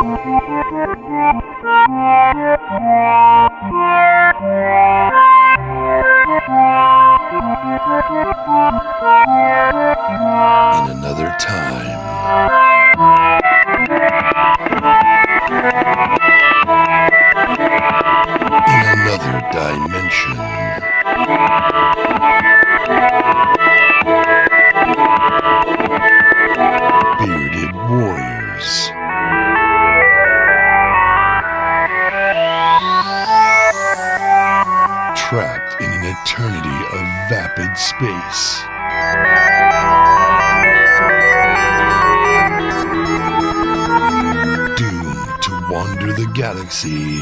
In another time. In another dimension. Bearded warriors. Trapped in an eternity of vapid space. Doomed to wander the galaxy.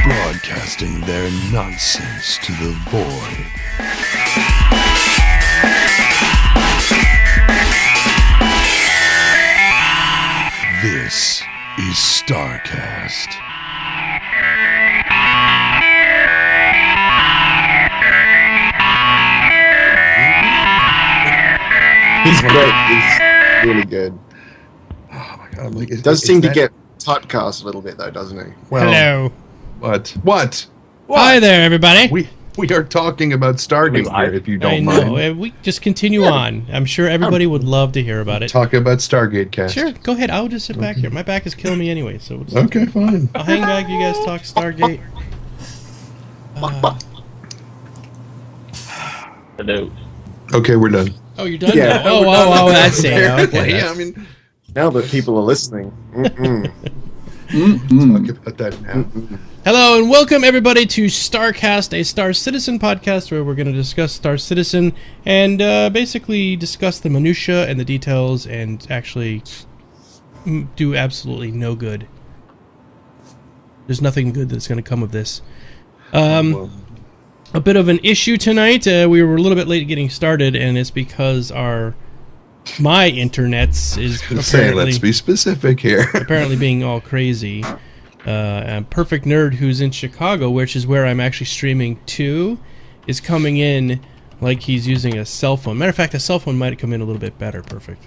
Broadcasting their nonsense to the void. This is StarCast. He's great. He's really good. Oh my god! I'm like, It does seem to get typecast a little bit, though, doesn't he? Well, Hello. What? Hi there, everybody. We are talking about Stargate here, if you I don't know. mind. We just continue on. I'm sure everybody would love to hear about it. Talk about Stargate cast. Sure, go ahead. I'll just sit back here. My back is killing me anyway, so we'll just, Okay, fine. I'll hang back. You guys talk Stargate. Hello. Okay, we're done. Oh, you're done Yeah. now? Oh, that's it. Okay. Yeah, I mean, Now that people are listening. talk about that now. Hello and welcome everybody to StarCast, a Star Citizen podcast where we're going to discuss Star Citizen and basically discuss the minutia and the details and actually do absolutely no good. There's nothing good that's going to come of this. A bit of an issue tonight. We were a little bit late getting started, and it's because my internets is apparently, Let's be specific here. apparently being all crazy. And Perfekt Nerd, who's in Chicago, which is where I'm actually streaming to, is coming in like he's using a cell phone. Matter of fact, a cell phone might come in a little bit better. Perfect.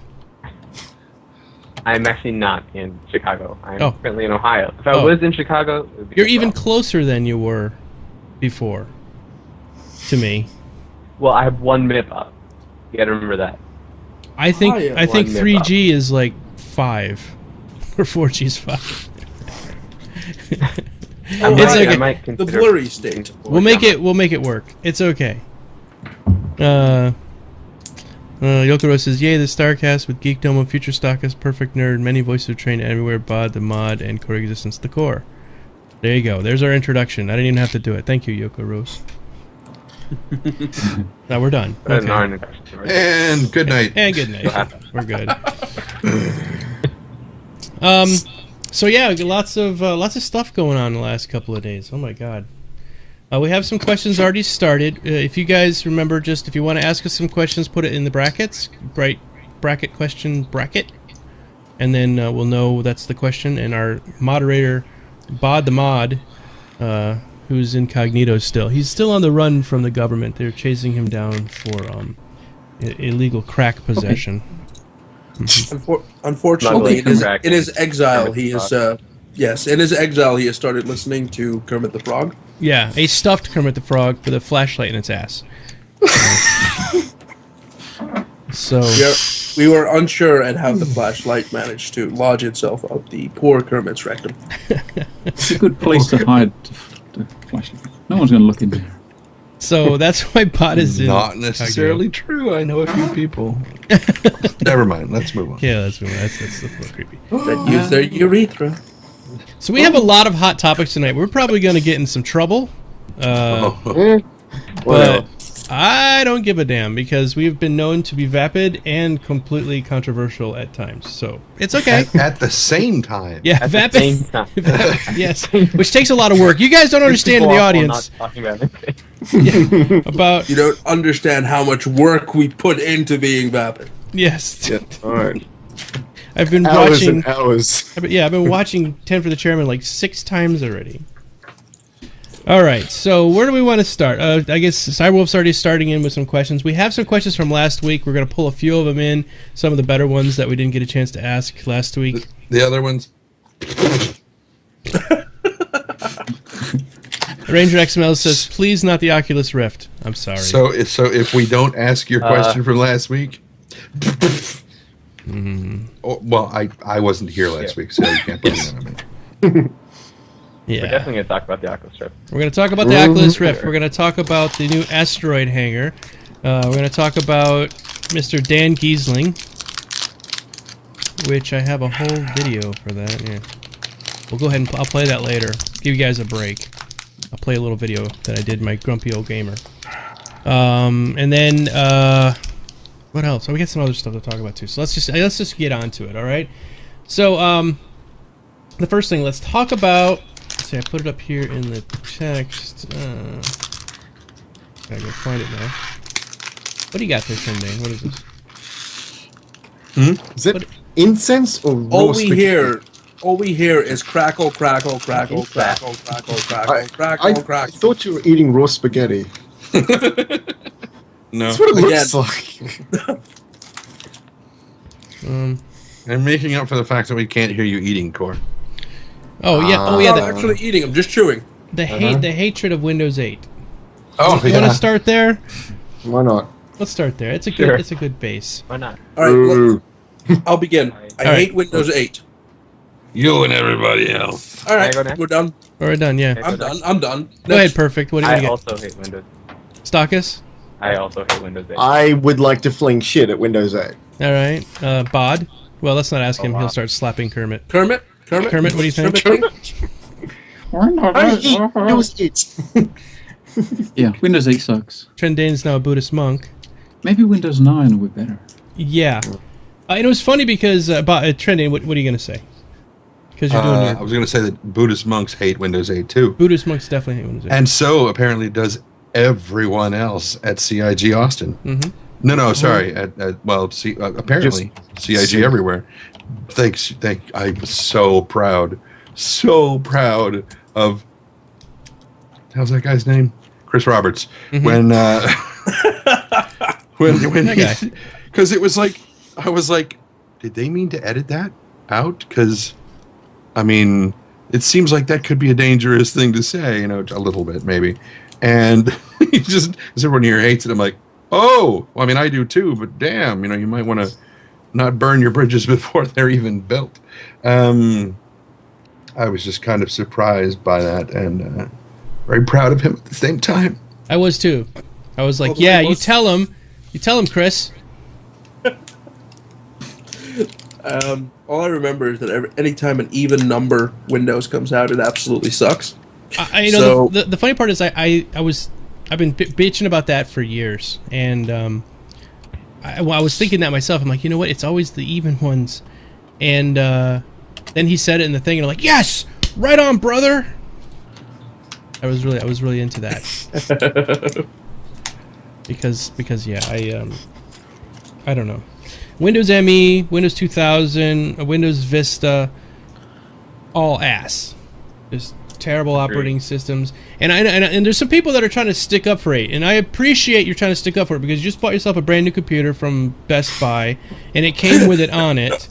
I'm actually not in Chicago. I'm Oh. currently in Ohio. If I Oh. was in Chicago, it would be You're even well. closer than you were before to me. Well, I have 1 MIP up. You gotta remember that. I think 3G up. is like 5 or 4G is 5. I It's might, okay. I might The consider blurry state. We'll make it work. It's okay. Yokoro says, "Yay, the StarCast with Geekdomo, SgtStakas, Perfekt Nerd, many voices are trained everywhere, Bod, the Mod, and CoreofexisteNz, the Core." There you go. There's our introduction. I didn't even have to do it. Thank you, Yokoro. Now we're done. Okay. And good night. And good night. We're good. So yeah, lots of stuff going on the last couple of days. Oh my god. We have some questions already started. If you guys remember, just if you want to ask us some questions, put it in the brackets. Bracket question bracket. And then we'll know that's the question. And our moderator, Bod the Mod, who's incognito still. He's still on the run from the government. They're chasing him down for illegal crack possession. Unfortunately, in Smuggling his exile, Kermit he the is Frog. yes. In his exile, he has started listening to Kermit the Frog. Yeah, a stuffed Kermit the Frog with a flashlight in its ass. So We were unsure at how the flashlight managed to lodge itself up the poor Kermit's rectum. It's a good place to hide the flashlight. No one's going to look in there. So that's why Pod is in. Not necessarily true. I know a few people. Never mind. Let's move on. Yeah, that's a little creepy. That use their urethra. So we have a lot of hot topics tonight. We're probably going to get in some trouble, but I don't give a damn because we've been known to be vapid and completely controversial at times. So it's okay. At the same time. Yeah, At the vapid. same time. Yes, which takes a lot of work. You guys don't understand in the People are audience not talking about anything. about. You don't understand how much work we put into being vapid. Yes, Yeah, alright. I've been Hours watching. and hours. I've been watching 10 for the Chairman like 6 times already. All right, so where do we want to start? I guess Cyberwolf's already starting in with some questions. We have some questions from last week. We're going to pull a few of them in, some of the better ones that we didn't get a chance to ask last week. The other ones. Ranger XML says, please not the Oculus Rift. I'm sorry. So if we don't ask your question from last week... Oh, well, I wasn't here last week, so you can't blame that on me. Yeah. We're definitely going to talk about the Oculus Rift. We're going to talk about the Oculus Rift. We're going to talk about the new asteroid hangar. We're going to talk about Mr. Dan Giesling, which I have a whole video for that. Yeah. We'll go ahead and I'll play that later. Give you guys a break. I'll play a little video that I did, my grumpy old gamer. And then what else? Oh, we got some other stuff to talk about too. So let's just get on to it. All right. So the first thing, let's talk about. Let's see, I put it up here in the text. Gotta go find it now. What do you got there, Trendane? What is this? Is it incense or raw spaghetti? All we hear is crackle, crackle, crackle, crackle, crackle, crackle, crackle, I crackle. thought you were eating raw spaghetti. No. That's what it looks like. I'm making up for the fact that we can't hear you eating, Core. Oh yeah, I'm not actually eating them, just chewing. the hatred of Windows 8. Oh, You want to start there? Why not? Let's start there. It's a Sure. good base. Why not? All right, Ooh. look, I'll begin. I right. hate Windows 8. You and everybody else. All right, Can I go next? we're done. We're done. Yeah. I'm done. Go ahead. Perfect. What do you I get? also hate Windows. Stakas? I also hate Windows 8. I would like to fling shit at Windows 8. All right. Bod? Well, let's not ask him. wow. Hell start slapping Kermit. Kermit, Kermit, what do you think? I hate Windows 8. Yeah, Windows 8 sucks. Trendane's now a Buddhist monk. Maybe Windows 9 will be better. Yeah. And it was funny because, Trendane, what are you going to say? Because you're doing I your... was going to say that Buddhist monks hate Windows 8 too. Buddhist monks definitely hate Windows 8. And so apparently does everyone else at CIG Austin. Mm-hmm. No, sorry. Apparently CIG everywhere. I'm so proud of. How's that guy's name? Chris Roberts. Mm-hmm. When That guy. because it was like I was like, did they mean to edit that out? Because I mean, it seems like that could be a dangerous thing to say, a little bit maybe. And he just, everyone here hates it. I'm like, oh, well, I mean, I do too, but damn, you might want to not burn your bridges before they're even built. I was just kind of surprised by that and very proud of him at the same time. I was too. I was like, you tell him, Chris. All I remember is that anytime an even number Windows comes out, it absolutely sucks. The funny part is I've been bitching about that for years, and I was thinking that myself. I'm like, you know what? It's always the even ones, and then he said it in the thing, and I'm like, yes, right on, brother. I was really into that because yeah, I don't know. Windows ME, Windows 2000, Windows Vista, all ass. Just terrible operating systems. And there's some people that are trying to stick up for 8, and I appreciate you're trying to stick up for it because you just bought yourself a brand new computer from Best Buy, and it came with it on it,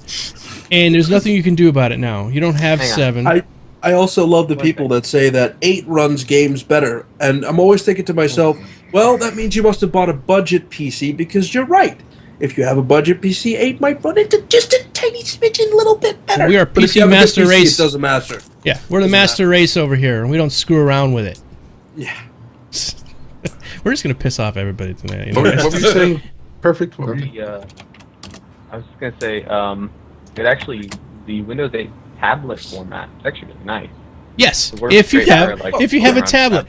and there's nothing you can do about it now. You don't have 7. I also love the people that say that 8 runs games better, and I'm always thinking to myself, well, that means you must have bought a budget PC because you're right. If you have a budget PC, 8 might run into just a tiny smidgen, little bit better. We are But if PC you have a good master PC, race. It doesn't matter. Yeah, we're the master race over here, and we don't screw around with it. Yeah. We're just gonna piss off everybody tonight. What were you saying? Perfect. What were you? I was just going to say, it actually, the Windows 8 tablet format is actually really nice. Yes, It works if you great have for, like, if you have a around tablet.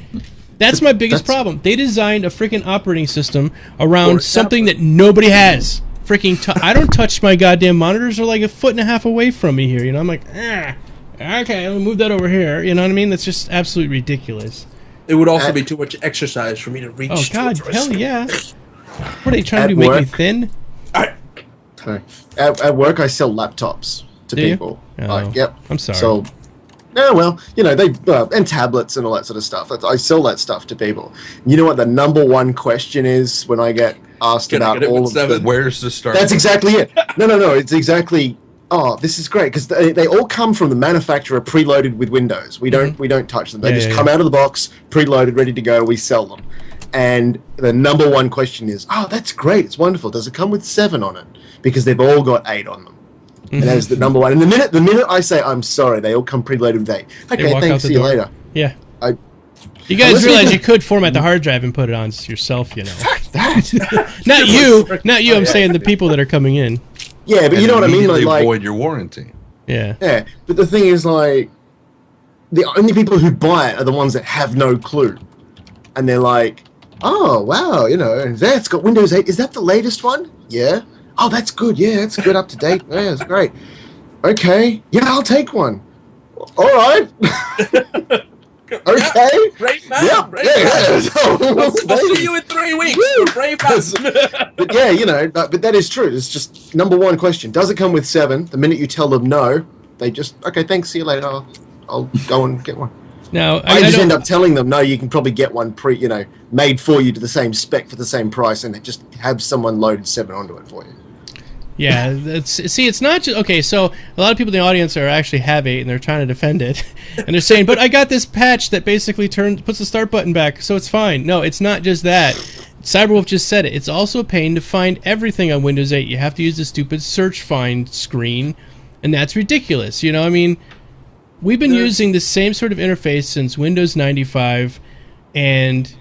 That's my biggest problem. They designed a freaking operating system around something that nobody has. Freaking, I don't touch my goddamn monitors. Are like a foot and a half away from me here. I'm like, okay, let me move that over here. You know what I mean? That's just absolutely ridiculous. It would also be too much exercise for me to reach. Oh God, towards hell it. yeah! What are they trying to do? At Make me work. thin? At work, I sell laptops to Do you? people. Oh, Yep. I'm sorry. So, Yeah, well, they and tablets and all that sort of stuff. I sell that stuff to people. You know what the number one question is when I get asked about all of the... Where's the start? That's exactly it. No. It's exactly... Oh, this is great because they all come from the manufacturer preloaded with Windows. We don't touch them. They just come out of the box, preloaded, ready to go. We sell them. And the number one question is, oh, that's great. It's wonderful. Does it come with 7 on it? Because they've all got 8 on them. And that is the number one. And the minute I say, I'm sorry, they all come preloaded with 8. Okay, thanks, see you later. Yeah. You guys realize you could format the hard drive and put it on yourself, Fuck that. Not you. I'm saying the people that are coming in. Yeah, but you know what I mean? Like, void your warranty. Yeah. Yeah, but the thing is, like, the only people who buy it are the ones that have no clue. And they're like, oh, wow, that's got Windows 8. Is that the latest one? Yeah. Oh, that's good. Yeah, it's good, up to date. Yeah, it's great. Okay. Yeah, I'll take one. All right. Okay. Yeah, great man. Yeah. I'll see you in 3 weeks. Brave man. But yeah, but that is true. It's just number one question. Does it come with 7? The minute you tell them no, they just, okay, thanks, see you later. I'll go and get one. Now, I just end up telling them, no, you can probably get one made for you to the same spec for the same price, and just have someone loaded 7 onto it for you. Yeah, it's not just... Okay, so a lot of people in the audience actually have 8, and they're trying to defend it. And they're saying, but I got this patch that basically puts the start button back, so it's fine. No, it's not just that. Cyberwolf just said it. It's also a pain to find everything on Windows 8. You have to use the stupid search find screen, and that's ridiculous. I mean, we've been using the same sort of interface since Windows 95, and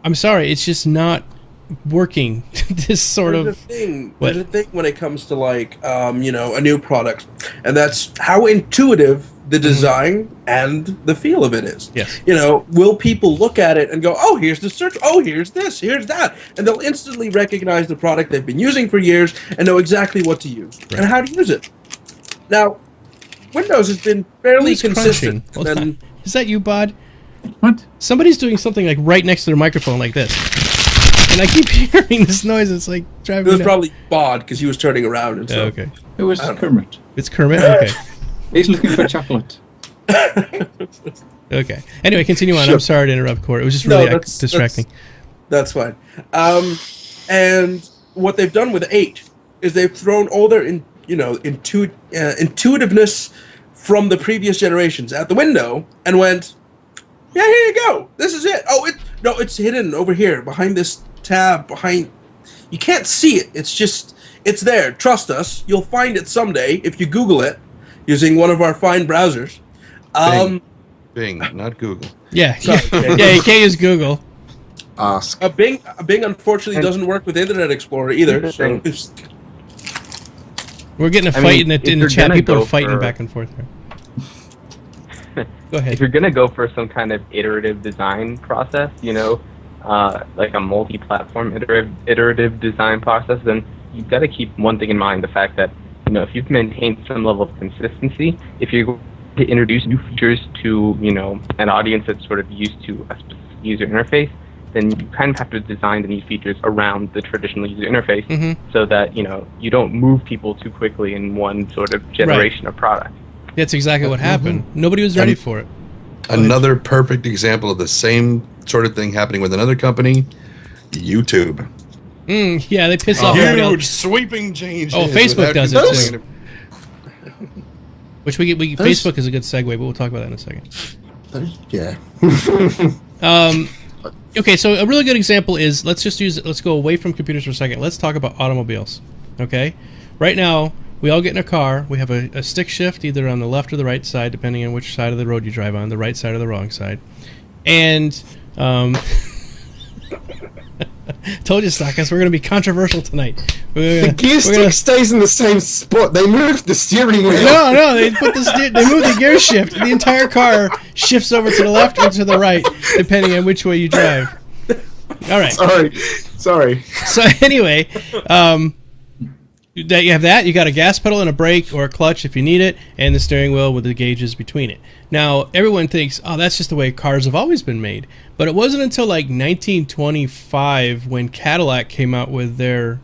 I'm sorry, it's just not working. This sort There's of there's a thing when it comes to a new product, and that's how intuitive the design and the feel of it is. Yes. Will people look at it and go, oh, here's the search, oh, here's this, here's that, and they'll instantly recognize the product they've been using for years and know exactly what to use and how to use it. Now, Windows has been fairly consistent. Is that you, Bod? What? Somebody's doing something like right next to their microphone like this. And I keep hearing this noise. It's like driving me It was nuts. probably Bod because he was turning around and stuff. Okay. It was Kermit. It's Kermit? Okay. He's looking for chocolate. Okay. Anyway, continue on. Sure. I'm sorry to interrupt, Corey. It was just really distracting. That's fine. And what they've done with 8 is they've thrown all their intuitiveness from the previous generations out the window and went, yeah, here you go. This is it. Oh, it's hidden over here behind this tab. You can't see it. It's there. Trust us. You'll find it someday if you Google it using one of our fine browsers. Bing, not Google. Yeah. Yeah, you can't use Google. Ask. Bing unfortunately doesn't work with Internet Explorer either. So We're getting a fight in the chat. People are fighting back and forth here. Go ahead. If you're gonna go for some kind of iterative design process, like a multi-platform iterative design process, then you've got to keep one thing in mind: the fact that if you've maintained some level of consistency, if you're going to introduce new features to an audience that's sort of used to a specific user interface, then you kind of have to design the new features around the traditional user interface, so that you don't move people too quickly in one sort of generation of product. That's exactly what happened. Nobody was ready for it. Another perfect example of the same sort of thing happening with another company, YouTube. Yeah, they piss off everybody else. Huge sweeping changes. Oh, Facebook does it too. Which Facebook is a good segue, but we'll talk about that in a second. Yeah. Okay, so a really good example is let's go away from computers for a second. Let's talk about automobiles. Okay, right now we all get in a car. We have a stick shift either on the left or the right side, depending on which side of the road you drive on, the right side or the wrong side. And told you, Stakas, we're going to be controversial tonight. The gear stick stays in the same spot. They moved the steering wheel. No, they moved the gear shift. The entire car shifts over to the left or to the right, depending on which way you drive. All right. Sorry. So anyway, that you have that. You got a gas pedal and a brake or a clutch if you need it, and the steering wheel with the gauges between it. Now, everyone thinks, oh, that's just the way cars have always been made. But it wasn't until like 1925 when Cadillac came out with their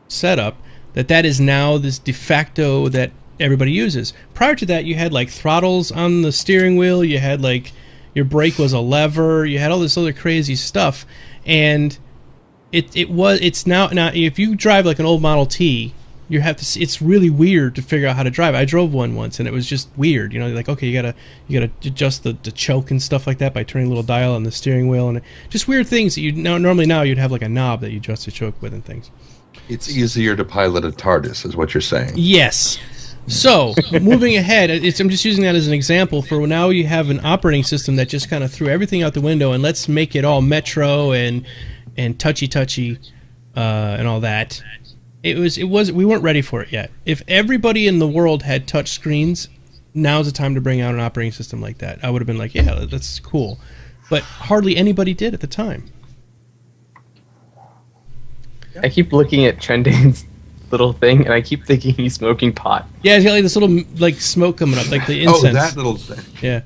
setup that is now this de facto that everybody uses. Prior to that, you had like throttles on the steering wheel. You had like your brake was a lever. You had all this other crazy stuff, and it's now if you drive like an old Model T, you have to. It's really weird to figure out how to drive. I drove one once, and it was just weird. You know, like okay, you gotta adjust the choke and stuff like that by turning a little dial on the steering wheel, and just weird things that normally you'd have like a knob that you adjust the choke with and things. It's easier to pilot a TARDIS, is what you're saying. Yes. So, moving ahead, I'm just using that as an example for now you have an operating system that just kind of threw everything out the window and let's make it all Metro and touchy and all that. We weren't ready for it yet. If everybody in the world had touch screens, now's the time to bring out an operating system like that. I would have been like, yeah, that's cool. But hardly anybody did at the time. I keep looking at Trendane's little thing, and I keep thinking he's smoking pot. Yeah, he's got like this little like smoke coming up, like the incense. Oh, that little thing. Yeah.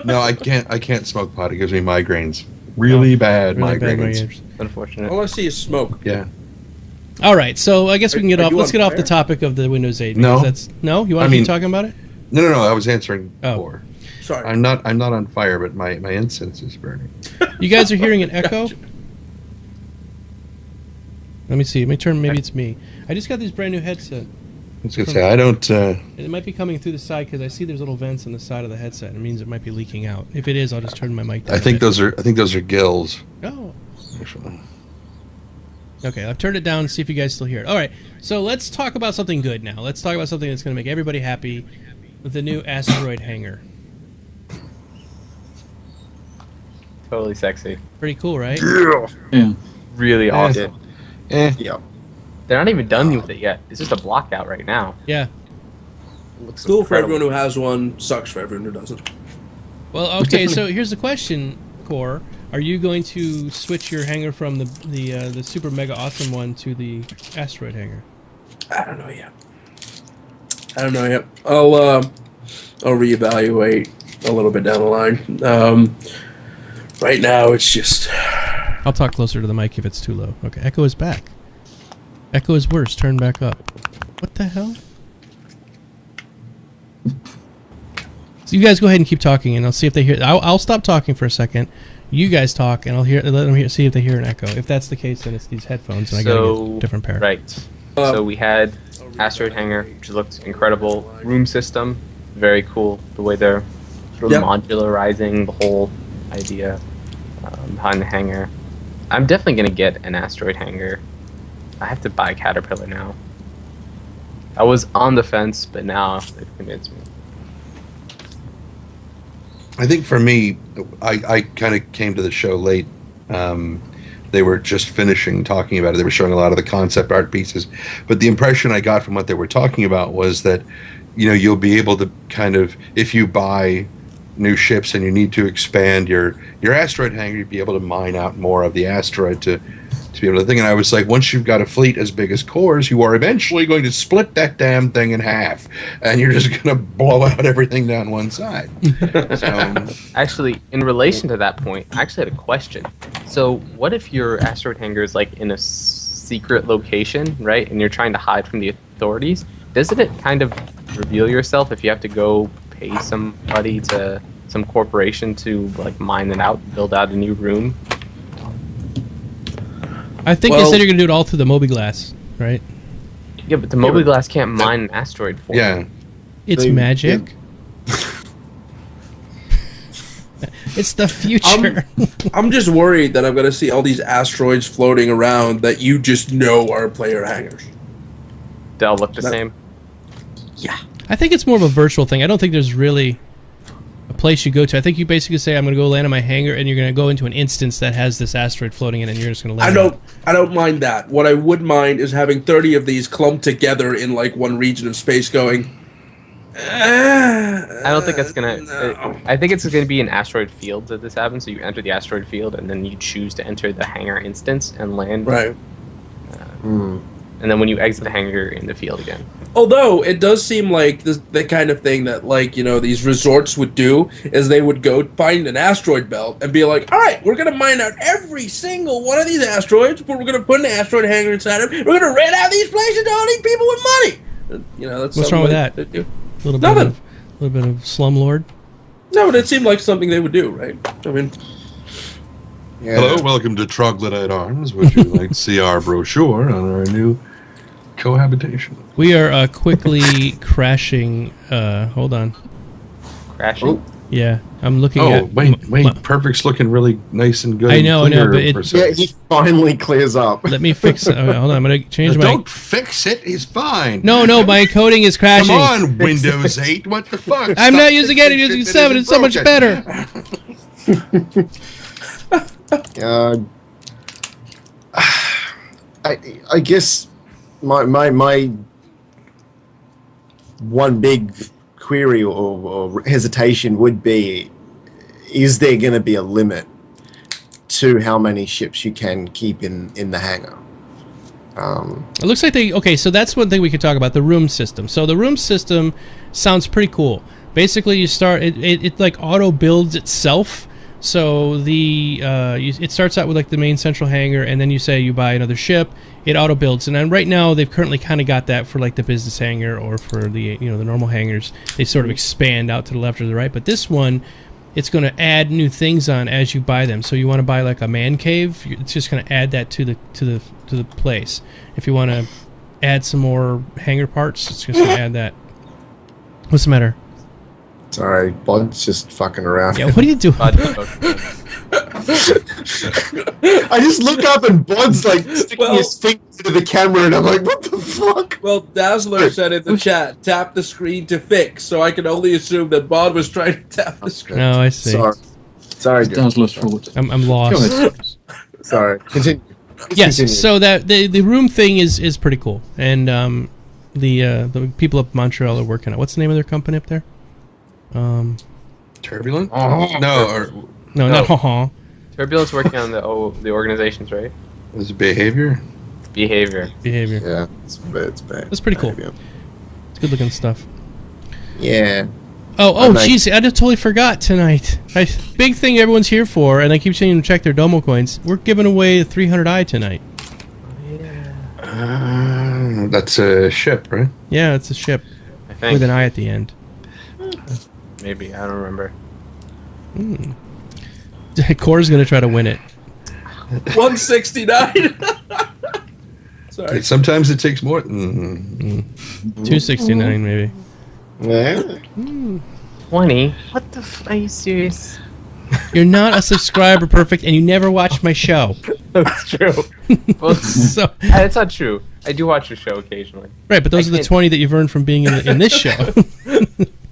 No, I can't smoke pot. It gives me migraines. Really bad migraines. Unfortunate. All I see is smoke. Yeah. All right, so I guess we can get off. Let's get off the fire? topic of the Windows 8. No. You want to keep talking about it? No. I was answering Oh. before. Sorry. I'm not on fire, but my incense is burning. You guys are hearing an echo? Let me see. Let me turn. Maybe it's me. I just got this brand new headset. I was gonna say I don't. It might be coming through the side because I see there's little vents on the side of the headset. It means it might be leaking out. If it is, I'll just turn my mic down. I think those are gills. Oh. Actually. Okay, I've turned it down to see if you guys still hear it. All right, so let's talk about something good now. Let's talk about something that's going to make everybody happy with the new asteroid hanger. Totally sexy. Pretty cool, right? Yeah. Really awesome. Yeah. They're not even done with it yet. It's just a block out right now. Yeah. It looks Cool for incredible. everyone who has one. Sucks for everyone who doesn't. Well, okay, so here's the question, Core. Are you going to switch your hanger from the super mega awesome one to the asteroid hanger? I don't know yet. I'll reevaluate a little bit down the line. Right now, it's just. I'll talk closer to the mic if it's too low. Okay, echo is back. Echo is worse. Turn back up. What the hell? So you guys go ahead and keep talking, and I'll see if they hear. I'll stop talking for a second. You guys talk, and let them see if they hear an echo. If that's the case, then it's these headphones, and I gotta get a different pair. Right. So we had asteroid hanger, which looked incredible. Room system, very cool. The way they're sort of modularizing the whole idea behind the hanger. I'm definitely gonna get an asteroid hanger. I have to buy a Caterpillar now. I was on the fence, but now they've convinced me. I think for me, I kind of came to the show late. They were just finishing talking about it. They were showing a lot of the concept art pieces. But the impression I got from what they were talking about was that, you'll be able to kind of, if you buy new ships and you need to expand your asteroid hangar, you'd be able to mine out more of the asteroid to be able to think. And I was like, once you've got a fleet as big as Core's, you are eventually going to split that damn thing in half, and you're just going to blow out everything down one side. So, Actually, in relation to that point, I actually had a question. So, what if your asteroid hangar is like in a secret location, right? And you're trying to hide from the authorities? Doesn't it kind of reveal yourself if you have to go pay somebody some corporation to like mine it out, build out a new room? I think they said you're gonna do it all through the Moby-Glass, right? Yeah, but the Moby-Glass can't mine an asteroid for you. yeah. It's magic. It's the future. I'm just worried that I'm going to see all these asteroids floating around that you just know are player hangers. They'll look the same. Yeah. I think it's more of a virtual thing. I don't think there's really a place you go to. I think you basically say, I'm going to go land on my hangar, and you're going to go into an instance that has this asteroid floating in, and you're just going to land I don't mind that. What I would mind is having 30 of these clumped together in like one region of space going. I don't think that's gonna. No. I think it's gonna be an asteroid field that this happens. So you enter the asteroid field, and then you choose to enter the hangar instance and land. Right. And then when you exit the hangar, you're in the field again. Although it does seem like the kind of thing that these resorts would do is they would go find an asteroid belt and be like, all right, we're gonna mine out every single one of these asteroids, but we're gonna put an asteroid hangar inside them. We're gonna rent out these places to all these people with money. That's What's wrong with that? they do. A little bit of slumlord. No, but it seemed like something they would do, right? I mean, Yeah. Hello, welcome to Troglodyte Arms. Would you like to see our brochure on our new cohabitation? We are quickly crashing. Hold on. Crashing. Oh. Yeah, I'm looking Oh, at. wait, Perfect's looking really nice and good. I and know, clear but it- for Yeah, some- he finally clears up. Let me fix. Hold on, I'm gonna change my. Don't fix it. He's fine. No, my encoding is crashing. Come on, Windows 8. What the fuck? I'm Stop not using it. I'm fixing using shit 7. that It's so much isn't better. I guess my one big query or hesitation would be: is there going to be a limit to how many ships you can keep in the hangar? It looks like they. Okay, so that's one thing we could talk about, the room system. So the room system sounds pretty cool. Basically, you start it like auto builds itself. So it starts out with like the main central hangar, and then you say you buy another ship, it auto builds. And then right now they've currently kind of got that for like the business hangar or for the the normal hangars. They sort of expand out to the left or the right. But this one, it's going to add new things on as you buy them. So you want to buy like a man cave, it's just going to add that to the place. If you want to add some more hangar parts, it's just going to add that. What's the matter? Sorry, Bod's just fucking around. Yeah, what are you doing? I just look up and Bod's like sticking his finger to the camera, and I'm like, what the fuck? well, Dazzler said in the chat, tap the screen to fix, so I can only assume that Bod was trying to tap the screen. No, I see. Sorry, It's Dazzler's fault. I'm Go lost. ahead. Sorry. Continue. Yes, Continue. so that the room thing is pretty cool, and the people up in Montreal are working on it. What's the name of their company up there? Turbulent? Oh. No, No, not haha. Turbulence working on the organizations, right? is it behavior? Behavior. Behavior. Yeah, it's bad. That's pretty cool. It's good looking stuff. Yeah. Oh, Like- jeez, I just totally forgot tonight. Big thing everyone's here for, and I keep saying to check their Domo coins. We're giving away the 300i tonight. That's a ship, right? Yeah, it's a ship I think. with an I at the end. Maybe. I don't remember. Core's gonna try to win it. 169. Sorry. Sometimes it takes more. Mm-hmm. 269 maybe. Yeah. 20? What the are you serious? You're not a subscriber, Perfect, and you never watch my show. That's true. Well, So it's not true. I do watch the show occasionally. right, but those I are the can't- 20 that you've earned from being in this show.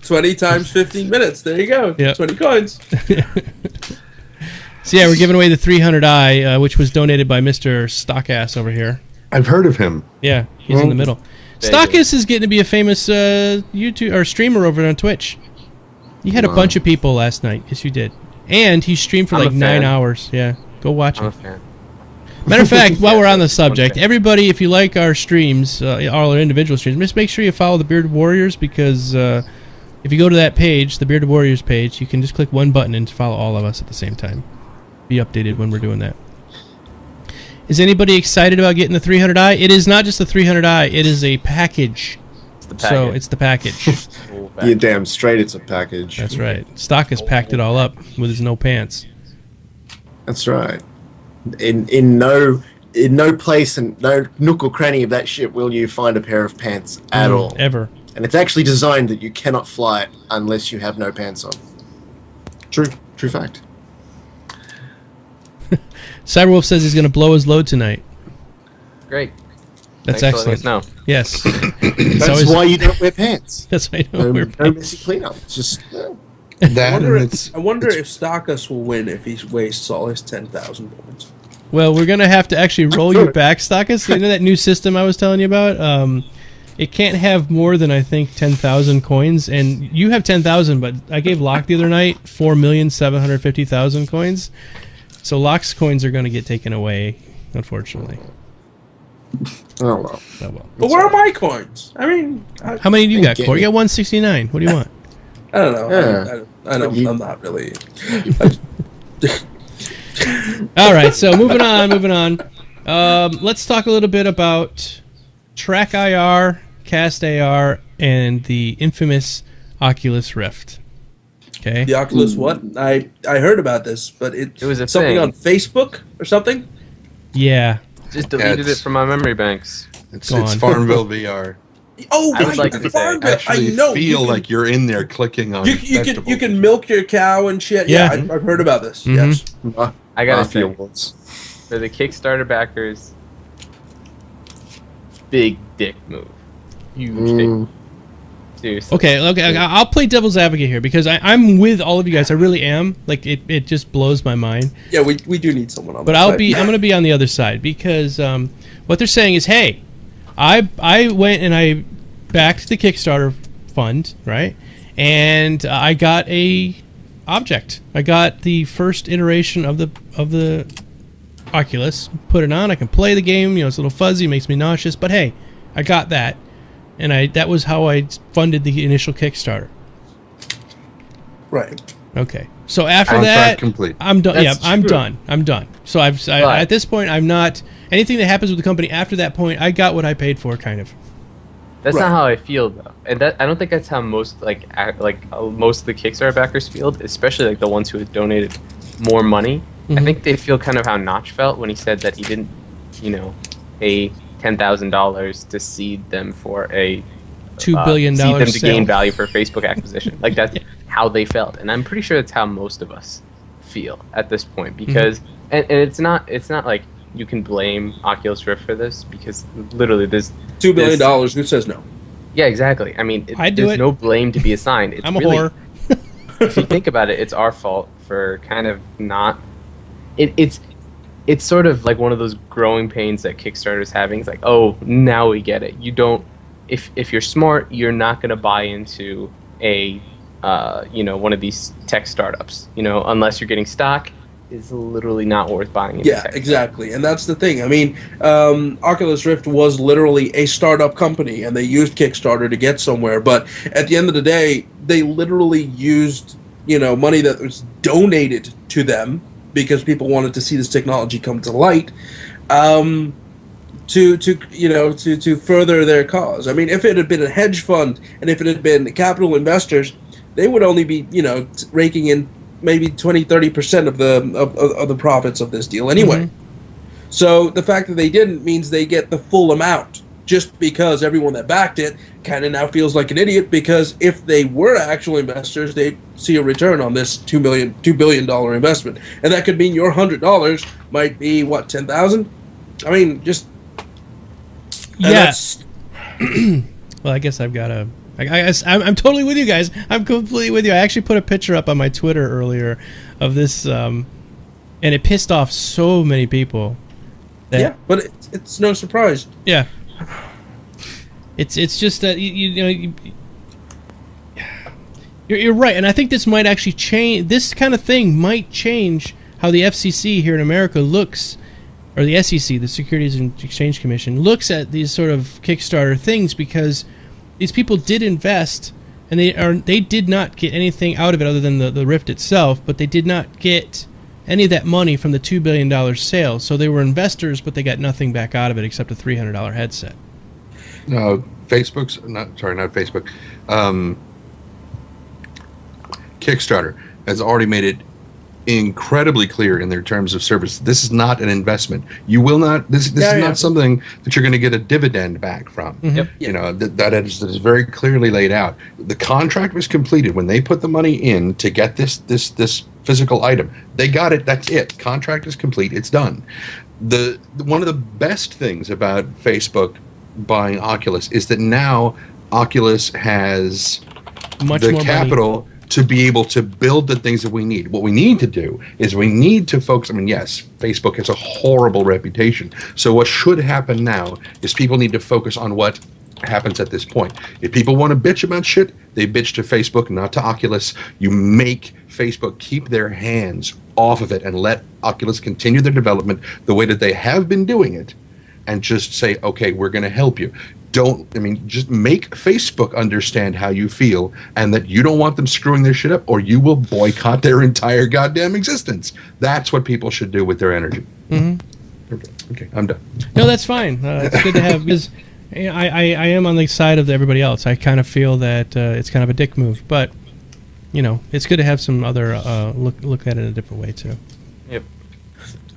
20 times 15 minutes. There you go. Yep. 20 coins. So yeah, we're giving away the 300i, which was donated by Mr. SgtStakas over here. I've heard of him. Yeah, he's in the middle. SgtStakas is getting to be a famous YouTube or streamer over on Twitch. You had a bunch of people last night. Yes, you did. And he streamed for I'm like a 9 fan. hours. Yeah, go watch I'm a him. fan. Matter of fact, while we're on the Okay. subject, everybody, if you like our streams, all our individual streams, just make sure you follow the Bearded Warriors, because if you go to that page, the Bearded Warriors page, you can just click one button and follow all of us at the same time. Be updated when we're doing that. Is anybody excited about getting the 300i? It is not just the 300i, it is a package. It's the So package. it's the package. Full You're package. damn straight. It's a package. That's right. Stakas packed it all up with his no pants. That's right. In no place and no nook or cranny of that ship will you find a pair of pants at all. Ever. And it's actually designed that you cannot fly it unless you have no pants on. True fact. Cyberwolf says he's going to blow his load tonight. Great. That's Thanks for letting excellent. us know. Yes. That's why you don't wear pants. That's why I know No, we're no messy cleanup. It's just That and it's I wonder if Stakas will win if he wastes all his 10,000 points. Well, we're gonna have to actually roll you back, Stakas. You know that new system I was telling you about? It can't have more than, I think, 10,000 coins, and you have 10,000, but I gave Locke the other night 4,750,000 coins. So Locke's coins are gonna get taken away, unfortunately. oh well. Oh, well. But where are my coins? I mean, How many do you got, Get Corey? me. You got 169. What do you want? I don't know. Yeah. I don't. You- I'm not really. All right, so moving on. Let's talk a little bit about Track IR Cast AR, and the infamous Oculus Rift. Okay. The Oculus what? I heard about this, but it was a something thing. on Facebook or something? Yeah. Just deleted it from my memory banks. It's Gone. Farmville VR. Oh, I would like to say, Farmville. Actually, I know. feel You can- like you're in there clicking on. you can milk your cow and shit. Yeah. Yeah, I've heard about this. Mhm. Yes. I gotta Mafia say, wars. for the Kickstarter backers, big dick move. Huge dick. Seriously. Okay, I'll play devil's advocate here because I'm with all of you guys. I really am. Like it just blows my mind. Yeah, we do need someone on But that I'm side. going to be on the other side because what they're saying is, hey, I went and I backed the Kickstarter fund, right? And I got a object. I got the first iteration of the Oculus. Put it on. I can play the game. You know, it's a little fuzzy, makes me nauseous. But hey, I got that, and that was how I funded the initial Kickstarter. Right. Okay. So after Contract that, complete. I'm done. Yeah, That's I'm true. done. I'm done. So at this point, I'm not anything that happens with the company after that point. I got what I paid for, kind of. That's Right. not how I feel though, and that I don't think that's how most most of the Kickstarter backers feel, especially like the ones who had donated more money. I Mhm. think they feel kind of how Notch felt when he said that he didn't, pay $10,000 to seed them for a $2 billion seed them to sale. gain value for Facebook acquisition. Like that's how they felt, and I'm pretty sure that's how most of us feel at this point because and it's not like you can blame Oculus Rift for this because literally there's $2 billion. Who says no? yeah, exactly. I mean, I'd do there's it. no blame to be assigned. It's I'm a really, whore. if you think about it, it's our fault for kind of not. It's sort of like one of those growing pains that Kickstarter's having. It's like, oh, now we get it. You don't. If you're smart, you're not going to buy into a one of these tech startups. Unless you're getting stock, is literally not worth buying into. Yeah, tech exactly. And that's the thing. I mean, Oculus Rift was literally a startup company, and they used Kickstarter to get somewhere. But at the end of the day, they literally used, money that was donated to them because people wanted to see this technology come to light, to further their cause. I mean, if it had been a hedge fund and if it had been capital investors, they would only be, raking in maybe 20-30% of the profits of this deal anyway. So the fact that they didn't means they get the full amount, just because everyone that backed it kind of now feels like an idiot, because if they were actual investors, they'd see a return on this $2 billion investment, and that could mean your $100 might be what, 10,000? I mean, just Yes. Well, I guess I've got to. I'm totally with you guys. I'm completely with you. I actually put a picture up on my Twitter earlier of this, and it pissed off so many people. Yeah, but it's no surprise. Yeah. It's just that you're right, and I think this might actually change. This kind of thing might change how the FCC here in America looks, or the SEC, the Securities and Exchange Commission, looks at these sort of Kickstarter things, because these people did invest, and they did not get anything out of it other than the Rift itself, but they did not get any of that money from the $2 billion sale. So they were investors, but they got nothing back out of it except a $300 headset. No, not Facebook. Kickstarter has already made it incredibly clear in their terms of service. This is not an investment. You will not. This is not something that you're going to get a dividend back from. Yep. That is very clearly laid out. The contract was completed when they put the money in to get this physical item. They got it. That's it. Contract is complete. It's done. One of the best things about Facebook buying Oculus is that now Oculus has Much the more capital to be able to build the things that we need. What we need to do is we need to focus. I mean, yes, Facebook has a horrible reputation. So what should happen now is people need to focus on what happens at this point. If people want to bitch about shit, they bitch to Facebook, not to Oculus. You make Facebook keep their hands off of it and let Oculus continue their development the way that they have been doing it, and just say, okay, we're going to help you. Just make Facebook understand how you feel and that you don't want them screwing their shit up, or you will boycott their entire goddamn existence. That's what people should do with their energy. Mm-hmm. Okay, I'm done. No, that's fine. It's good to have, because I am on the side of everybody else. I kind of feel that it's kind of a dick move, but it's good to have some other look at it a different way too. Yep.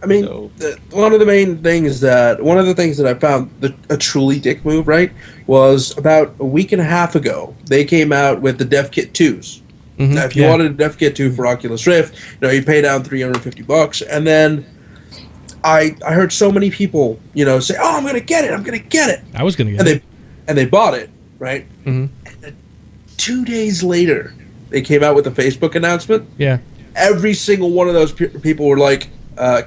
I mean, one of the things that I found a truly dick move, right, was about a week and a half ago. They came out with the Dev Kit 2s. Mm-hmm. Now, if you wanted a Dev Kit 2 for Oculus Rift, you pay down $350, and then I heard so many people, say, "Oh, I'm gonna get it! I'm gonna get it!" I was gonna get it, and they bought it, right? Mm-hmm. And then 2 days later, they came out with a Facebook announcement. Yeah. Every single one of those people were like,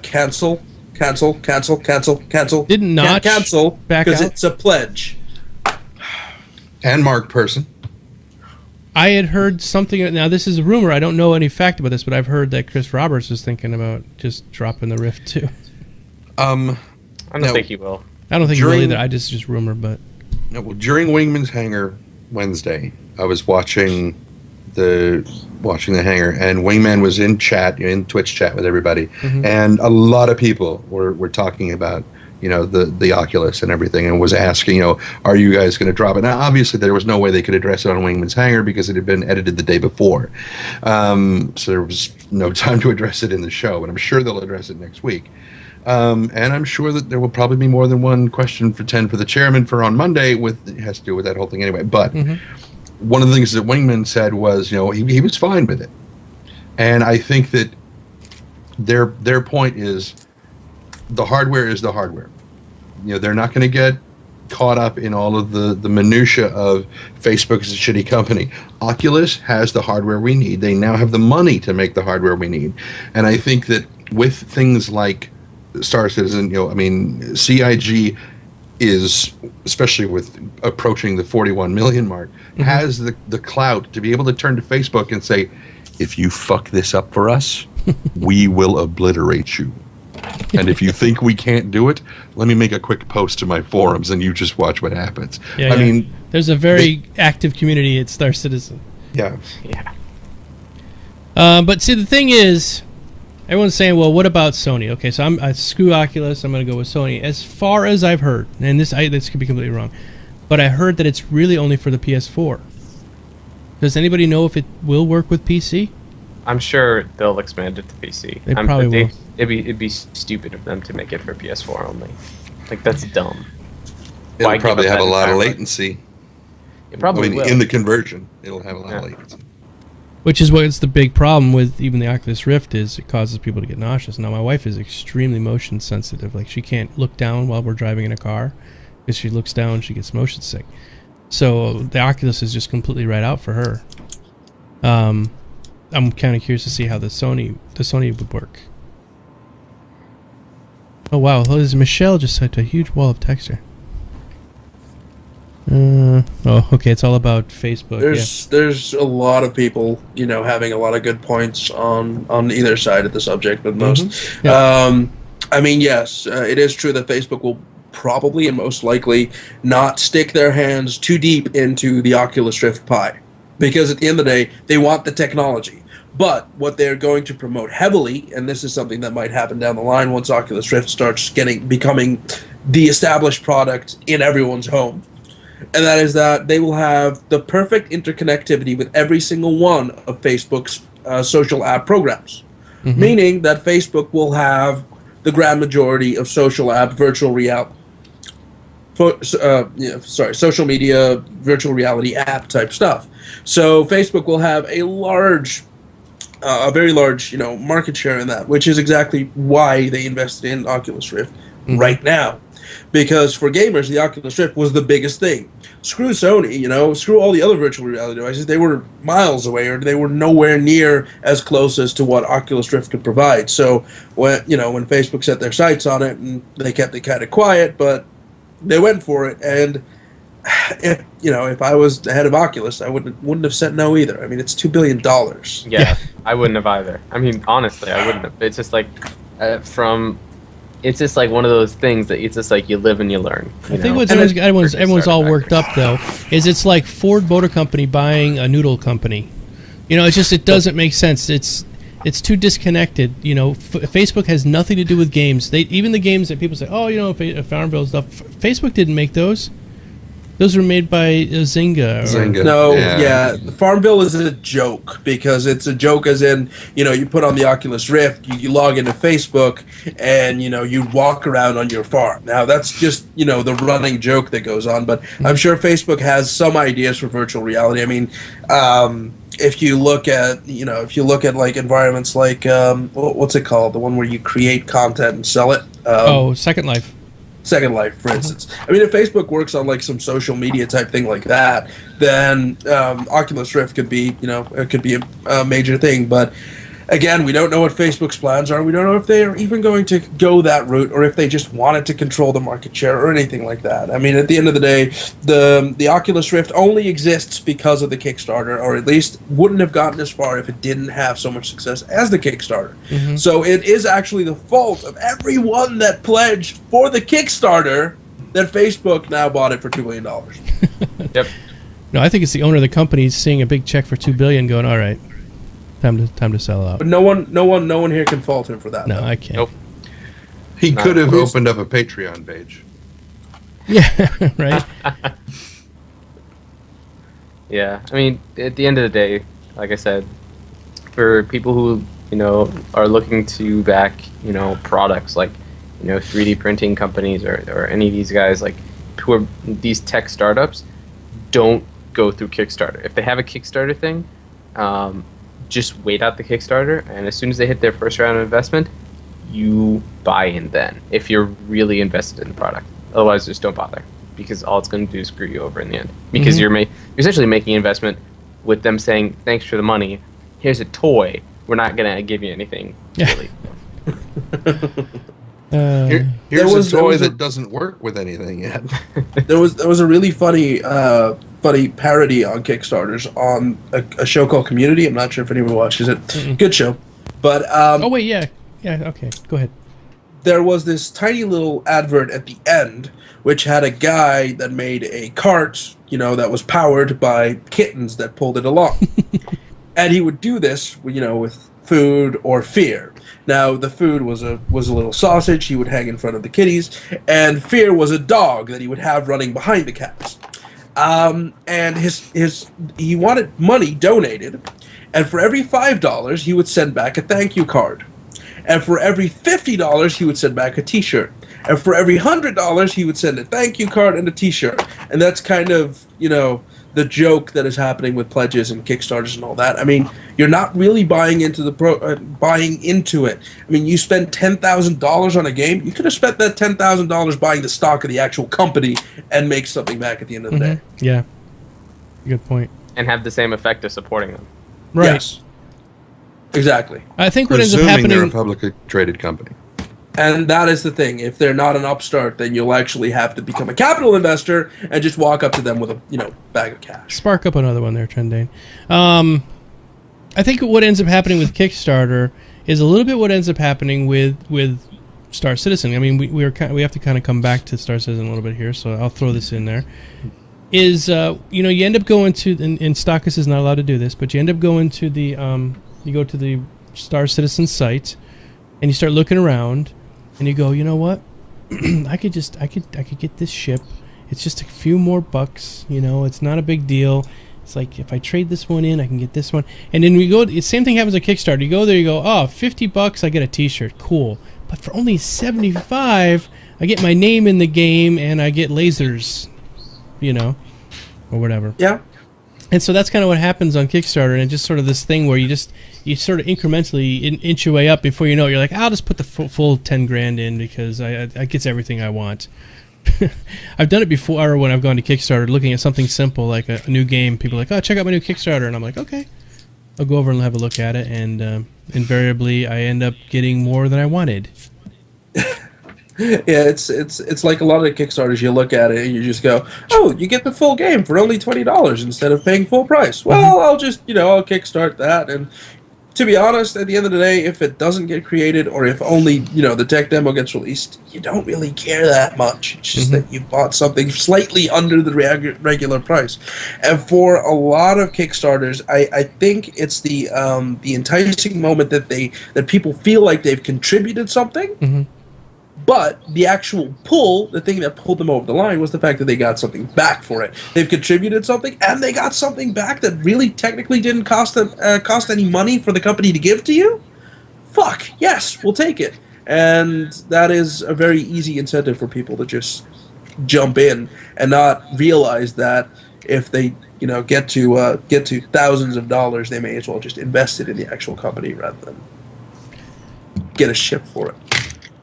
cancel. Did not cancel back because out? it's a pledge. And Mark Person. I had heard something. Now this is a rumor. I don't know any fact about this, but I've heard that Chris Roberts is thinking about just dropping the Rift too. I don't think he will. I don't think he will either. I just rumor, but during Wingman's Hangar Wednesday, I was watching the hangar, and Wingman was in Twitch chat with everybody, mm-hmm. and a lot of people were talking about the Oculus and everything, and was asking, are you guys going to drop it? Now, obviously, there was no way they could address it on Wingman's Hangar because it had been edited the day before, so there was no time to address it in the show. But I'm sure they'll address it next week. And I'm sure that there will probably be more than one question for 10 for the chairman for on Monday. It has to do with that whole thing anyway. But mm-hmm. one of the things that Wingman said was, he was fine with it. And I think that their point is the hardware is the hardware. They're not going to get caught up in all of the minutia of Facebook is a shitty company. Oculus has the hardware we need. They now have the money to make the hardware we need. And I think that with things like Star Citizen, CIG is, especially with approaching the 41 million mark, mm-hmm. has the clout to be able to turn to Facebook and say, if you fuck this up for us, we will obliterate you. And if you think we can't do it, let me make a quick post to my forums and you just watch what happens. Yeah, I mean, there's a very active community at Star Citizen. Yeah. Yeah. But see, the thing is, everyone's saying, well, what about Sony? Okay, so I screw Oculus, I'm going to go with Sony. As far as I've heard, and this could be completely wrong, but I heard that it's really only for the PS4. Does anybody know if it will work with PC? I'm sure they'll expand it to PC. They probably will. It'd be stupid of them to make it for PS4 only. Like, that's dumb. It'll probably have a lot of latency. It probably will. In the conversion, it'll have a lot of latency. Which is what's the big problem with even the Oculus Rift is it causes people to get nauseous. Now, my wife is extremely motion sensitive. Like, she can't look down while we're driving in a car. If she looks down, she gets motion sick. So the Oculus is just completely right out for her. I'm kind of curious to see how the Sony would work. Oh wow! Michelle just sent a huge wall of text here. Oh, okay. It's all about Facebook. There's a lot of people, having a lot of good points on either side of the subject, but most. Mm-hmm. Yeah. Yes, it is true that Facebook will probably and most likely not stick their hands too deep into the Oculus Rift pie, because at the end of the day, they want the technology. But what they're going to promote heavily, and this is something that might happen down the line once Oculus Rift starts becoming the established product in everyone's home, and that is that they will have the perfect interconnectivity with every single one of Facebook's social app programs. Mm-hmm. Meaning that Facebook will have the grand majority of social app virtual reality. Social media, virtual reality app type stuff. So Facebook will have a very large, market share in that, which is exactly why they invested in Oculus Rift right now. Because for gamers, the Oculus Rift was the biggest thing. Screw Sony, screw all the other virtual reality devices. They were miles away, or they were nowhere near as close as to what Oculus Rift could provide. So when Facebook set their sights on it, and they kept it kind of quiet, but they went for it. And if I was the head of Oculus, I wouldn't have said no either. It's $2 billion. Yeah, I wouldn't have either. Honestly, I wouldn't have. It's just like it's just like one of those things that it's just like you live and you learn. I think what's everyone's all worked up though is it's like Ford Motor Company buying a noodle company. It doesn't make sense. It's too disconnected. Facebook has nothing to do with games. Even the games that people say, Farmville stuff, Facebook didn't make those. Those were made by Zynga. Zynga. No, yeah. Farmville is a joke because it's a joke as in, you put on the Oculus Rift, you log into Facebook, and, you walk around on your farm. Now, that's just, the running joke that goes on, but I'm sure Facebook has some ideas for virtual reality. I mean, if you look at, like environments like, what's it called? The one where you create content and sell it? Second Life. Second Life, for instance. I mean, if Facebook works on like some social media type thing like that, then Oculus Rift could be, it could be a major thing. But again, we don't know what Facebook's plans are. We don't know if they are even going to go that route or if they just wanted to control the market share or anything like that. I mean, at the end of the day, the Oculus Rift only exists because of the Kickstarter, or at least wouldn't have gotten as far if it didn't have so much success as the Kickstarter. Mm-hmm. So it is actually the fault of everyone that pledged for the Kickstarter that Facebook now bought it for $2 billion. Yep. No, I think it's the owner of the company seeing a big check for $2 billion going, all right. Time to sell out. But no one here can fault him for that. No, though. I can't. Nope. He could have opened up a Patreon page. Yeah, right. Yeah, I mean, at the end of the day, like I said, for people who are looking to back products like 3D printing companies or any of these guys like who are these tech startups, don't go through Kickstarter. If they have a Kickstarter thing, just wait out the Kickstarter, and as soon as they hit their first round of investment, you buy in then, if you're really invested in the product. Otherwise, just don't bother, because all it's going to do is screw you over in the end. Because you're essentially making an investment with them saying, thanks for the money, here's a toy, we're not going to give you anything, really. Here's a toy that doesn't work with anything yet. There was a really funny parody on Kickstarters on a show called Community. I'm not sure if anyone watches it. Mm-mm. Good show. But okay, go ahead. There was this tiny little advert at the end which had a guy that made a cart, that was powered by kittens that pulled it along. And he would do this, with food or fear. Now, the food was a little sausage he would hang in front of the kitties, and fear was a dog that he would have running behind the cats. And he wanted money donated, and for every $5 he would send back a thank you card, and for every $50 he would send back a T-shirt, and for every $100 he would send a thank you card and a T-shirt. And that's kind of the joke that is happening with pledges and Kickstarters and all that. I mean, you're not really buying into it. I mean, you spend $10,000 on a game, you could have spent that $10,000 buying the stock of the actual company and make something back at the end of the day. Yeah. Good point. And have the same effect of supporting them. Right. Yes. Exactly. I think what ends up happening... they're a publicly traded company. And that is the thing. If they're not an upstart, then you'll actually have to become a capital investor and just walk up to them with a bag of cash. Spark up another one there, Trendane. I think what ends up happening with Kickstarter is a little bit what ends up happening with Star Citizen. I mean, we have to kind of come back to Star Citizen a little bit here, so I'll throw this in there. Is you end up going to, and SgtStakas is not allowed to do this, but you end up going to the you go to the Star Citizen site and you start looking around. And you go, you know what? I could get this ship. It's just a few more bucks. It's not a big deal. It's like if I trade this one in, I can get this one. And then we go. The same thing happens at Kickstarter. You go there, you go, oh, $50, I get a T-shirt. Cool. But for only $75, I get my name in the game and I get lasers. Or whatever. Yeah. And so that's kind of what happens on Kickstarter, and it's just sort of this thing where you sort of incrementally inch your way up before you know it. You're like, I'll just put the full 10 grand in because I gets everything I want. I've done it before when I've gone to Kickstarter looking at something simple like a new game. People are like, oh, check out my new Kickstarter, and I'm like, okay. I'll go over and have a look at it, and invariably I end up getting more than I wanted. Yeah, it's like a lot of the Kickstarters. You look at it and you just go, "Oh, you get the full game for only $20 instead of paying full price." Well, I'll just I'll kickstart that. And to be honest, at the end of the day, if it doesn't get created or if only the tech demo gets released, you don't really care that much. It's just that you bought something slightly under the regular price. And for a lot of Kickstarters, I think it's the enticing moment that people feel like they've contributed something. But the actual pull, the thing that pulled them over the line, was the fact that they got something back for it. They've contributed something, and they got something back that really technically didn't cost them cost any money for the company to give to you. Fuck yes, we'll take it. And that is a very easy incentive for people to just jump in and not realize that if they get to thousands of dollars, they may as well just invest it in the actual company rather than get a ship for it.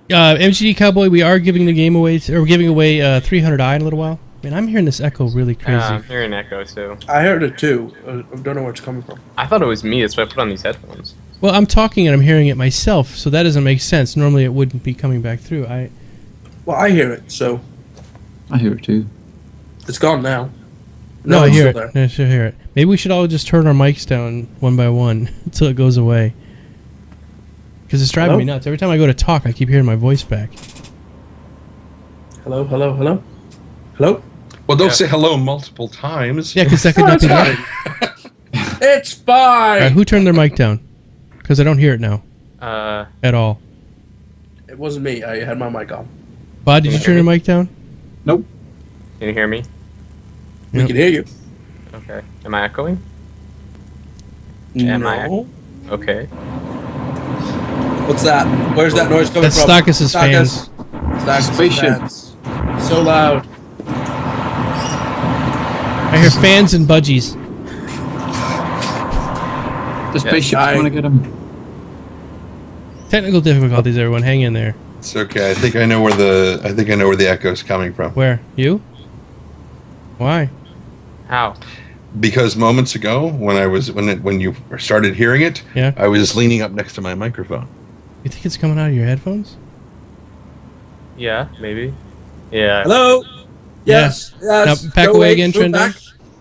MGD Cowboy, we are giving the game away, or we're giving away 300i in a little while. Man, I'm hearing this echo really crazy. I'm hearing echoes too. I heard it too. I don't know where it's coming from. I thought it was me. That's why I put on these headphones. Well, I'm talking and I'm hearing it myself, so that doesn't make sense. Normally, it wouldn't be coming back through. Well, I hear it, so I hear it too. it's gone now. No, I it's hear still it. there. I still hear it. Maybe we should all just turn our mics down one by one until it goes away. Because it's driving me nuts. Every time I go to talk, I keep hearing my voice back. Hello, hello, hello, hello. Well, don't say hello multiple times. Yeah, because that could not be done. It's fine. All right, who turned their mic down? Because I don't hear it now at all. It wasn't me. I had my mic on. Bod, did you turn your mic down? Nope. Can you hear me? We Yep. can hear you. Okay. Am I echoing? Am I? No. Okay. What's that? Where's that noise coming That's from? Stakas' fans. Stakas' Spaceship. fans. So loud. I hear fans and budgies. The spaceship's I- going to get him. Technical difficulties, everyone. Hang in there. It's okay. I think I know where the echo's coming from. Where? You? Why? How? Because moments ago, when you started hearing it, Yeah. I was leaning up next to my microphone. You think it's coming out of your headphones? Yeah, maybe. Yeah. Hello. Yes. Yes. Now, back Go away again, Move Trendane. back.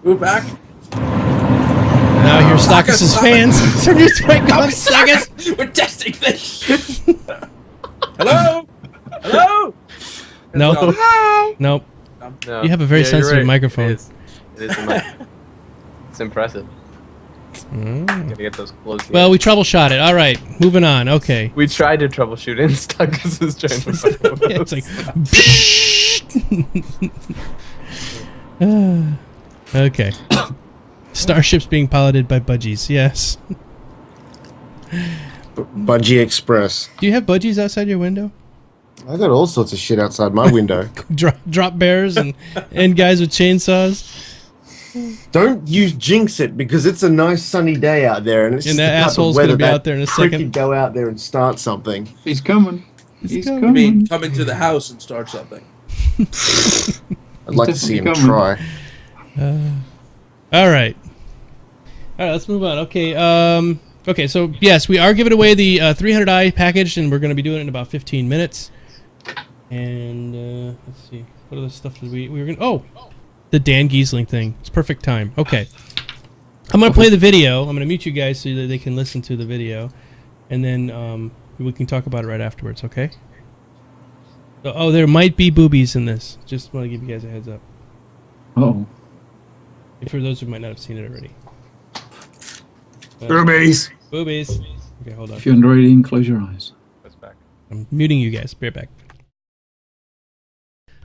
Move back. Now I hear Stakas' fans. Turn your mic off, Stakas. We're testing this. Hello. Hello. Nope. No. Nope. No. You have a very you're sensitive right. microphone. It is a mic. It's impressive. Gotta get those close. Well, we troubleshot it. All right, moving on. Okay. We tried to troubleshoot and Stakas is trying to find Yeah, it's like. Okay. Starships being piloted by budgies. Yes. Budgie Express. Do you have budgies outside your window? I got all sorts of shit outside my window. Drop bears and guys with chainsaws. Don't you jinx it, because it's a nice sunny day out there, and it's And just that the type of asshole's weather gonna be that out there in a prick second. could go out there and start something. He's coming. He's coming. I coming. mean, come into the house and start something. I'd like to see him definitely try. All right. Let's move on. Okay. Okay. So yes, we are giving away the 300i package, and we're going to be doing it in about 15 minutes. And let's see, what other stuff did we were going? Oh, the Dan Giesling thing. It's perfect time. Okay. I'm going to play the video. I'm going to mute you guys so that they can listen to the video, and then we can talk about it right afterwards. Okay. So, oh, there might be boobies in this. Just want to give you guys a heads up. Oh. For those who might not have seen it already. Boobies. Boobies. Okay, hold on. If you're under 18, close your eyes. That's back. I'm muting you guys. Be right back.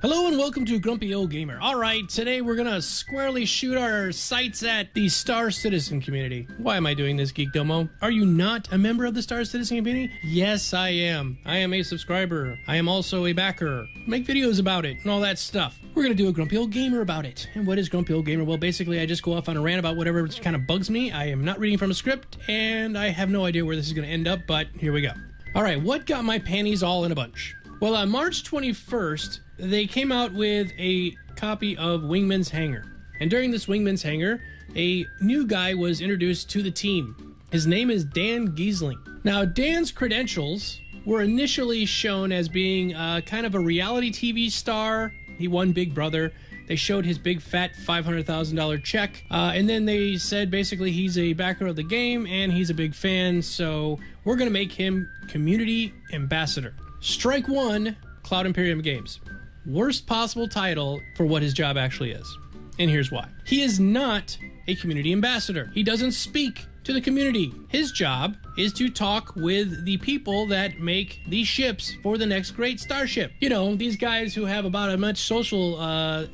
Hello and welcome to Grumpy Old Gamer. Alright, today we're gonna squarely shoot our sights at the Star Citizen community. Why am I doing this, Geekdomo? Are you not a member of the Star Citizen community? Yes, I am. I am a subscriber. I am also a backer. Make videos about it and all that stuff. We're gonna do a Grumpy Old Gamer about it. And what is Grumpy Old Gamer? Well, basically I just go off on a rant about whatever kind of bugs me. I am not reading from a script, and I have no idea where this is gonna end up, but here we go. Alright, what got my panties all in a bunch? Well, on March 21st, they came out with a copy of Wingman's Hangar. And during this Wingman's Hangar, a new guy was introduced to the team. His name is Dan Giesling. Now, Dan's credentials were initially shown as being kind of a reality TV star. He won Big Brother. They showed his big fat $500,000 check. And then they said basically he's a backer of the game and he's a big fan. So we're going to make him community ambassador. Strike one, Cloud Imperium Games. Worst possible title for what his job actually is. And here's why. He is not a community ambassador. He doesn't speak to the community. His job is to talk with the people that make the ships for the next great starship. You know, these guys who have about as much social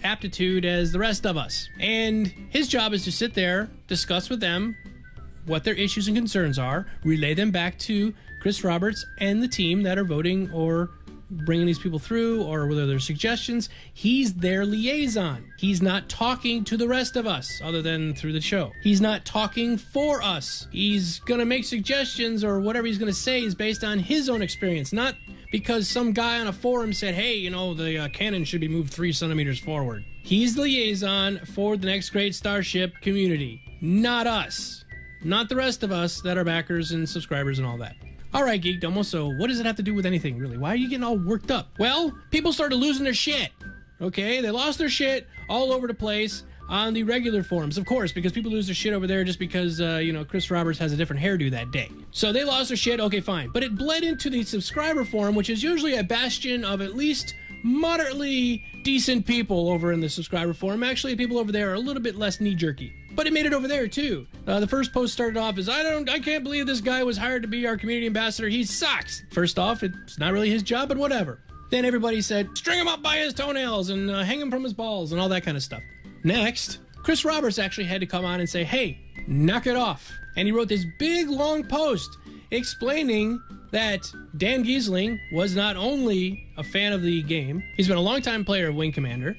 aptitude as the rest of us. And his job is to sit there, discuss with them what their issues and concerns are, relay them back to Chris Roberts and the team that are voting or bringing these people through, or whether there's suggestions. He's their liaison. He's not talking to the rest of us other than through the show. He's not talking for us. He's going to make suggestions, or whatever he's going to say is based on his own experience, not because some guy on a forum said, hey, you know, the cannon should be moved 3 centimeters forward. He's the liaison for the next great starship community, not us. Not the rest of us that are backers and subscribers and all that. All right, Geekdomo, so what does it have to do with anything, really? Why are you getting all worked up? Well, people started losing their shit, okay? They lost their shit all over the place on the regular forums, of course, because people lose their shit over there just because, you know, Chris Roberts has a different hairdo that day. So they lost their shit, okay, fine. But it bled into the subscriber forum, which is usually a bastion of at least moderately decent people over in the subscriber forum. Actually, people over there are a little bit less knee-jerky. But it made it over there too. The first post started off as, I can't believe this guy was hired to be our community ambassador. He sucks. First off, it's not really his job, but whatever. Then everybody said, string him up by his toenails and hang him from his balls and all that kind of stuff. Next, Chris Roberts actually had to come on and say, hey, knock it off. And he wrote this big long post explaining that Dan Giesling was not only a fan of the game, he's been a longtime player of Wing Commander.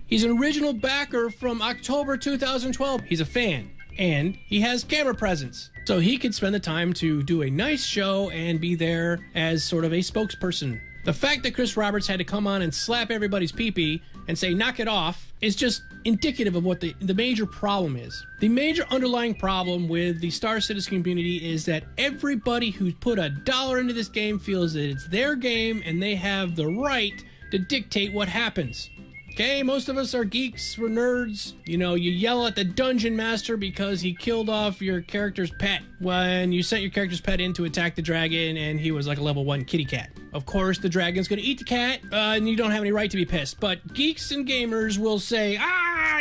He's an original backer from October 2012. He's a fan, and he has camera presence. So he could spend the time to do a nice show and be there as sort of a spokesperson. The fact that Chris Roberts had to come on and slap everybody's pee-pee and say, knock it off, is just indicative of what the major problem is. The major underlying problem with the Star Citizen community is that everybody who's put $1 into this game feels that it's their game and they have the right to dictate what happens. Okay, most of us are geeks, we're nerds. You know, you yell at the dungeon master because he killed off your character's pet when you sent your character's pet in to attack the dragon and he was like a level 1 kitty cat. Of course, the dragon's gonna eat the cat, and you don't have any right to be pissed. But geeks and gamers will say,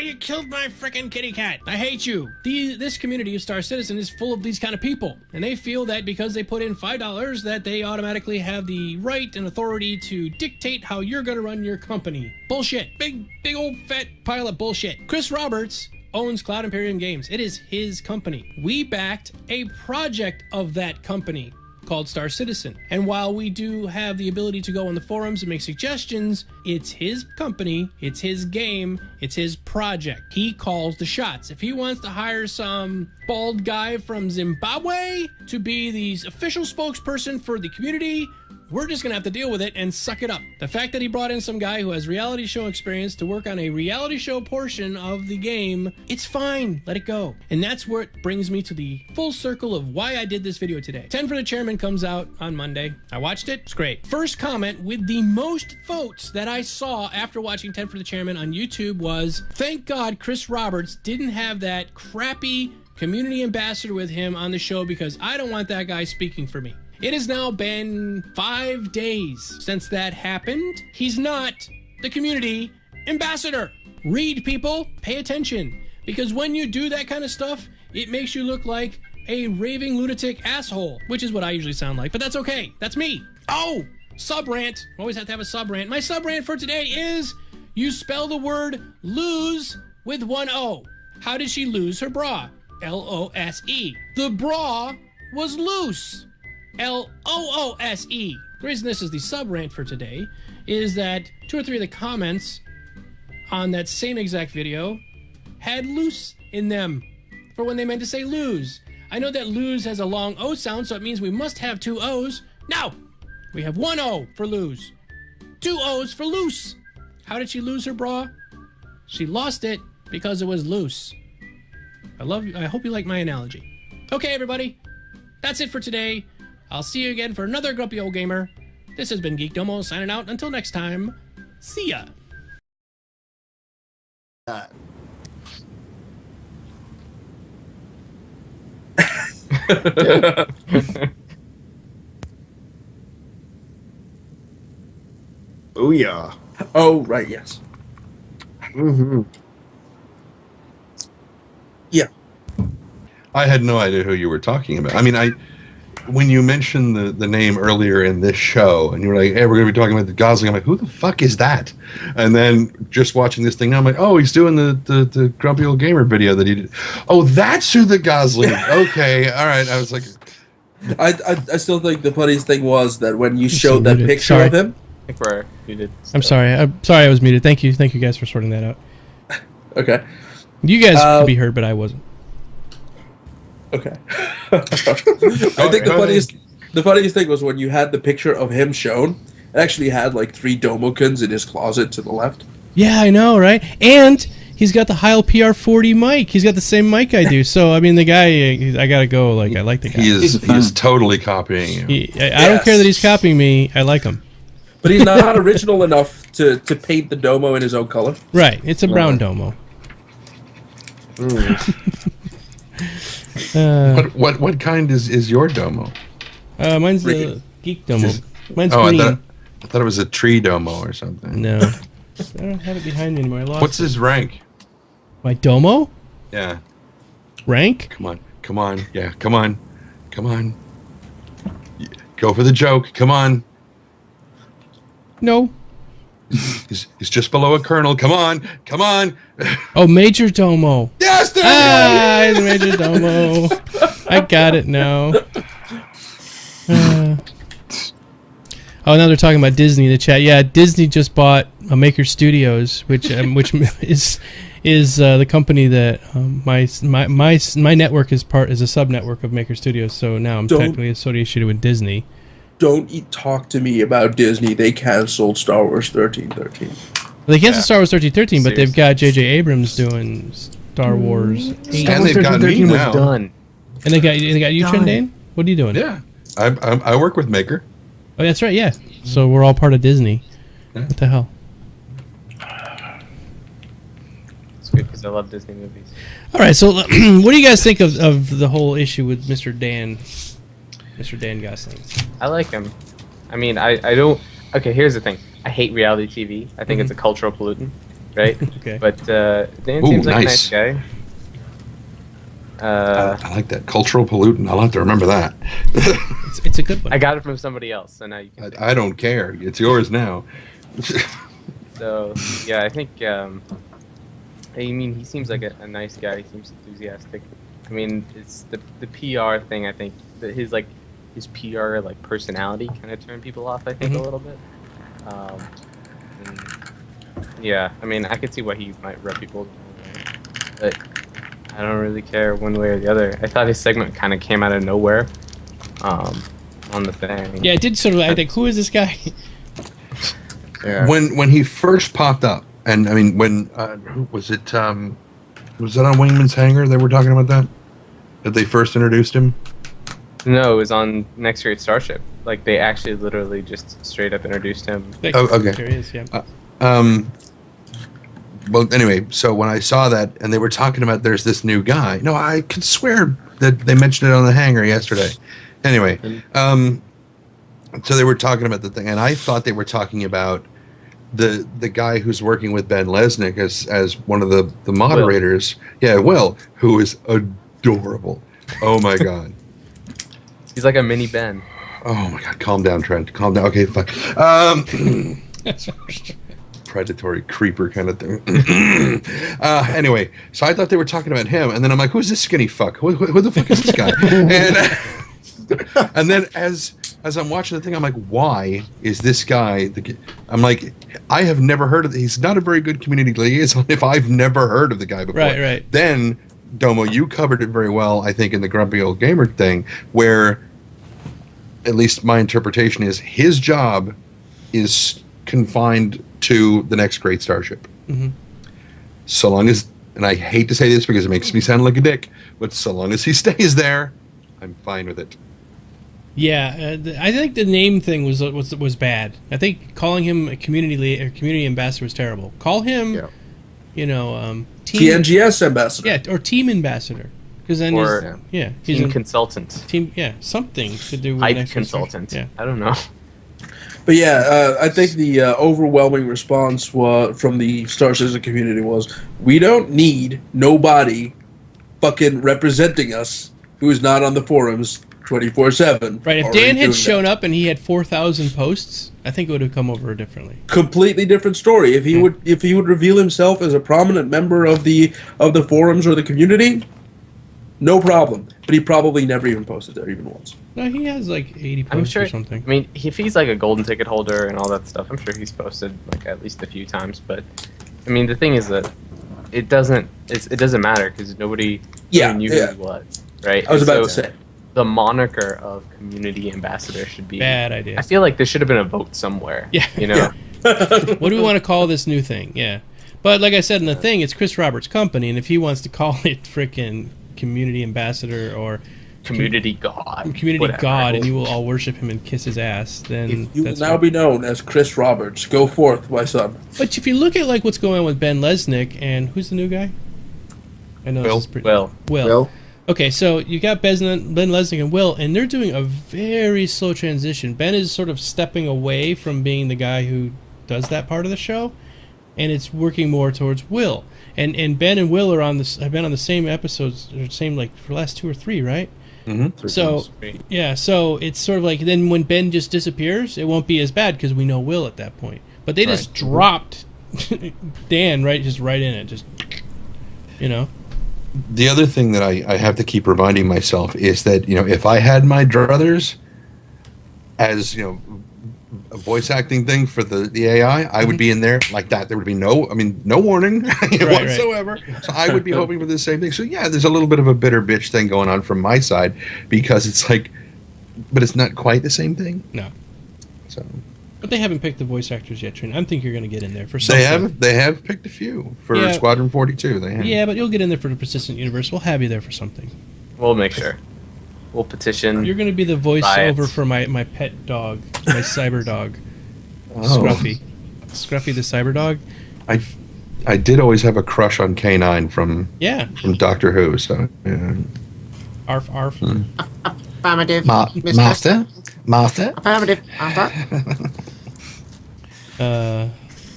you killed my frickin' kitty cat. I hate you. This community of Star Citizen is full of these kind of people. And they feel that because they put in $5 that they automatically have the right and authority to dictate how you're gonna run your company. Bullshit. Big old fat pile of bullshit. Chris Roberts owns Cloud Imperium Games. It is his company. We backed a project of that company called Star Citizen. And while we do have the ability to go on the forums and make suggestions, it's his company, it's his game, it's his project. He calls the shots. If he wants to hire some bald guy from Zimbabwe to be the official spokesperson for the community, we're just gonna have to deal with it and suck it up. The fact that he brought in some guy who has reality show experience to work on a reality show portion of the game, it's fine, let it go. And that's where it brings me to the full circle of why I did this video today. 10 for the Chairman comes out on Monday. I watched it, it's great. First comment with the most votes that I saw after watching 10 for the Chairman on YouTube was, thank God Chris Roberts didn't have that crappy community ambassador with him on the show because I don't want that guy speaking for me. It has now been 5 days since that happened. He's not the community ambassador. Read, people, pay attention. Because when you do that kind of stuff, it makes you look like a raving lunatic asshole, which is what I usually sound like, but that's okay. That's me. Oh, sub-rant. Always have to have a sub-rant. My sub-rant for today is, you spell the word lose with 1 O. How did she lose her bra? L-O-S-E. The bra was loose. L-O-O-S-E. The reason this is the sub-rant for today is that 2 or 3 of the comments on that same exact video had loose in them for when they meant to say lose. I know that lose has a long O sound, so it means we must have 2 O's. No! We have 1 O for lose. 2 O's for loose. How did she lose her bra? She lost it because it was loose. I hope you like my analogy. Okay, everybody. That's it for today. I'll see you again for another Grumpy Old Gamer. This has been Geekdomo signing out. Until next time, see ya. Oh yeah. Oh, right, yes. Mm-hmm. Yeah. I had no idea who you were talking about. I mean, when you mentioned the name earlier in this show, and you were like, "Hey, we're going to be talking about the Gosling," I'm like, "Who the fuck is that?" And then just watching this thing, I'm like, "Oh, he's doing the Grumpy Old Gamer video that he did. Oh, that's who the Gosling. Okay, all right." I was like, I still think the funniest thing was that when you showed that picture of him. I think we're muted. I'm sorry. I was muted. Thank you guys for sorting that out. Okay. You guys could be heard, but I wasn't. Okay. I think the funniest thing was when you had the picture of him shown. It actually had like 3 Domokins in his closet to the left. Yeah, I know, right? And he's got the Heil PR40 mic. He's got the same mic I do. So I mean, the guy, I gotta go. Like, I like the guy. he is totally copying you. I don't care that he's copying me. I like him. But he's not original enough to paint the Domo in his own color. Right. It's a brown Domo. What kind is your Domo? Mine's the Geekdomo. Mine's green. I thought it was a tree Domo or something. No. I don't have it behind me anymore. I lost What's his rank? My Domo? Yeah. Rank? Come on. Yeah, come on. Go for the joke. Come on. No. He's just below a colonel. Come on. Oh, Major Domo. Yes, he's Major Domo. I got it now. Oh, now they're talking about Disney in the chat. Yeah, Disney just bought Maker Studios, which is the company that my network is a sub network of Maker Studios. So now I'm technically associated with Disney. Don't talk to me about Disney. They canceled Star Wars 1313. They canceled Star Wars 1313, but they've got J.J. Abrams doing Star Wars 8. And they've got me now. Done. And they got you, Trendane? What are you doing? Yeah, I work with Maker. Oh, that's right. Yeah. So we're all part of Disney. Yeah. What the hell? It's good because I love Disney movies. All right. So, what do you guys think of the whole issue with Mr. Dan Gosling? I like him. I mean, I don't. Okay, here's the thing. I hate reality TV. I think it's a cultural pollutant, right? Okay. But Dan seems like a nice guy. I like that. Cultural pollutant. I'll have to remember that. It's a good one. I got it from somebody else, so now you can. I don't care. It's yours now. So yeah, I think. I mean, he seems like a nice guy. He seems enthusiastic. I mean, it's the PR thing. I think that his PR like personality kind of turned people off. I think a little bit. Yeah, I mean, I could see why he might rub people, but I don't really care one way or the other. I thought his segment kind of came out of nowhere. On the thing. Yeah, it did sort of. I think, who is this guy? Yeah. When he first popped up, and I mean, when who was it? Was that on Wingman's Hangar? They were talking about that they first introduced him. No, it was on Next Great Starship. Like they actually, literally, just straight up introduced him. Oh, okay. There he is. Yeah. Well, anyway, so when I saw that, and they were talking about there's this new guy. No, I could swear that they mentioned it on the hangar yesterday. Anyway, so they were talking about the thing, and I thought they were talking about the guy who's working with Ben Lesnick as one of the moderators. Will. Yeah, Will, who is adorable. Oh my god. He's like a mini Ben. Oh my god, calm down, Trent. Calm down. Okay, fine. Predatory creeper kind of thing. Anyway, so I thought they were talking about him, and then I'm like, who's this skinny fuck? Who the fuck is this guy? And then as I'm watching the thing, I'm like, why is this guy? I'm like, I have never heard of. He's not a very good community liaison if I've never heard of the guy before. Right. Then, Domo, you covered it very well, I think, in the Grumpy Old Gamer thing, where at least my interpretation is his job is confined to the next great starship. Mm-hmm. So long as, and I hate to say this because it makes me sound like a dick, but so long as he stays there, I'm fine with it. Yeah, I think the name thing was bad. I think calling him a community ambassador was terrible. Call him, TNGS ambassador. Yeah, or team ambassador. Because then he's team consultant. Something to do with hype consultant. Yeah, I don't know. But yeah, I think the overwhelming response from the Star Citizen community was, we don't need nobody fucking representing us, who's not on the forums 24/7. Right. If Dan had shown up and he had 4,000 posts, I think it would have come over differently. Completely different story. If he would reveal himself as a prominent member of the forums or the community, no problem. But he probably never even posted there even once. No, he has like 80 posts or something. I mean, if he's like a golden ticket holder and all that stuff, I'm sure he's posted like at least a few times. But I mean, the thing is that it doesn't matter because nobody knew who he was, right? I was about to say. The moniker of community ambassador should be bad idea. I feel like there should have been a vote somewhere. Yeah. You know. What do we want to call this new thing? Yeah. But like I said in the thing, it's Chris Roberts' company, and if he wants to call it frickin' community ambassador or community god, and you will all worship him and kiss his ass, then you will now be known as Chris Roberts. Go forth, my son. But if you look at like what's going on with Ben Lesnick and who's the new guy? I know Will. Okay, so you got Ben Lesnick and Will, and they're doing a very slow transition. Ben is sort of stepping away from being the guy who does that part of the show, and it's working more towards Will. And Ben and Will have been on the same episodes, or same like for the last 2 or 3, right? Mm-hmm. So so it's sort of like then when Ben just disappears, it won't be as bad because we know Will at that point. But they just dropped Dan just right in it, just you know. The other thing that I have to keep reminding myself is that, if I had my druthers as, a voice acting thing for the AI, I would be in there like that. There would be no warning whatsoever. Right. So I would be hoping for the same thing. So yeah, there's a little bit of a bitter bitch thing going on from my side because it's like, but it's not quite the same thing. No. So. But they haven't picked the voice actors yet, Trent. I think you're going to get in there for something. They have picked a few for Squadron 42. They have. Yeah, but you'll get in there for the Persistent Universe. We'll have you there for something. We'll make sure. We'll petition. You're going to be the voiceover for my pet dog, my cyber dog, Scruffy. Scruffy the cyber dog. I did always have a crush on K9 from Doctor Who. So arf arf. Affirmative. Master. Affirmative.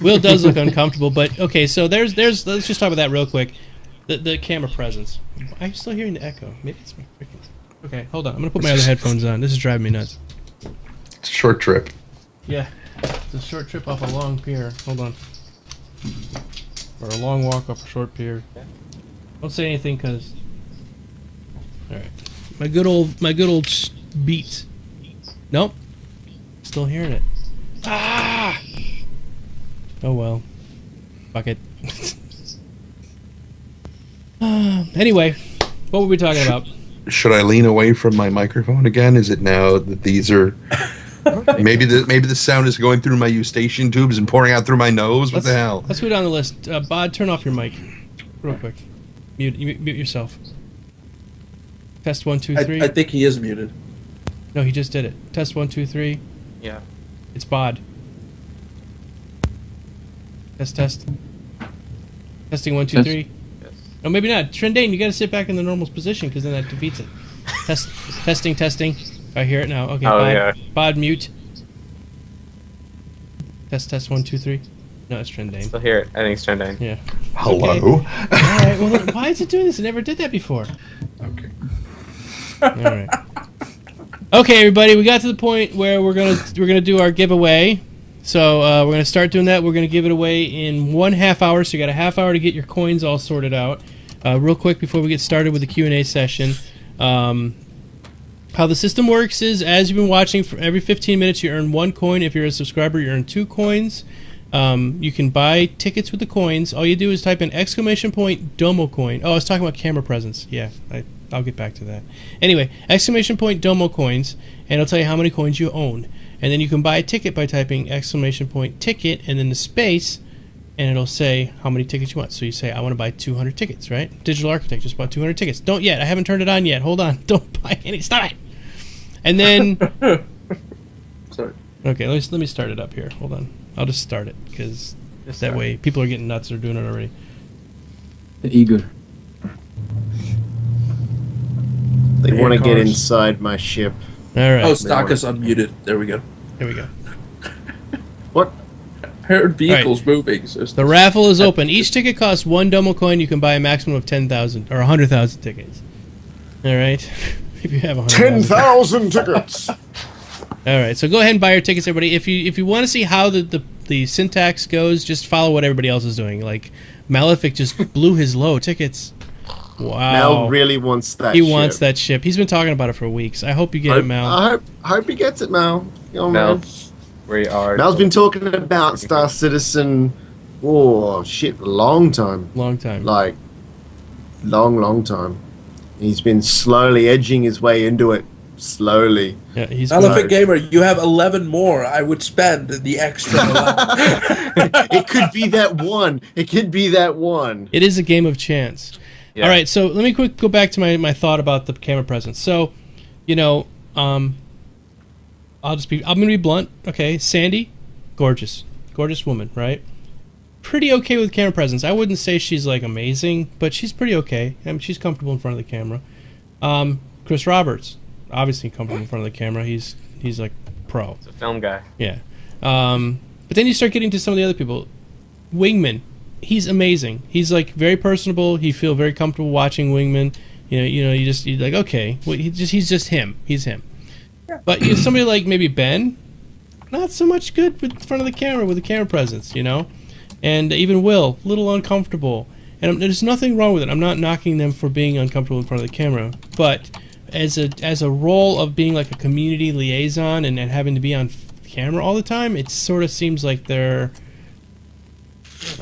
Will does look uncomfortable, but okay. So there's. Let's just talk about that real quick. The camera presence. I'm still hearing the echo. Maybe it's my freaking. Okay, hold on. I'm gonna put my other headphones on. This is driving me nuts. It's a short trip. Yeah, it's a short trip off a long pier. Hold on. Or a long walk off a short pier. Don't say anything, cause. All right. My good old beat. Nope. Still hearing it. Ah! Oh well. Fuck it. Anyway, what were we talking about? Should I lean away from my microphone again? Is it now that these are... maybe the sound is going through my eustachian tubes and pouring out through my nose? What the hell? Let's go down the list. Bod, turn off your mic. Real quick. Mute yourself. Test 1, 2, 3. I think he is muted. No, he just did it. Test 1, 2, 3. Yeah. It's Bod. Test. Testing 1, 2, 3. Yes. No, maybe not. Trendane, you got to sit back in the normal position because then that defeats it. Testing. I hear it now. Okay. Bod, mute. Test 1, 2, 3. No, it's Trendane. Still hear it. I think it's Trendane. Yeah. Hello. Okay. All right. Well, then why is it doing this? It never did that before. Okay. All right. Okay, everybody, we got to the point where we're gonna do our giveaway. So we're gonna start doing that. We're gonna give it away in 1/2 hour. So you got a half hour to get your coins all sorted out. Real quick before we get started with the Q&A session. How the system works is, as you've been watching, for every 15 minutes you earn 1 coin. If you're a subscriber, you earn 2 coins. You can buy tickets with the coins. All you do is type in !Domo coin. Oh, I was talking about camera presence. Yeah, I'll get back to that. Anyway, !Domo coins, and it'll tell you how many coins you own. And then you can buy a ticket by typing !Ticket and then the space, and it'll say how many tickets you want. So you say, I want to buy 200 tickets, right? Digital Architect just bought 200 tickets. Don't yet. I haven't turned it on yet. Hold on. Don't buy any. Stop it. And then... Sorry. Okay, let me start it up here. Hold on. I'll just start it, because that way people are getting nuts. They're doing it already. They're eager. They want to get inside my ship. All right. Oh, Stakas unmuted. There we go. Here we go. What? heard vehicles moving. So the raffle is open. Each ticket costs 1 Domo coin. You can buy a maximum of 10,000 or 100,000 tickets. All right, if you have 10,000 tickets. All right, so go ahead and buy your tickets, everybody. If you want to see how the syntax goes, just follow what everybody else is doing. Like Malefic just blew his low tickets. Wow. Mal really wants that. He wants that ship. He's been talking about it for weeks. I hope you get it, Mal. I hope he gets it, Mal. Mal, we are. Mal's been talking about Star Citizen. Oh shit, long time. Long time. Like long time. He's been slowly edging his way into it. Slowly. Yeah, he's Elephant Gamer, you have 11 more. I would spend the extra 11. It could be that one. It could be that one. It is a game of chance. Yeah. All right, so let me go back to my thought about the camera presence. So, you know, I'm going to be blunt. Okay, Sandy, gorgeous woman, right? Pretty okay with camera presence. I wouldn't say she's like amazing, but she's pretty okay. I mean, she's comfortable in front of the camera. Chris Roberts, obviously comfortable in front of the camera. He's like pro. He's a film guy. Yeah. But then you start getting to some of the other people. Wingman, he's amazing. He's like very personable. You feel very comfortable watching Wingman. You're like, okay, well, he's just him. He's him. Yeah. But somebody like maybe Ben, not so much good in front of the camera with the camera presence, And even Will, a little uncomfortable. And there's nothing wrong with it. I'm not knocking them for being uncomfortable in front of the camera. But as a role of being like a community liaison and having to be on camera all the time, it sort of seems like they're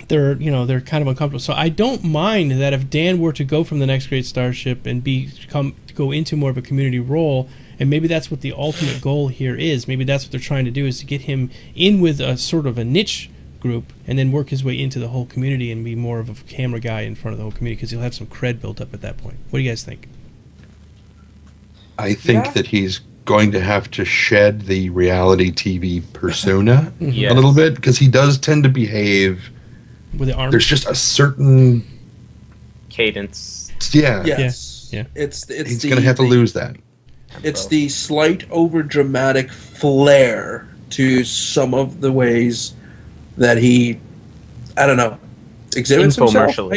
kind of uncomfortable. So I don't mind that if Dan were to go from the Next Great Starship and go into more of a community role, and maybe that's what the ultimate goal here is. Maybe that's what they're trying to do, is to get him in with a sort of a niche group and then work his way into the whole community and be more of a camera guy in front of the whole community, because he'll have some cred built up at that point. What do you guys think? I think that he's going to have to shed the reality TV persona a little bit, because he does tend to behave with the arm. There's just a certain cadence. Yeah. Yes. Yeah. He's going to have to lose that. It's the slight over-dramatic flair to some of the ways that he, I don't know, exhibits himself.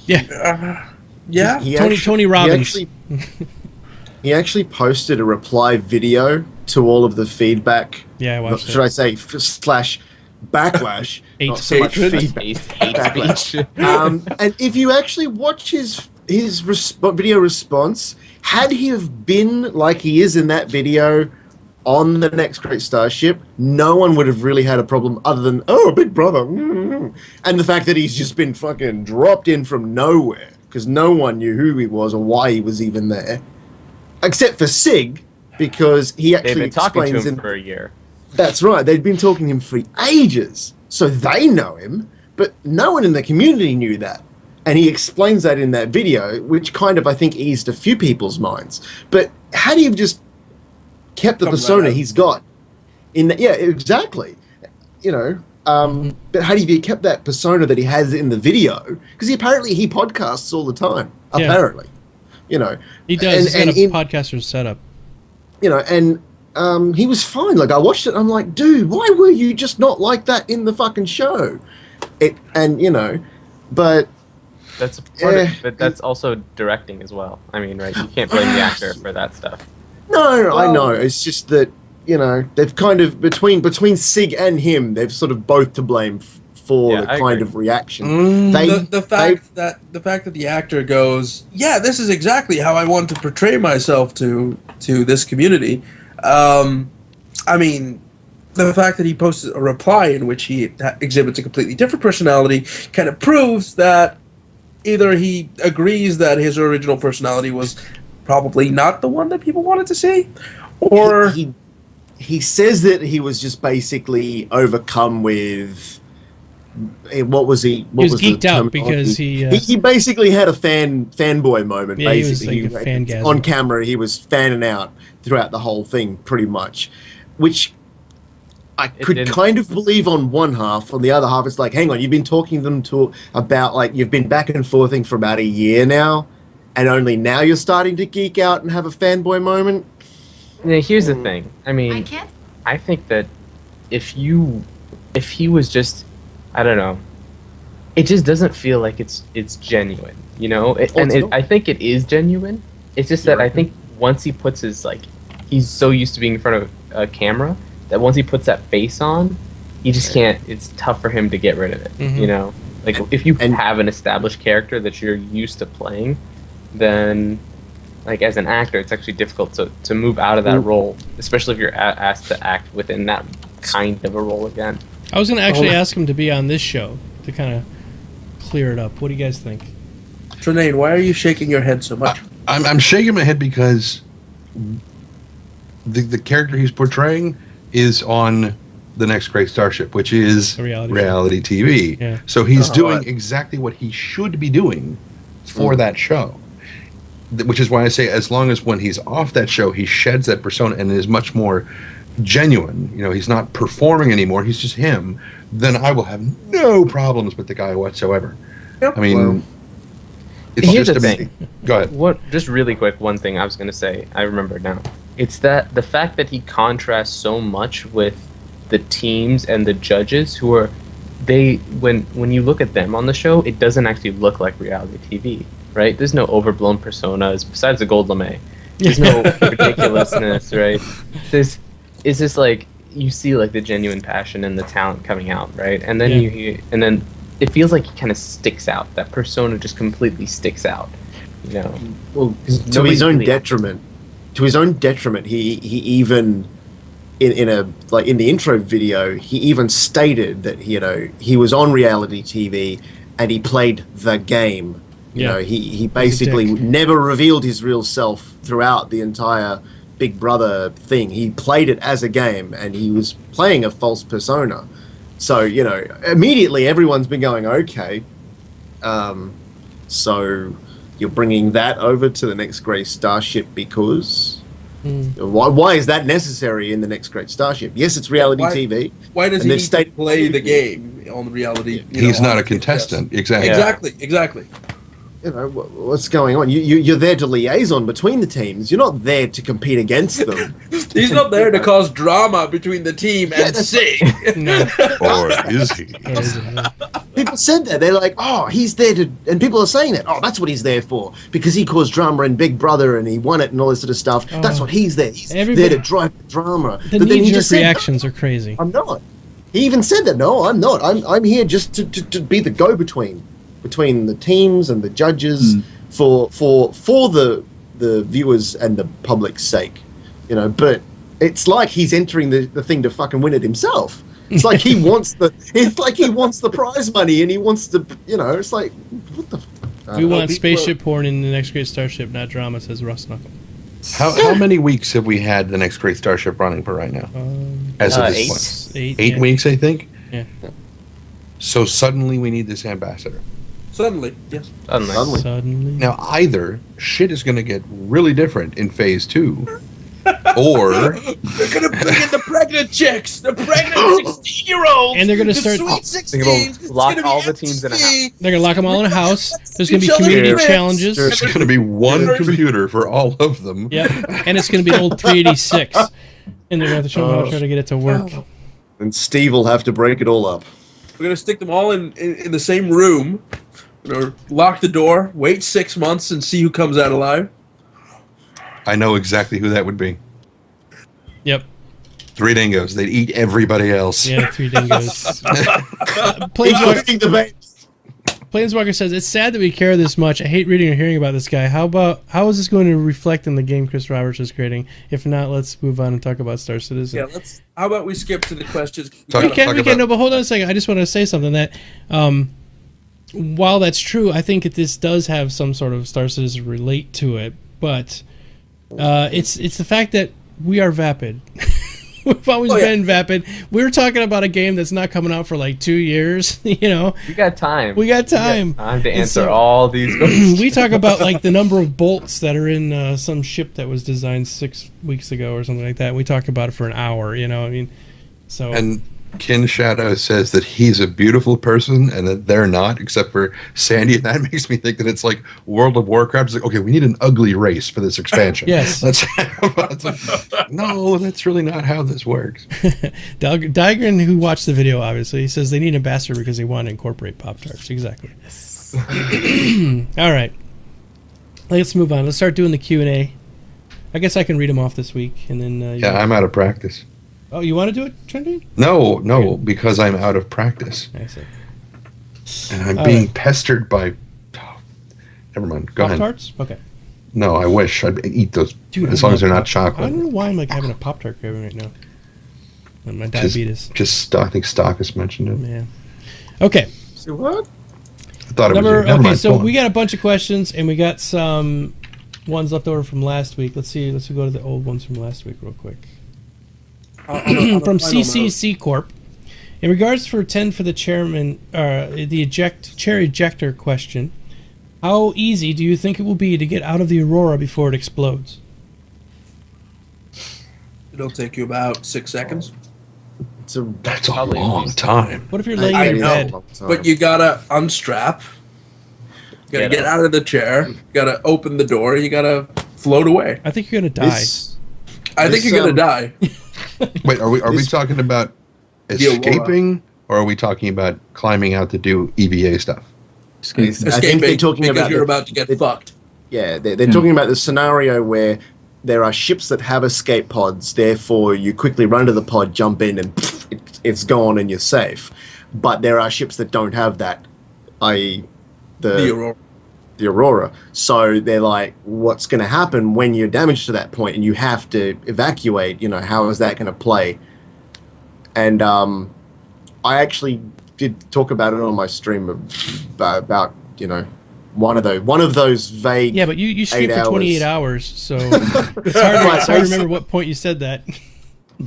Yeah. Tony Robbins. He actually posted a reply video to all of the feedback. Yeah, I watched Should I say /backlash? Not so much feedback. Backlash. And if you actually watch his video response, had he have been like he is in that video on the Next Great Starship, no one would have really had a problem other than, Big Brother. And the fact that he's just been fucking dropped in from nowhere, because no one knew who he was or why he was even there. Except for Sig, because he actually They've been talking to explains him for a year. That's right. They'd been talking to him for ages, so they know him, but no one in the community knew that. And he explains that in that video, which kind of, I think, eased a few people's minds. But had he just kept the persona he's got in that, yeah, exactly. But had he kept that persona that he has in the video, because he podcasts all the time, apparently. He does. He's got a podcaster's setup. And he was fine. Like, I watched it and I'm like, dude, why were you just not like that in the fucking show? But that's part of it, but that's also directing as well. I mean, right? You can't blame the actor for that stuff. No, I know. It's just that, they've kind of between Sig and him, they've sort of both to blame for the kind of reaction. The fact that the actor goes, yeah, this is exactly how I want to portray myself to this community. I mean, the fact that he posted a reply in which he exhibits a completely different personality kind of proves that either he agrees that his original personality was probably not the one that people wanted to see, or he says that he was just basically overcome with. What was he? What he was geeked out because he basically had a fanboy moment. Yeah, basically, he was like a fangasm. On camera, he was fanning out throughout the whole thing, pretty much, which I could kind of believe on one half. On the other half, it's like, hang on, you've been talking to them about like you've been back and forthing for about a year now, and only now you're starting to geek out and have a fanboy moment. Yeah, here's the thing. I mean, I think that if you if he was just, I don't know, it just doesn't feel like it's genuine, you know. I think it is genuine. It's just that I think once he puts his he's so used to being in front of a camera that once he puts that face on, he just can't. It's tough for him to get rid of it, you know. Like if you have an established character that you're used to playing, then like as an actor, it's actually difficult to move out of that role, especially if you're asked to act within that kind of a role again. I was going to actually ask him to be on this show to kind of clear it up. What do you guys think? Trendane, why are you shaking your head so much? I'm shaking my head because the character he's portraying is on the next great starship, which is reality TV. Yeah. So he's doing exactly what he should be doing for that show. Which is why I say, as long as when he's off that show, he sheds that persona and is much more genuine. You know, he's not performing anymore. He's just him. Then I will have no problems with the guy whatsoever. Yep. I mean, it's here's just the thing. Go ahead. Just really quick, one thing I was going to say. I remember now. It's that the fact that he contrasts so much with the teams and the judges who are when you look at them on the show, it doesn't actually look like reality TV. Right? There's no overblown personas besides the gold lame. There's no ridiculousness, right? It's just like you see like the genuine passion and the talent coming out, right? And then then it feels like he kind of sticks out. That persona just completely sticks out, you know. Well, to his own detriment. To his own detriment, he even in the intro video, he even stated that he was on reality TV and he played the game. You know, he basically never revealed his real self throughout the entire Big Brother thing. He played it as a game, and he was playing a false persona. So, immediately everyone's been going, okay, so you're bringing that over to the next great starship because... Why is that necessary in the next great starship? Yes, it's reality TV. Why does he need to play the game on reality? He's not a contestant. Yes. Exactly. What's going on? You're there to liaison between the teams. You're not there to compete against them. He's not there to cause drama between the team and sing. No. Or is he? People said that. They're like, oh, he's there to... And people are saying that. Oh, that's what he's there for. Because he caused drama in Big Brother and he won it and all this sort of stuff. Oh, that's what he's there. He's there to drive the drama. The knee-jerk reactions are crazy. I'm not. He even said that. No, I'm not. I'm here just to be the go-between between the teams and the judges for the viewers and the public's sake, but it's like he's entering the thing to fucking win it himself. It's like he wants the prize money and he wants to, it's like, what the we want spaceship porn in the next great starship, not drama, says Russ Knuckle. How many weeks have we had the next great starship running for right now? As of this point? 8 weeks, I think. Yeah. So suddenly we need this ambassador. Suddenly, yes. Suddenly. Now, either shit is going to get really different in phase 2, or they're going to bring in the pregnant chicks, the pregnant 16-year-olds, and they're going to start sweet 16s. Lock all the teams in a house. They're going to lock them all in a house. There's going to be community challenges. There's going to be one computer for all of them. Yep, and it's going to be an old 386, and they're going to have to show them how to try to get it to work. And Steve will have to break it all up. We're going to stick them all in the same room. Lock the door, wait 6 months, and see who comes out alive. I know exactly who that would be. Yep. 3 dingoes. They'd eat everybody else. Yeah, 3 dingoes. Planeswalker says, it's sad that we care this much. I hate reading or hearing about this guy. How is this going to reflect in the game Chris Roberts is creating? If not, let's move on and talk about Star Citizen. Yeah, how about we skip to the questions? We can. No, but hold on a second. I just want to say something that... while that's true, I think that this does have some sort of Star Citizen relate to it, but it's the fact that we are vapid. We've always been vapid. We're talking about a game that's not coming out for like 2 years. We got time. We got time. Time to answer all these questions. We talk about like the number of bolts that are in some ship that was designed 6 weeks ago or something like that. We talk about it for an hour. So and Kin Shadow says that he's a beautiful person and that they're not, except for Sandy, and that makes me think that it's like World of Warcraft. It's like, okay, we need an ugly race for this expansion. Yes. No, that's really not how this works. Digran, who watched the video, obviously, he says they need an ambassador because they want to incorporate Pop-Tarts. Exactly. Yes. All right. Let's move on. Let's start doing the Q&A. I guess I can read them off this week, and then. Yeah, I'm out of practice. Oh, you want to do it, Trendane? No, because I'm out of practice. I see. And I'm being pestered by. Oh, never mind. Go ahead. Pop-Tarts? Okay. No, I wish I'd eat those. Dude, as long as they're not chocolate. I don't know why I'm like having a Pop-Tart craving right now. And my diabetes. I think SgtStakas mentioned it. Yeah. Okay. See what? I thought it was. Never mind. So we got a bunch of questions, and we got some ones left over from last week. Let's see. Let's go to the old ones from last week real quick. From CCC Corp. In regards for 10 for the chairman, the chair ejector question, how easy do you think it will be to get out of the Aurora before it explodes? It'll take you about 6 seconds. That's a long time. What if you're laying in bed? But you gotta unstrap. You gotta get out of the chair. You gotta open the door. You gotta float away. I think you're gonna die. I think you're gonna die. Wait, are we talking about escaping, or are we talking about climbing out to do EVA stuff? I think they're talking because about you're about to get fucked. Yeah, they're talking about the scenario where there are ships that have escape pods. Therefore, you quickly run to the pod, jump in, and it's gone, and you're safe. But there are ships that don't have that, i.e., the Aurora. So they're like, what's going to happen when you're damaged to that point and you have to evacuate? You know, how is that going to play? And I actually did talk about it on my stream about you know, one of those vague. Yeah, but you streamed for 28 hours, so it's hard to remember what point you said that.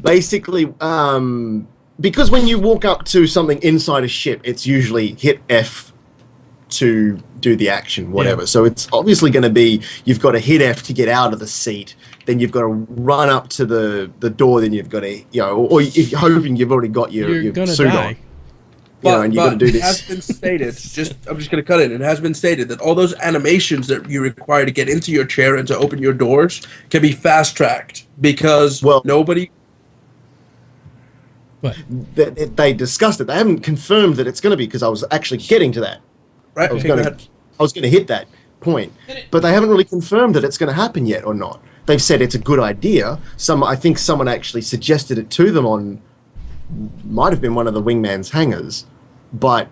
Basically, because when you walk up to something inside a ship, it's usually hit F to do the action, whatever. Yeah. So it's obviously going to be, you've got to hit F to get out of the seat, then you've got to run up to the door, then you've got to, you know, or if you're hoping you've already got your suit die. on. You know, and you've got to do this. It has been stated, I'm just going to cut in, it has been stated that all those animations that you require to get into your chair and to open your doors can be fast-tracked because nobody... What? They discussed it. They haven't confirmed that it's going to be, because I was actually getting to that. Right. I was going to hit that point, but they haven't really confirmed that it's going to happen yet or not. They've said it's a good idea. I think someone actually suggested it to them on, might have been one of the Wingman's hangars, but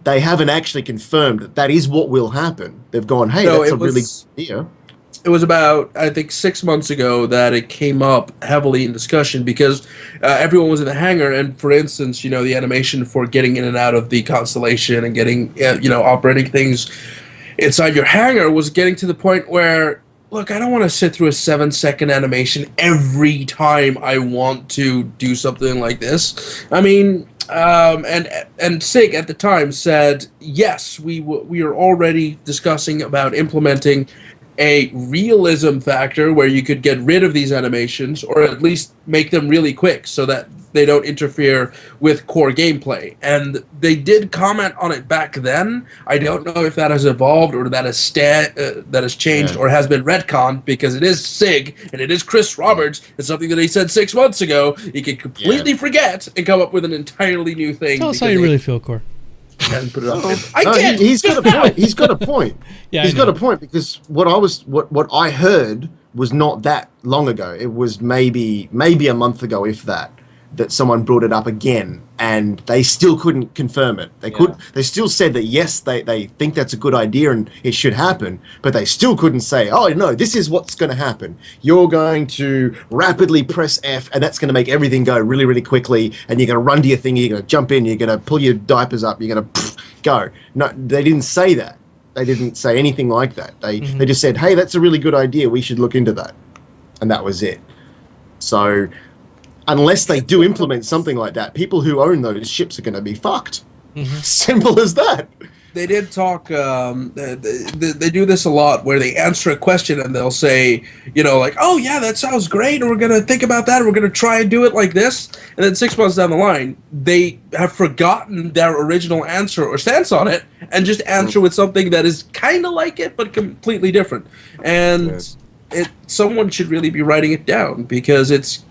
they haven't actually confirmed that is what will happen. They've gone, hey, that's a really good idea. It was about, I think, 6 months ago that it came up heavily in discussion because everyone was in the hangar, and for instance, you know, the animation for getting in and out of the constellation and getting, you know, operating things inside your hangar was getting to the point where, look, I don't want to sit through a 7-second animation every time I want to do something like this. I mean, and SIG at the time said, yes, we are already discussing about implementing a realism factor where you could get rid of these animations or at least make them really quick so that they don't interfere with core gameplay. And they did comment on it back then. I don't know if that has evolved or that has changed or has been retconned, because it is SIG and it is Chris Roberts. It's something that he said 6 months ago. He could completely forget and come up with an entirely new thing. Tell us how you really feel, Core. And put it up. He's got a point. He's got a point. He's got a point, because what I heard was not that long ago. It was maybe a month ago, if that someone brought it up again, and they still couldn't confirm it. They still said that yes, they think that's a good idea and it should happen, but they still couldn't say, oh no, this is what's going to happen. You're going to rapidly press F, and that's going to make everything go really, really quickly, and you're going to run to your thing, you're going to jump in, you're going to pull your diapers up, you're going to go. No, they didn't say that. They didn't say anything like that. They just said, hey, that's a really good idea, we should look into that. And that was it. So unless they do implement something like that, people who own those ships are going to be fucked. Simple as that. they did talk. They do this a lot, where they answer a question and they'll say, like, "Oh yeah, that sounds great, and we're gonna think about that, and we're gonna try and do it like this." And then 6 months down the line, they have forgotten their original answer or stance on it, and just answer with something that is kind of like it but completely different. And someone should really be writing it down, because it's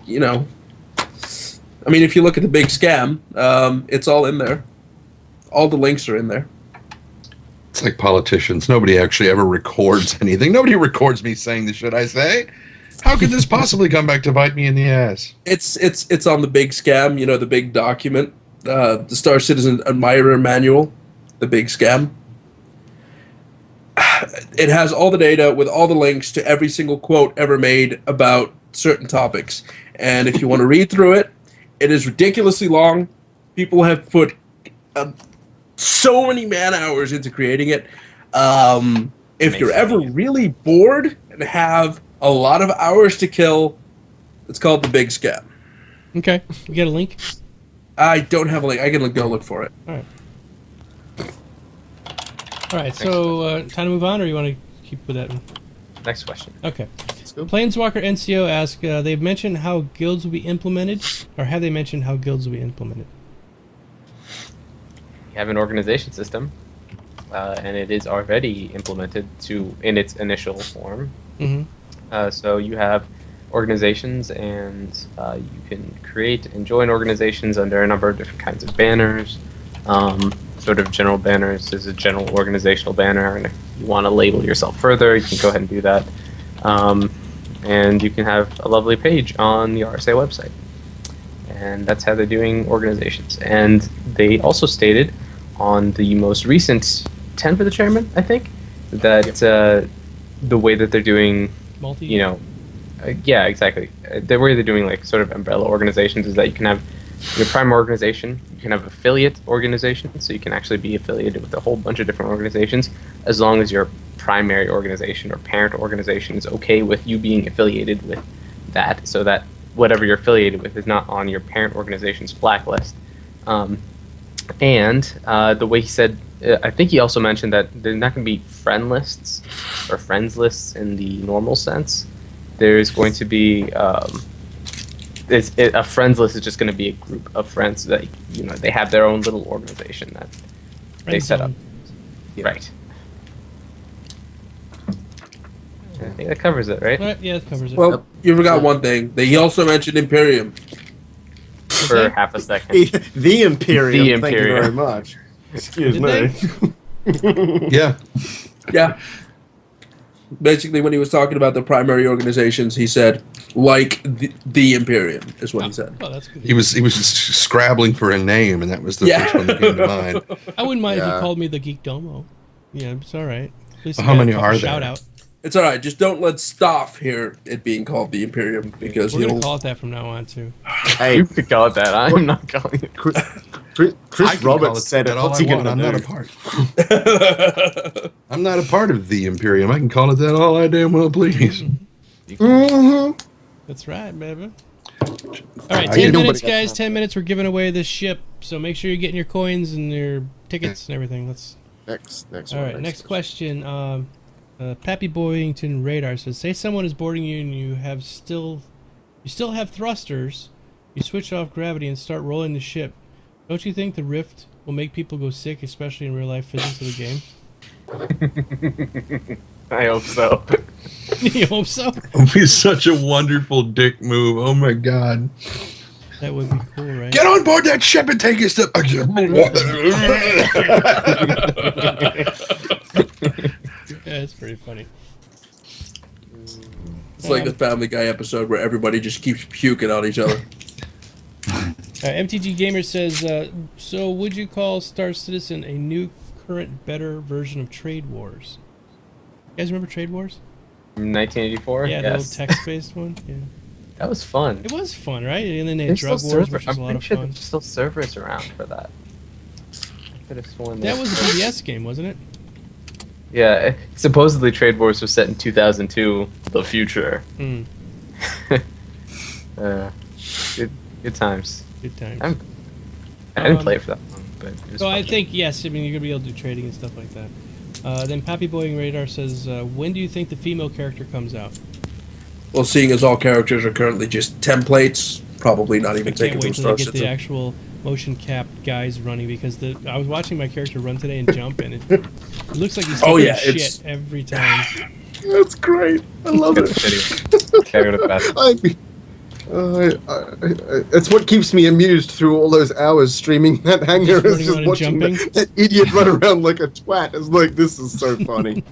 I mean, if you look at the big scam, it's all in there. All the links are in there. It's like politicians. Nobody actually ever records anything. Nobody records me saying the shit I say. How could this possibly come back to bite me in the ass? It's on the big scam, the big document, the Star Citizen Admirer Manual, the big scam. It has all the data with all the links to every single quote ever made about certain topics. And if you want to read through it, it is ridiculously long. People have put so many man-hours into creating it. If you're ever really bored and have a lot of hours to kill, it's called The Big Scam. Okay. You got a link? I don't have a link. I can go look for it. All right, so time to move on, or you want to keep with that one? Next question. Okay. Planeswalker NCO asks, they've mentioned how guilds will be implemented, or have they mentioned how guilds will be implemented? You have an organization system, and it is already implemented in its initial form. Mm-hmm. So you have organizations, and you can create and join organizations under a number of different kinds of banners. Sort of general banners. There's a general organizational banner, and if you want to label yourself further, you can go ahead and do that. And you can have a lovely page on the RSA website. And that's how they're doing organizations. And they also stated on the most recent 10 for the chairman, I think, that the way that they're doing, yeah, exactly. The way they're doing like sort of umbrella organizations is that you can have your primary organization, you can have affiliate organizations, so you can actually be affiliated with a whole bunch of different organizations, as long as your primary organization or parent organization is okay with you being affiliated with that, so that whatever you're affiliated with is not on your parent organization's blacklist. And the way he said, I think he also mentioned that there's not going to be friend lists or friends lists in the normal sense. There's going to be a friends list is just going to be a group of friends that they have their own little organization that they set up. Yeah. Right. I think that covers it, right? Yeah, it covers it. Well, you forgot one thing. He also mentioned Imperium. For half a second. The Imperium. The Thank you Imperium. very much. Excuse Did me. Yeah. Yeah. Basically, when he was talking about the primary organizations, he said, like the Imperium, is what he said. Oh, that's good. He was just scrabbling for a name, and that was the first one that came to mind. I wouldn't mind if you called me the Geekdomo. Yeah, it's all right. At least How you got many a couple are there? Shout out. It's all right. Just don't let Stoff hear it being called the Imperium, because We're gonna he'll... call it that from now on too. Hey, You could call it that. I'm not calling it. Chris I can call Roberts said it. that all What's I he going want. to I'm do? not a part. I'm not a part of the Imperium. I can call it that all I damn well please. Mm-hmm. That's right, baby. All right, I 10 ain't minutes, nobody- guys. 10 minutes. We're giving away this ship, so make sure you're getting your coins and your tickets and everything. Next All one. right, next question. Pappy Boyington Radar says, say someone is boarding you and you still have thrusters. You switch off gravity and start rolling the ship. Don't you think the rift will make people go sick, especially in real life physics of the game? I hope so. You hope so? It would be such a wonderful dick move. Oh my god. That would be cool, right? Get on board that ship and take us to. Yeah, it's pretty funny. It's like the Family Guy episode where everybody just keeps puking on each other. MTG Gamer says, so would you call Star Citizen a new, current, better version of Trade Wars? You guys remember Trade Wars? 1984? Yeah, the old Yes. text-based one? Yeah. That was fun. It was fun, right? And then they had There's Drug still Wars, server- which was a I'm lot of pretty sure fun. there's still servers around for that. I could have sworn That was a BBS game, wasn't it? Yeah, supposedly Trade Wars was set in 2002, the future. Hmm. Good times. Good times. I didn't play it for that long. but it was So I fun. think yes. I mean, you're gonna be able to do trading and stuff like that. Then Pappy Boeing Radar says, when do you think the female character comes out? Well, seeing as all characters are currently just templates, probably not I even can't taken wait from till Star they get the Citizen. actual motion cap guys running because I was watching my character run today and jump and it looks like he's taking shit every time. That's great. I love it. Carry the best. It's what keeps me amused through all those hours streaming that hangar. Just Is running just around and watching jumping? that idiot run around like a twat. It's like, this is so funny.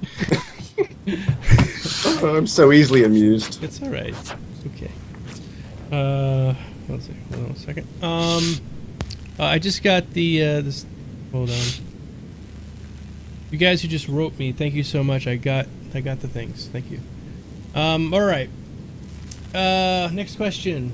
I'm so easily amused. It's all right. It's okay. Let's see. Hold on a second. I just got the this. Hold on. You guys who just wrote me, thank you so much. I got the things. Thank you. All right. Next question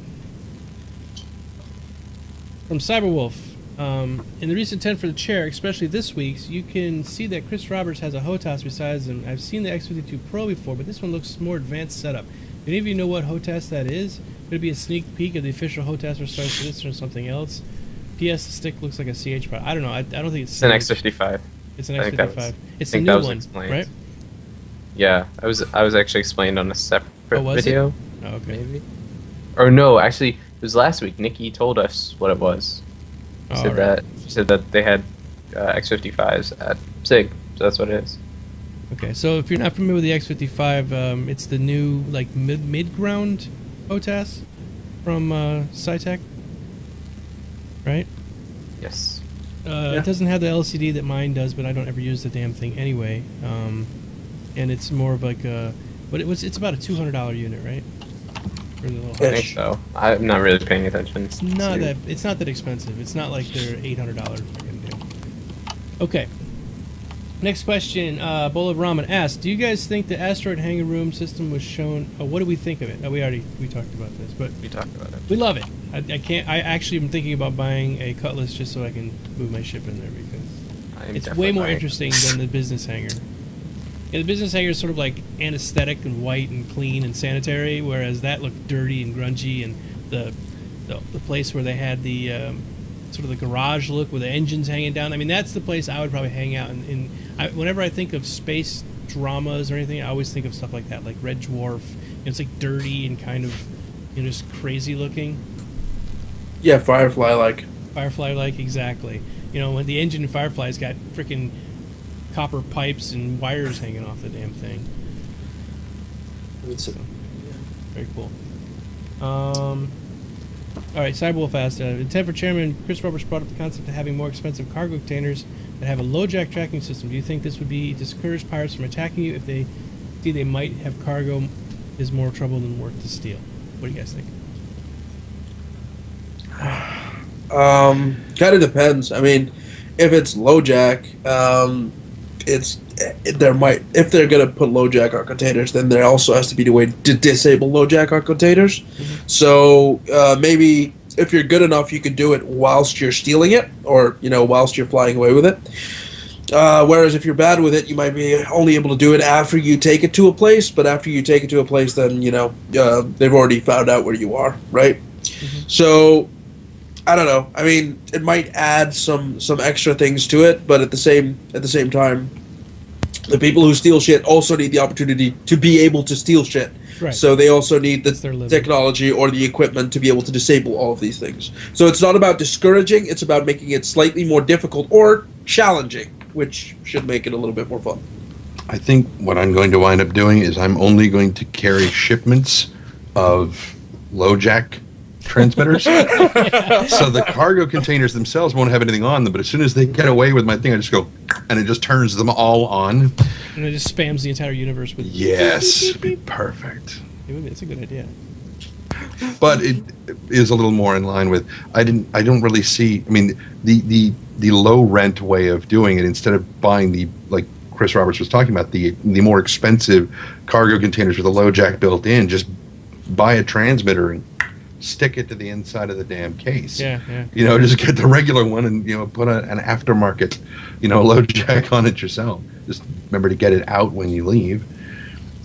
from Cyberwolf. In the recent 10 for the chair, especially this week's, you can see that Chris Roberts has a HOTAS besides him. I've seen the X-52 Pro before, but this one looks more advanced setup. Do any of you know what HOTAS that is? Could it be a sneak peek of the official HOTAS for Star Citizen or something else? P.S. The stick looks like a CH product. I don't know. I don't think it's... It's an X55. It's an I think that X55. was- It's I the think new that was one, explained. right? Yeah, I was actually explained on a separate Oh, was it? video. Oh, okay. Maybe. Or no, actually, it was last week. Nikki told us what it was. She All said right. that they had X55s at SIG, so that's what it is. Okay, so if you're not familiar with the X55, it's the new like mid-ground HOTAS from Cytec, right? Yes. It doesn't have the LCD that mine does, but I don't ever use the damn thing anyway. And it's more of like a, it's about a $200 unit, right? For the little I think so. I'm not really paying attention. It's not that expensive. It's not like they're $800 fucking deal. Okay. Next question. Bowl of Ramen asks, do you guys think the asteroid hangar room system was shown? What do we think of it? We talked about this, but We talked about it. we love it. I actually am thinking about buying a Cutlass just so I can move my ship in there because I'm it's definitely way more buying it. interesting than the business hangar. Yeah, the business hangar is sort of like anesthetic and white and clean and sanitary, whereas that looked dirty and grungy. And the place where they had the sort of the garage look with the engines hanging down. I mean, that's the place I would probably hang out. Whenever I think of space dramas or anything, I always think of stuff like that, like Red Dwarf. It's like dirty and kind of just crazy looking. Yeah, Firefly-like. Firefly-like, exactly. When the engine in Firefly's got freaking copper pipes and wires hanging off the damn thing. So, very cool. All right, Cyberwolf asked, in 10 for Chairman, Chris Roberts brought up the concept of having more expensive cargo containers that have a low-jack tracking system. Do you think this would discourage pirates from attacking you if they see they might have cargo is more trouble than worth to steal? What do you guys think? Kind of depends. I mean, if it's low jack, if they're gonna put low jack on containers, then there also has to be a way to disable low jack on containers. Mm-hmm. So maybe if you're good enough, you could do it whilst you're stealing it, or whilst you're flying away with it. Whereas if you're bad with it, you might be only able to do it after you take it to a place. But after you take it to a place, then they've already found out where you are, right? Mm-hmm. So I don't know. I mean, it might add some extra things to it, but at the same time, the people who steal shit also need the opportunity to be able to steal shit. Right. So they also need That's their the living. technology or the equipment to be able to disable all of these things. So it's not about discouraging, it's about making it slightly more difficult or challenging, which should make it a little bit more fun. I think what I'm going to wind up doing is I'm only going to carry shipments of low jack transmitters. So the cargo containers themselves won't have anything on them, but as soon as they get away with my thing, I just go, and it just turns them all on. And it just spams the entire universe with... Yes, it'd be perfect. It's a good idea. But it is a little more in line with, I don't really see, I mean, the low rent way of doing it, instead of buying the, like Chris Roberts was talking about, the more expensive cargo containers with a low jack built in, just buy a transmitter and stick it to the inside of the damn case. Yeah. Just get the regular one and put an aftermarket low jack on it yourself. Just remember to get it out when you leave.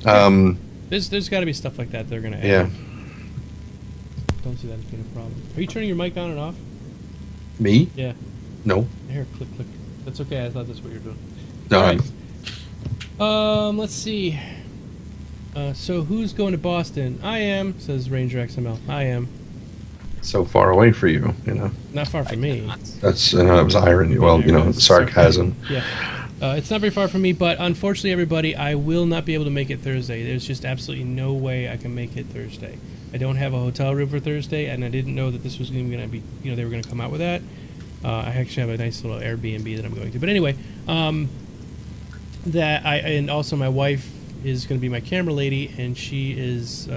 There's got to be stuff like that they're going to add. Yeah. Don't see that as being a problem. Are you turning your mic on and off? Me? Yeah. No. Here, click. That's okay. I thought that's what you were doing. No. All right. Let's see. So who's going to Boston? I am, says Ranger XML. I am. So far away for you, you know. Not far from me. That's it was irony. Well, you know, sarcasm. Yeah. It's not very far from me, but unfortunately, everybody, I will not be able to make it Thursday. There's just absolutely no way I can make it Thursday. I don't have a hotel room for Thursday, and I didn't know that this was going to be, you know, they were going to come out with that. I actually have a nice little Airbnb that I'm going to. But anyway, and also my wife is going to be my camera lady, and she is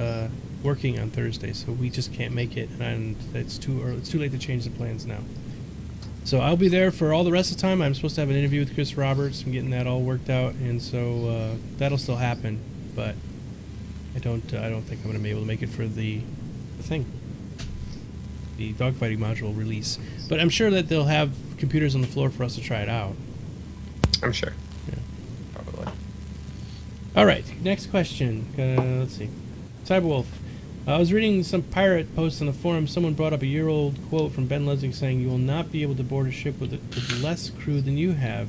working on Thursday, so we just can't make it, and it's too early. It's too late to change the plans now. So I'll be there for all the rest of the time. I'm supposed to have an interview with Chris Roberts. I'm getting that all worked out, and so that'll still happen. But I don't think I'm going to be able to make it for the thing, the dogfighting module release. But I'm sure that they'll have computers on the floor for us to try it out. I'm sure. Yeah. Probably. All right. Next question. Let's see. Cyberwolf. I was reading some pirate posts on the forum. Someone brought up a year-old quote from Ben Lessing saying, "You will not be able to board a ship with less crew than you have."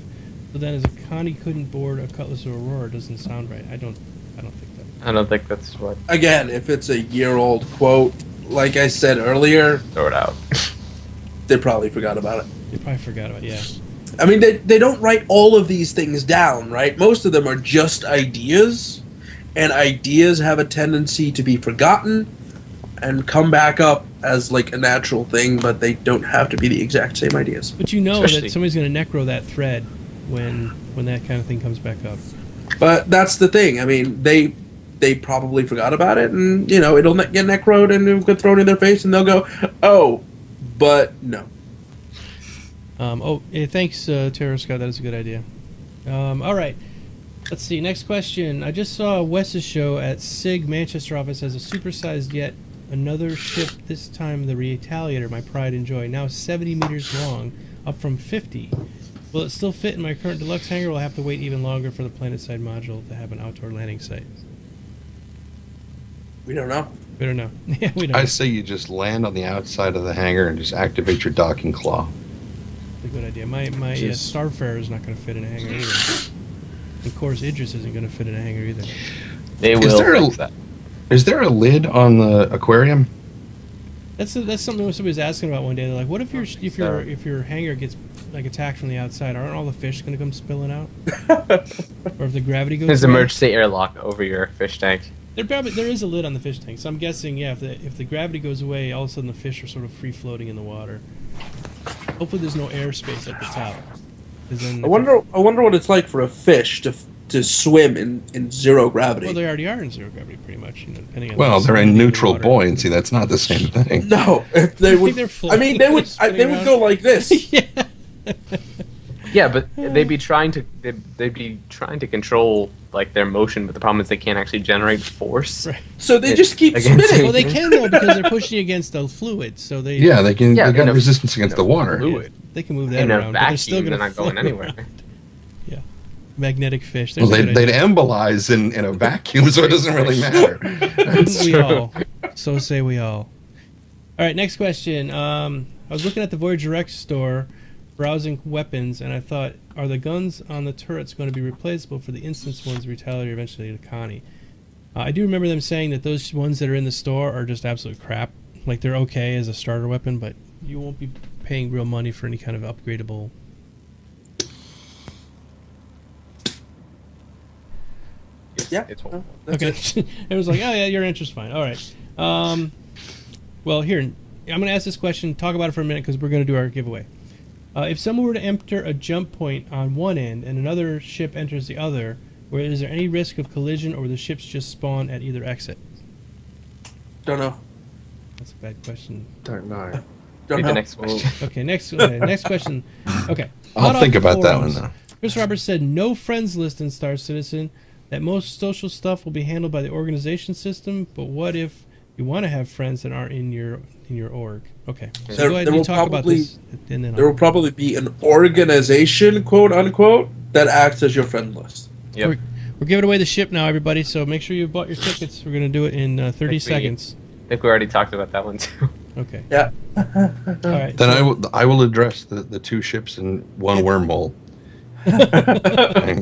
So then, as a Connie couldn't board a Cutlass or Aurora, doesn't sound right. I don't think that. I don't think that's what. Again, if it's a year-old quote, like I said earlier, Throw it out. they probably forgot about it. They probably forgot about it. Yeah. I mean, they don't write all of these things down, right? Most of them are just ideas, and ideas have a tendency to be forgotten and come back up as like a natural thing, but they don't have to be the exact same ideas. But you know Especially- that somebody's going to necro that thread when that kind of thing comes back up. But that's the thing. I mean, they probably forgot about it, and, you know, it'll get necroed and it'll get thrown in their face, and they'll go, oh, but no. Thanks, Terror Scott. That is a good idea. All right. Let's see. Next question. I just saw Wes's show at SIG Manchester office as a supersized yet another ship, this time the Retaliator, my pride and joy, now 70 meters long, up from 50. Will it still fit in my current deluxe hangar, or will I have to wait even longer for the planet-side module to have an outdoor landing site? We don't know. We don't know. Yeah, we don't I know. say you just land on the outside of the hangar and just activate your docking claw. That's a good idea. My Starfarer is not going to fit in a hangar either. Of course, Idris isn't going to fit in a hangar either. They Is will there a- fix that. Is there a lid on the aquarium? That's something somebody was asking about one day. They're like, "What if your hangar gets like attacked from the outside? Aren't all the fish going to come spilling out? Or if the gravity goes?" There's away? emergency airlock over your fish tank. There is a lid on the fish tank, so I'm guessing, yeah, if the gravity goes away, all of a sudden the fish are sort of free floating in the water. Hopefully, there's no airspace at the top. 'Cause then I wonder what it's like for a fish to swim in zero gravity. Well, they already are in zero gravity, pretty much. You know, depending on. Well, the they're in salinity of the neutral water. buoyancy. That's not the same thing. No, if they think would. they're I floating, mean, they would. spinning They would around. go like this. Yeah. Yeah, but they'd be trying to control like their motion, but the problem is they can't actually generate force. Right. So they just keep Against- spinning. Well, they can though because they're pushing against the fluid, so they Yeah, they can. Yeah, they got in a- resistance against the water. Fluid. they can move that In a around, but they're still vacuum, going they're to not going anywhere. Yeah, magnetic fish. Well, There's a good they'd idea. embolize in a vacuum, so it doesn't really matter. That's We true. all. So say we all. All right, next question. I was looking at the Voyager X store, browsing weapons, and I thought, are the guns on the turrets going to be replaceable for the instance ones Retaliator eventually to Connie? I do remember them saying that those ones that are in the store are just absolute crap. Like, they're okay as a starter weapon, but you won't be paying real money for any kind of upgradable. Yeah. It's horrible. That's Okay. it. It was like, oh yeah, your interest's fine. All right. Well, here, I'm going to ask this question, talk about it for a minute, because we're going to do our giveaway. If someone were to enter a jump point on one end and another ship enters the other, is there any risk of collision, or will the ships just spawn at either exit? Don't know. That's a bad question. Don't know. Don't Read know. the next question. Okay, next question. Okay. I'll Hot off think the about that one forums, though. Chris Roberts said no friends list in Star Citizen, that most social stuff will be handled by the organization system, but what if you want to have friends that aren't in your org? Okay. So There- go ahead there and will talk about probably- this. And then There will probably be an organization, quote unquote, that acts as your friend list. Yep. We're giving away the ship now, everybody, so make sure you bought your tickets. We're going to do it in 30 we- seconds. I think we already talked about that one too. Okay. Yeah. All right. Then I will address the two ships and one wormhole.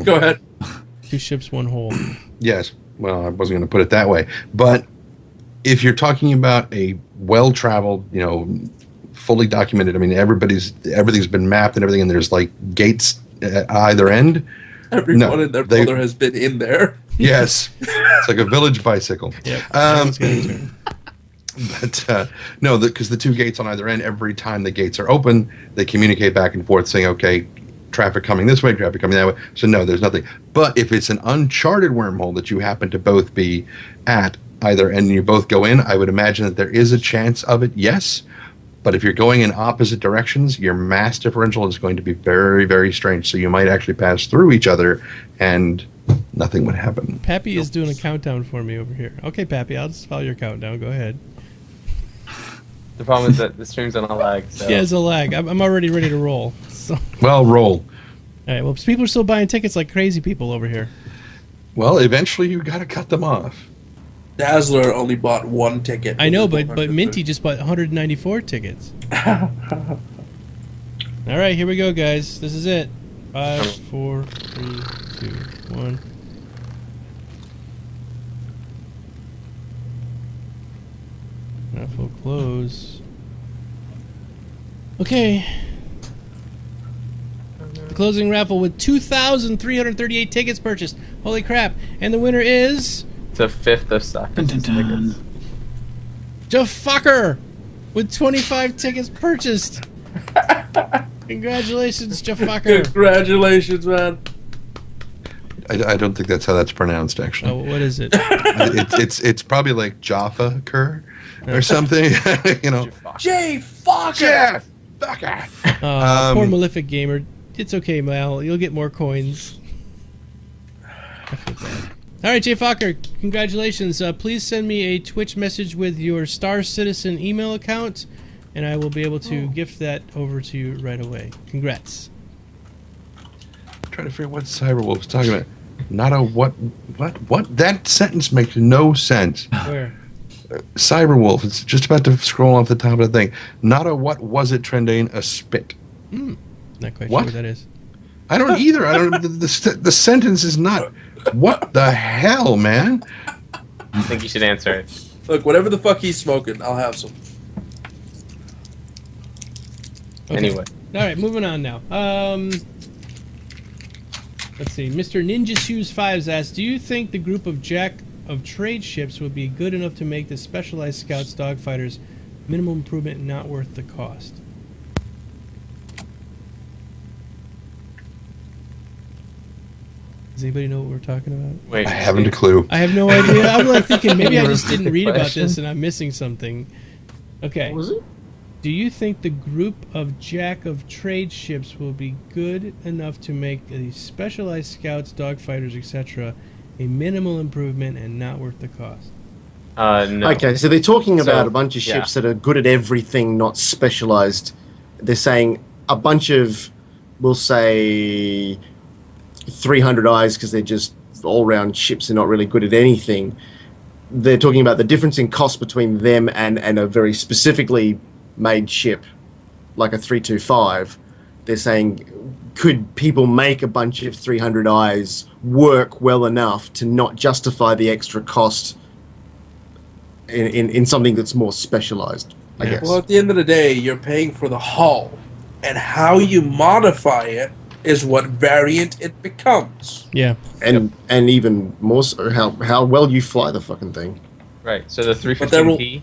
Go ahead. 2 ships, 1 hole. Yes. Well, I wasn't going to put it that way, but if you're talking about a well-traveled, fully documented, I mean, everything's been mapped and everything, and there's like gates at either end. Everyone and their brother has been in there. Yes, it's like a village bicycle. Yep. But no, because the 2 gates on either end, every time the gates are open, they communicate back and forth saying, okay, traffic coming this way, traffic coming that way. So no, there's nothing. But if it's an uncharted wormhole that you happen to both be at either end and you both go in, I would imagine that there is a chance of it, yes. But if you're going in opposite directions, your mass differential is going to be very, very strange. So you might actually pass through each other and nothing would happen. Pappy is doing a countdown for me over here. Okay, Pappy, I'll just follow your countdown. Go ahead. The problem is that the stream's on a lag. So. Yeah, it's a lag. I'm already ready to roll. So. Well, roll. All right. Well, people are still buying tickets like crazy people over here. Well, eventually you got to cut them off. Dazzler only bought 1 ticket. I know, but Minty just bought 194 tickets. All right, here we go, guys. This is it. 5, 4, 3, 2, 1. Raffle close. Okay. The closing raffle with 2,338 tickets purchased. Holy crap! And the winner is It's a fifth of stock. Jeff with 25 tickets purchased. Congratulations, Jeff. Congratulations, man. I don't think that's how that's pronounced, actually. Oh, what is it? It's probably like Jaffa Kerr or something. Jay Fokker. Jeff Fokker. Poor Malefic Gamer. It's okay, Mal. You'll get more coins. I feel bad. All right, Jay Fokker, congratulations. Please send me a Twitch message with your Star Citizen email account, and I will be able to gift that over to you right away. Congrats. I'm trying to figure out what Cyberwolf was talking about. Not a what? That sentence makes no sense. Where? Cyberwolf. It's just about to scroll off the top of the thing. Not a what was it, Trendane? A spit. Not quite What? sure what that is. I don't either. I don't. The sentence is not. What the hell, man? I think you should answer it. Look, whatever the fuck he's smoking, I'll have some. Okay. Anyway. All right, moving on now. Let's see. Mr. Ninja Shoes 5s asks, do you think the group of Jack of trade ships would be good enough to make the specialized scouts dogfighters minimum improvement not worth the cost? Does anybody know what we're talking about? Wait, I haven't a clue. I have no idea. I'm like thinking maybe I just Repeat didn't the read about question. this and I'm missing something. Okay. What was it? Do you think the group of Jack of trade ships will be good enough to make the specialized scouts, dogfighters, etc. a minimal improvement and not worth the cost? No. Okay, so they're talking about So, a bunch of yeah. ships that are good at everything, not specialized. They're saying a bunch of, we'll say, 300 eyes because they're just all-round ships. They're not really good at anything. They're talking about the difference in cost between them and a very specifically made ship, like a 325. They're saying, could people make a bunch of 300 eyes work well enough to not justify the extra cost in something that's more specialized, I guess. Well, at the end of the day, you're paying for the hull, and how you modify it is what variant it becomes. Yeah. And even more so, how well you fly the fucking thing. Right. So the 315P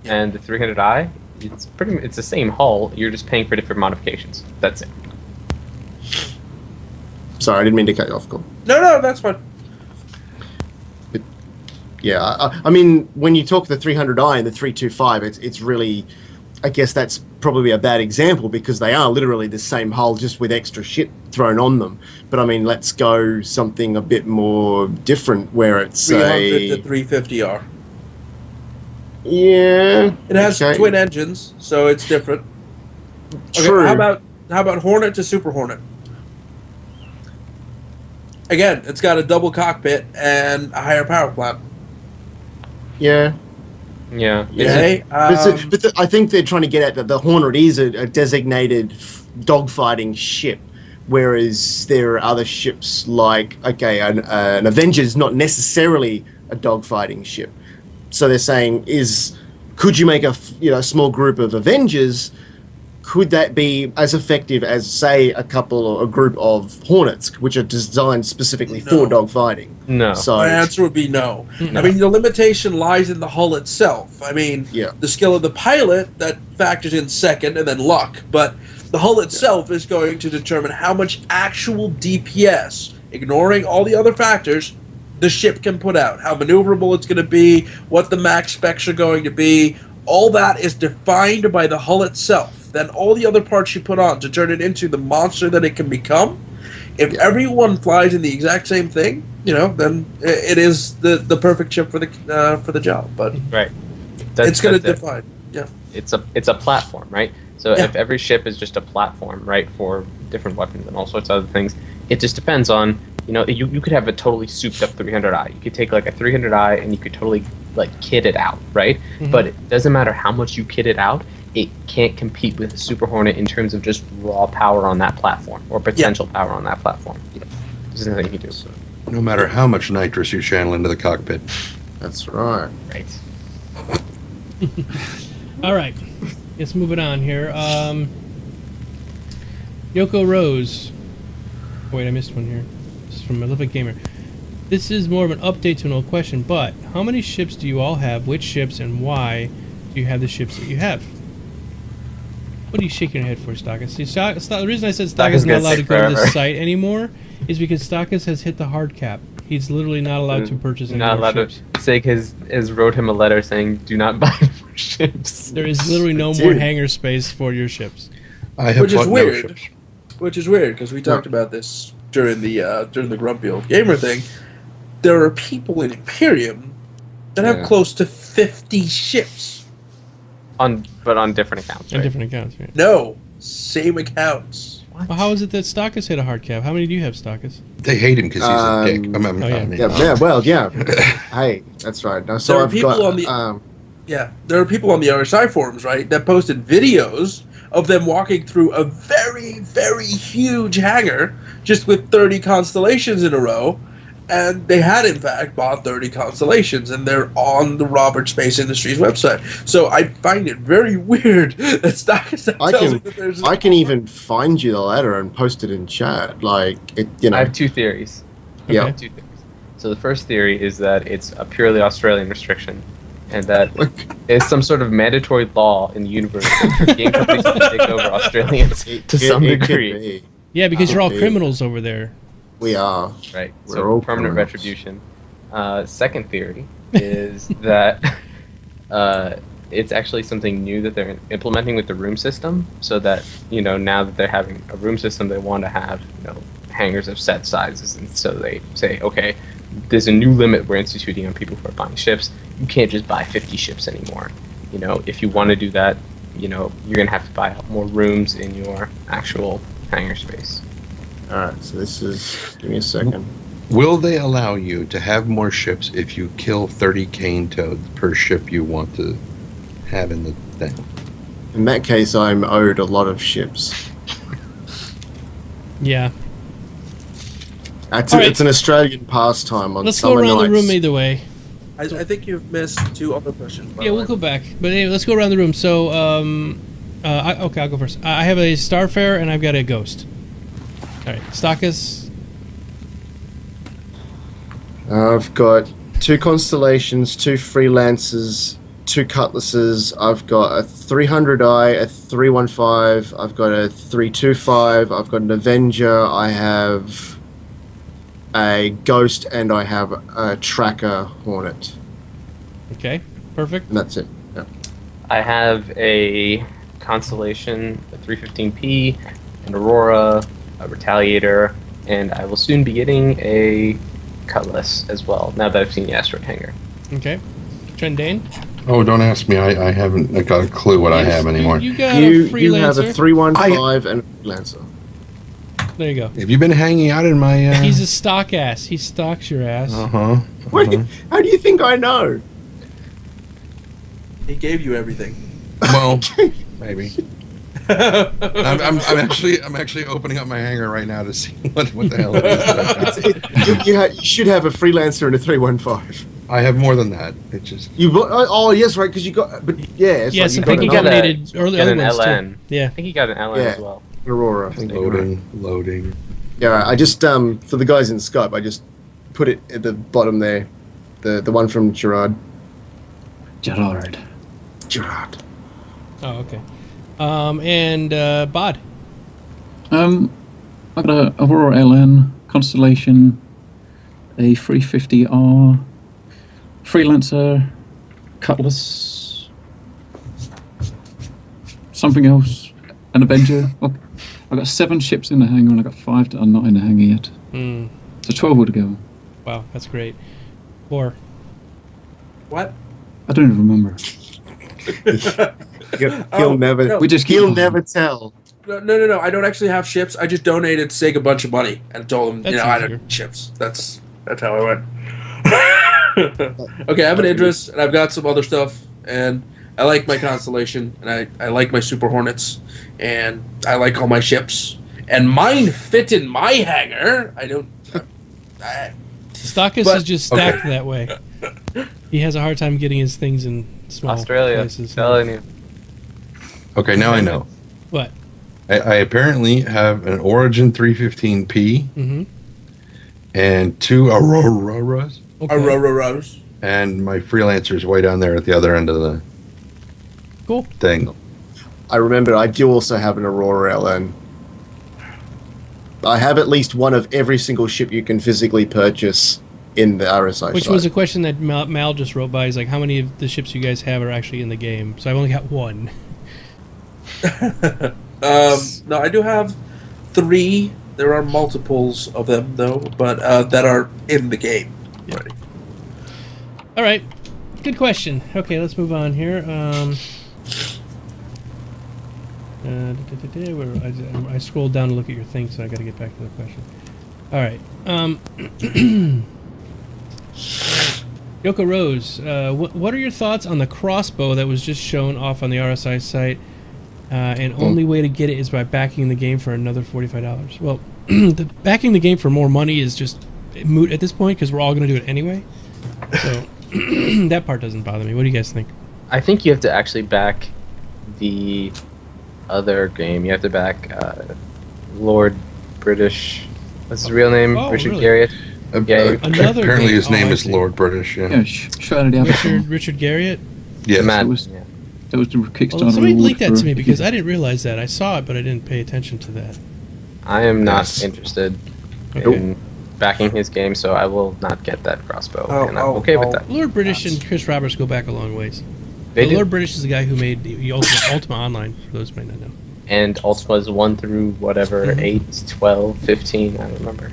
and the 300i, it's the same hull. You're just paying for different modifications. That's it. Sorry, I didn't mean to cut you off, Cole. No, that's fine. Yeah, I mean, when you talk the 300i and the 325, it's really, I guess that's probably a bad example because they are literally the same hull just with extra shit thrown on them. But I mean, let's go something a bit more different where it's 300 to 350R. Yeah. It has okay. twin engines, so it's different. Okay, True. how about Hornet to Super Hornet? Again, it's got a double cockpit and a higher power plant. Yeah. Yeah. Okay. I think they're trying to get at that the Hornet is a designated dogfighting ship, whereas there are other ships like, okay, an Avenger is not necessarily a dogfighting ship. So they're saying, could you make a small group of Avengers? Could that be as effective as, say, a group of Hornets, which are designed specifically for dogfighting? No. So My answer would be no. I mean, the limitation lies in the hull itself. I mean, the skill of the pilot, that factors in second, and then luck. But the hull itself is going to determine how much actual DPS, ignoring all the other factors, the ship can put out. How maneuverable it's going to be, what the max specs are going to be. All that is defined by the hull itself. Then all the other parts you put on to turn it into the monster that it can become. If everyone flies in the exact same thing, then it is the perfect ship for the job. But right, it's going to define. Yeah, it's a platform, right? So if every ship is just a platform, right, for different weapons and all sorts of other things, it just depends on. You could have a totally souped up 300i. You could take like a 300i and you could totally like kit it out, right? Mm-hmm. But it doesn't matter how much you kit it out. It can't compete with a Super Hornet in terms of just raw power on that platform or potential power on that platform. There's nothing you can do. So. No matter how much nitrous you channel into the cockpit. That's right. Right. All right. Let's move it on here. Yoko Rose. Wait, I missed one here. This is from Malefic Gamer. This is more of an update to an old question, but how many ships do you all have? Which ships and why do you have the ships that you have? What are you shaking your head for, Stakas? See, the reason I said Stakas is not allowed to go to this site anymore is because Stakas has hit the hard cap. He's literally not allowed to purchase any more ships. Sake has wrote him a letter saying, "Do not buy more ships." There is literally no more hangar space for your ships. Which is weird. Which is weird because we talked about this during the Grumpy Old Gamer thing. There are people in Imperium that have close to 50 ships. But on different accounts, right? On different accounts, right? No, same accounts. Well, how is it that Stakas hit a hard cap? How many do you have, Stakas? They hate him because he's a dick. Hey, that's right. No, so there are people on the RSI forums, right, that posted videos of them walking through a very, very huge hangar just with 30 constellations in a row. And they had, in fact, bought 30 constellations, and they're on the Robert Space Industries website. So I find it very weird that Stakas tells me that there's... I can even find you the letter and post it in chat. I have two theories. Okay. I have two theories. So the first theory is that it's a purely Australian restriction, and that it's some sort of mandatory law in the universe that game companies have to take over Australians to some degree. Yeah, because you're all criminals over there. We are. Right. So permanent retribution. Second theory is that it's actually something new that they're implementing with the room system, so that, now that they're having a room system, they want to have, hangars of set sizes, and so they say, okay, there's a new limit we're instituting on people who are buying ships. You can't just buy 50 ships anymore. If you want to do that, you're going to have to buy more rooms in your actual hangar space. Alright, so this is... Give me a second. Will they allow you to have more ships if you kill 30 cane toads per ship you want to have in the thing? In that case, I'm owed a lot of ships. Yeah. It's an Australian pastime on Let's summer go around nights. the room either way. I think you've missed two other questions. Yeah, we'll go back. But anyway, let's go around the room. So, okay, I'll go first. I have a Starfare and I've got a Ghost. Alright, Stakas. I've got 2 constellations, 2 freelancers, 2 cutlasses. I've got a 300i, a 315. I've got a 325. I've got an Avenger. I have a Ghost, and I have a Tracker Hornet. Okay, perfect. And that's it. Yeah. I have a Constellation, a 315P, an Aurora, a Retaliator, and I will soon be getting a Cutlass as well, now that I've seen the Asteroid Hangar. Okay. Trendane? Oh, don't ask me. I haven't got a clue what I have anymore. You got a Freelancer. You have a 315 and a Freelancer. There you go. Have you been hanging out in my... He's a stock ass. He stalks your ass. Uh-huh. How do you think I know? He gave you everything. Well, maybe. I'm actually opening up my hangar right now to see what the hell it is. You should have a freelancer and a 315. I have more than that. It just yes, right, because you got, but yeah, it's Yes, like I think he got donated early Got an ones too. LN. Yeah. I think he got an LN as well. Aurora. loading. Yeah, right, I just for the guys in Skype, I just put it at the bottom there, the one from Gerard. Gerard. Oh, okay. And Bod. I got a Aurora LN, Constellation, a 350R, Freelancer, Cutlass, something else, an Avenger. Look, I got 7 ships in the hangar and I got 5 that are not in the hangar yet. So 12 would go. Wow, that's great. 4. What? I don't even remember. He'll never. no. He'll never tell. No. I don't actually have ships. I just donated Sig a bunch of money and told him, That's I easier. don't need ships. That's how I went. Okay, I have an interest, and I've got some other stuff, and I like my Constellation, and I like my Super Hornets, and I like all my ships, and mine fit in my hangar. I don't. Stakas is just stacked that way. He has a hard time getting his things in small Australia, places. telling you. Okay, now I know. What? I apparently have an Origin 315P Mm-hmm. and 2 Auroras, Okay. and my Freelancer's way down there at the other end of the Cool. thing. I remember I do also have an Aurora LN. I have at least one of every single ship you can physically purchase in the RSI Which site. was a question that Mal just wrote by. He's like, how many of the ships you guys have are actually in the game? So I've only got 1. No, I do have 3. There are multiples of them, though, but that are in the game. Yeah. Already. All right. Good question. Okay, let's move on here. I scrolled down to look at your thing, so I got to get back to the question. All right. Yoko Rose, what are your thoughts on the crossbow that was just shown off on the RSI site? And only way to get it is by backing the game for another $45. Well, backing the game for more money is just moot at this point because we're all going to do it anyway. So that part doesn't bother me. What do you guys think? I think you have to actually back the other game. You have to back Lord British. What's his real name? Oh, Richard really? Garriott. Yeah, Another apparently game. his name I is see. Lord British. Yeah. Yeah, Shrouded Avatar. Richard Garriott? Yes. Mad. Yeah. That was the Kickstarter. Well, somebody reward linked that for- to me because I didn't realize that. I saw it, but I didn't pay attention to that. I am not Yes. interested Okay. in backing his game, so I will not get that crossbow, and I'm Oh, okay with oh. that. Lord British and Chris Roberts go back a long ways. They But do. Lord British is the guy who made the Ultima Online, for those who may not know. And Ultima's 1 through whatever, Mhm. 8, 12, 15, I don't remember.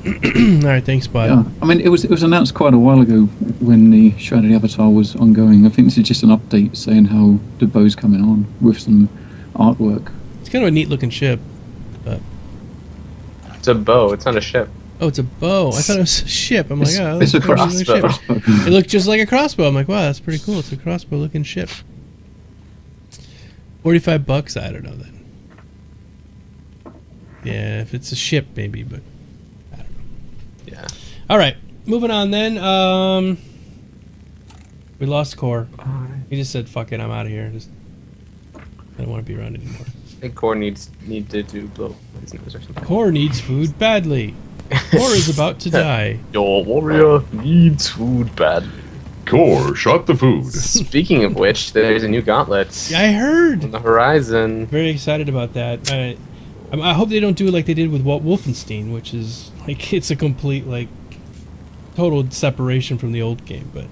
All right, thanks, Bud. Yeah, I mean, it was announced quite a while ago when the Shrouded Avatar was ongoing. I think this is just an update saying how the bow's coming on with some artwork. It's kind of a neat looking ship. It's a bow, it's not a ship. Oh, it's a bow. I thought it was a ship. I'm like, oh, It's a that's a really crossbow. nice ship. It looked just like a crossbow. I'm like, wow, that's pretty cool. It's a crossbow looking ship. $45, I don't know then. Yeah, if it's a ship, maybe, but I don't know. Yeah. All right, moving on then. We lost Core. He just said, "Fuck it, I'm out of here." Just, I don't want to be around anymore. I think Core need to do blow his nose or something. Core needs food badly. Core is about to die. Your warrior needs food badly. Core, shot the food. Speaking of which, there's a new gauntlet I heard. on the horizon. Very excited about that. I hope they don't do it like they did with Wolfenstein, which is like it's a complete like total separation from the old game. But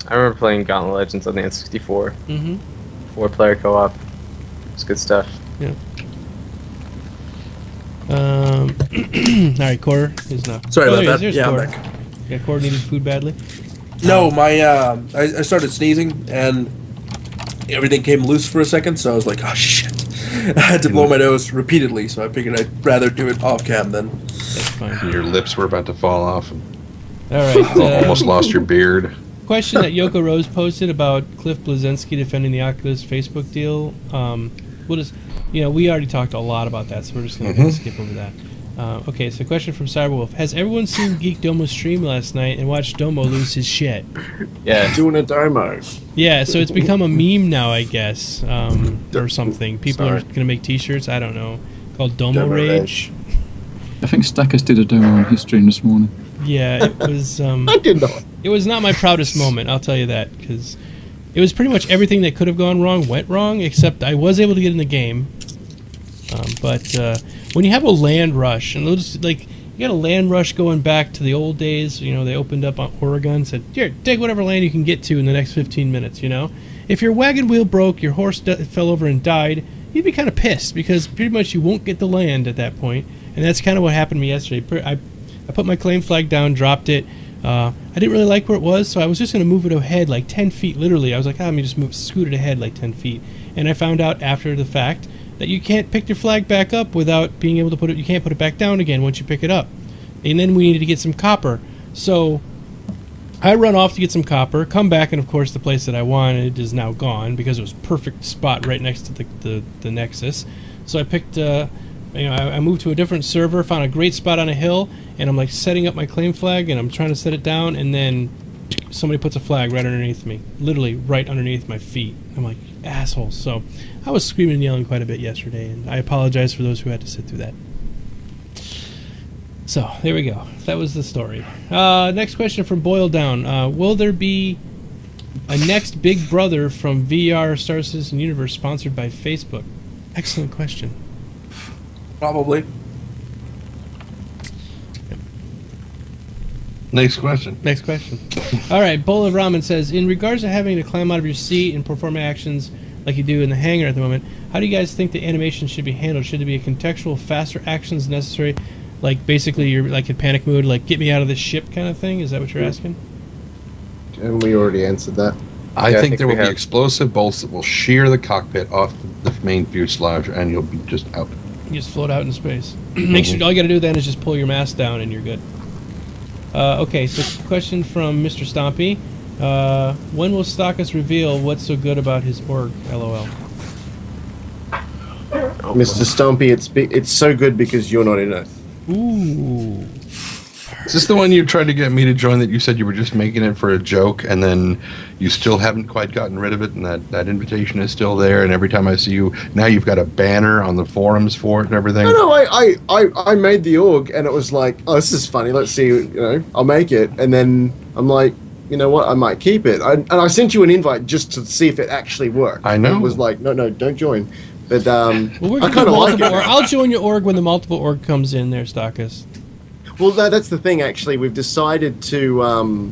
I remember playing Gauntlet Legends on the N64. mm-hmm. 4-player co-op. It's good stuff. Yeah. All right, Core is not. Sorry about there he is. that. There's Yeah, I'm Core. back. Yeah, Core needed food badly. No, my I started sneezing and everything came loose for a second, so I was like, oh shit. I had to blow my nose repeatedly, so I figured I'd rather do it off cam then. That's fine. Your lips were about to fall off. And All right. Almost lost your beard. Question that Yoko Rose posted about Cliff Bleszinski defending the Oculus Facebook deal. We'll just, we already talked a lot about that, so we're just going to skip over that. Okay, so question from Cyberwolf. Has everyone seen Geekdomo's stream last night and watched Domo lose his shit? Yeah. Doing a Domo. Yeah, so it's become a meme now, I guess, or something. People are going to make t-shirts, I don't know, called Domo Rage. I think Stakas did a demo on his stream this morning. Yeah, it was... I did not. It was not my proudest moment, I'll tell you that, because it was pretty much everything that could have gone wrong went wrong, except I was able to get in the game. But when you have a land rush, and you got a land rush going back to the old days, they opened up on Oregon, said, here, take whatever land you can get to in the next 15 minutes, If your wagon wheel broke, your horse fell over and died, you'd be kind of pissed, because pretty much you won't get the land at that point. And that's kind of what happened to me yesterday. I put my claim flag down, dropped it. I didn't really like where it was, so I was just going to move it ahead like 10 feet, literally. I was like, let me just scoot it ahead like 10 feet. And I found out after the fact that you can't pick your flag back up without being able to you can't put it back down again once you pick it up. And then we needed to get some copper. So I run off to get some copper, come back, and of course the place that I wanted is now gone because it was a perfect spot right next to the Nexus. So I picked... I moved to a different server, found a great spot on a hill, and I'm like setting up my claim flag, and I'm trying to set it down, and then somebody puts a flag right underneath me, literally right underneath my feet. I'm like, assholes. So I was screaming and yelling quite a bit yesterday, and I apologize for those who had to sit through that. So there we go. That was the story. Next question from Boil Down. Will there be a next Big Brother from VR Star Citizen Universe sponsored by Facebook? Excellent question. Probably. Next question. All right, Bowl of Ramen says, in regards to having to climb out of your seat and perform actions like you do in the hangar at the moment, how do you guys think the animation should be handled? Should there be a contextual, faster actions necessary? Like, basically, you're like in panic mode, like, get me out of this ship kind of thing? Is that what you're asking? And we already answered that. I think there will be explosive bolts that will shear the cockpit off the main fuselage, and you'll be just out. You just float out in space. Make sure all you got to do then is just pull your mask down and you're good. Okay, so question from Mr. Stompy. When will Stakas reveal what's so good about his org? LOL. Mr. Stompy, it's so good because you're not in it. Ooh. Is this the one you tried to get me to join that you said you were just making it for a joke, and then you still haven't quite gotten rid of it, and that invitation is still there, and every time I see you, now you've got a banner on the forums for it and everything? No, I made the org, and it was like, oh, this is funny, let's see, I'll make it, and then I'm like, you know what, I might keep it. And I sent you an invite just to see if it actually worked. I know. It was like, no, don't join. But well, I kind of like it. I'll join your org when the multiple org comes in there, Stakas. Well, that's the thing, actually. We've decided to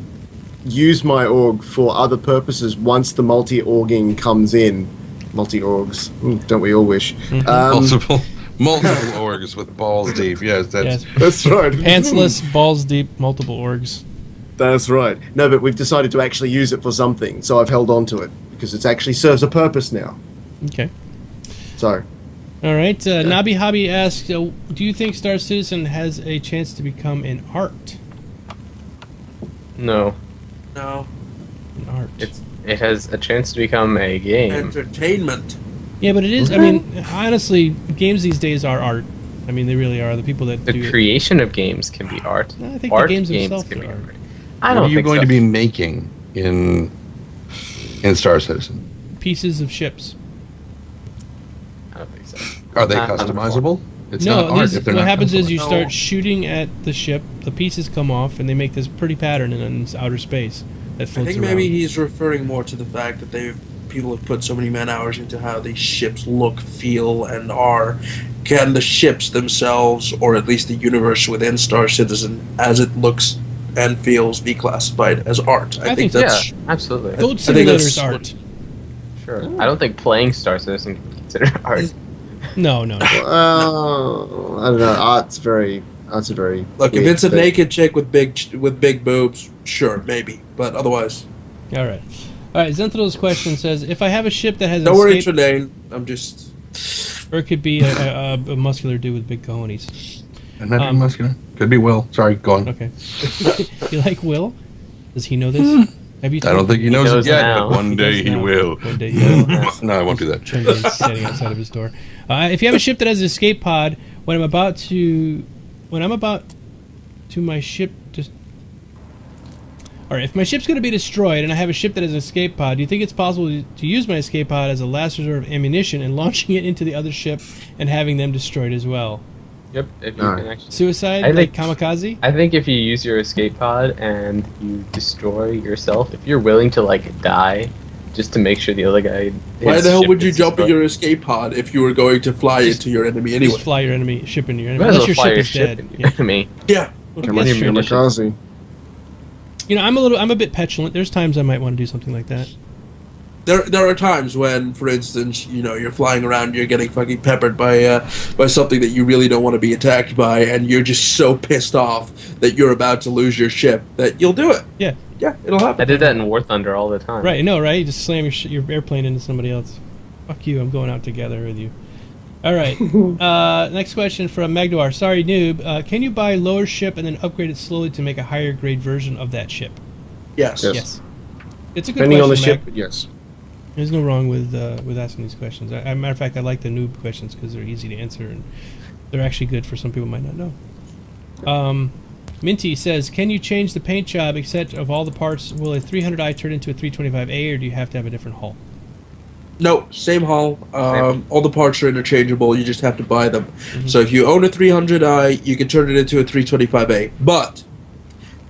use my org for other purposes once the multi-orging comes in. Multi-orgs. Don't we all wish? Multiple orgs with balls deep. Yes, that's right. Pantsless, balls deep, multiple orgs. That's right. No, but we've decided to actually use it for something, so I've held on to it, because it actually serves a purpose now. Okay. So... All right. Nabi Hobby asks, do you think Star Citizen has a chance to become an art? No. No. An art. It has a chance to become a game. Entertainment. Yeah, but it is. I mean, honestly, games these days are art. I mean, they really are. The people that the do creation of games can be art. I think art the games can themselves be are art. art. I don't What are you think going so. to be making in Star Citizen? Pieces of ships. I don't think so. Are they Not customizable? It's no, not art if they're what not happens is you customizable. start shooting at the ship, the pieces come off, and they make this pretty pattern in outer space that I floats think around. maybe he's referring more to the fact that people have put so many man hours into how these ships look, feel, and are. Can the ships themselves, or at least the universe within Star Citizen, as it looks and feels, be classified as art? I think that's Yeah, absolutely. Goat I think Simulator's that's art. Sure. I don't think playing Star Citizen can be considered art. No. I don't know. Art's a very Look, if weird it's a thing. naked chick with big boobs, sure, maybe, but otherwise. All right. Zenthil's question says, if I have a ship that has Don't worry, escaped... Trendane. I'm just... Or it could be a muscular dude with big cojones. I'm not muscular. Could be Will. Sorry, go on. Okay. You like Will? Does he know this? Have you? I don't think he knows it yet, now. but one day he will. One day he will. No, I won't do that. Trendane's standing outside of his door. If you have a ship that has an escape pod, when I'm about to my ship just. All right, if my ship's going to be destroyed and I have a ship that has an escape pod, do you think it's possible to use my escape pod as a last resort of ammunition and launching it into the other ship and having them destroyed as well? Yep. If you can actually Suicide, like kamikaze? I think if you use your escape pod and you destroy yourself, if you're willing to like die, just to make sure the other guy. Why the hell would you jump in your escape pod if you were going to fly into your enemy anyway? Just fly your enemy ship into your enemy. Unless Your ship is dead. Into your enemy. Yeah. That's true. Kamikaze. You know, I'm a bit petulant. There's times I might want to do something like that. There are times when, for instance, you know, you're flying around, you're getting fucking peppered by something that you really don't want to be attacked by, and you're just so pissed off that you're about to lose your ship that you'll do it. Yeah. Yeah, it'll happen. I did that in War Thunder all the time. Right, no, right? You just slam your airplane into somebody else. Fuck you, I'm going out together with you. All right. Next question from Magdwar. Sorry, noob. Can you buy a lower ship and then upgrade it slowly to make a higher grade version of that ship? Yes. Yes. It's a good Depending question, on the ship, Mag. yes. There's no wrong with asking these questions. As a matter of fact, I like the noob questions because they're easy to answer and they're actually good for some people who might not know. Minty says, can you change the paint job except of all the parts? Will a 300i turn into a 325A or do you have to have a different hull? No, same hull. All the parts are interchangeable. You just have to buy them. So if you own a 300i, you can turn it into a 325A. But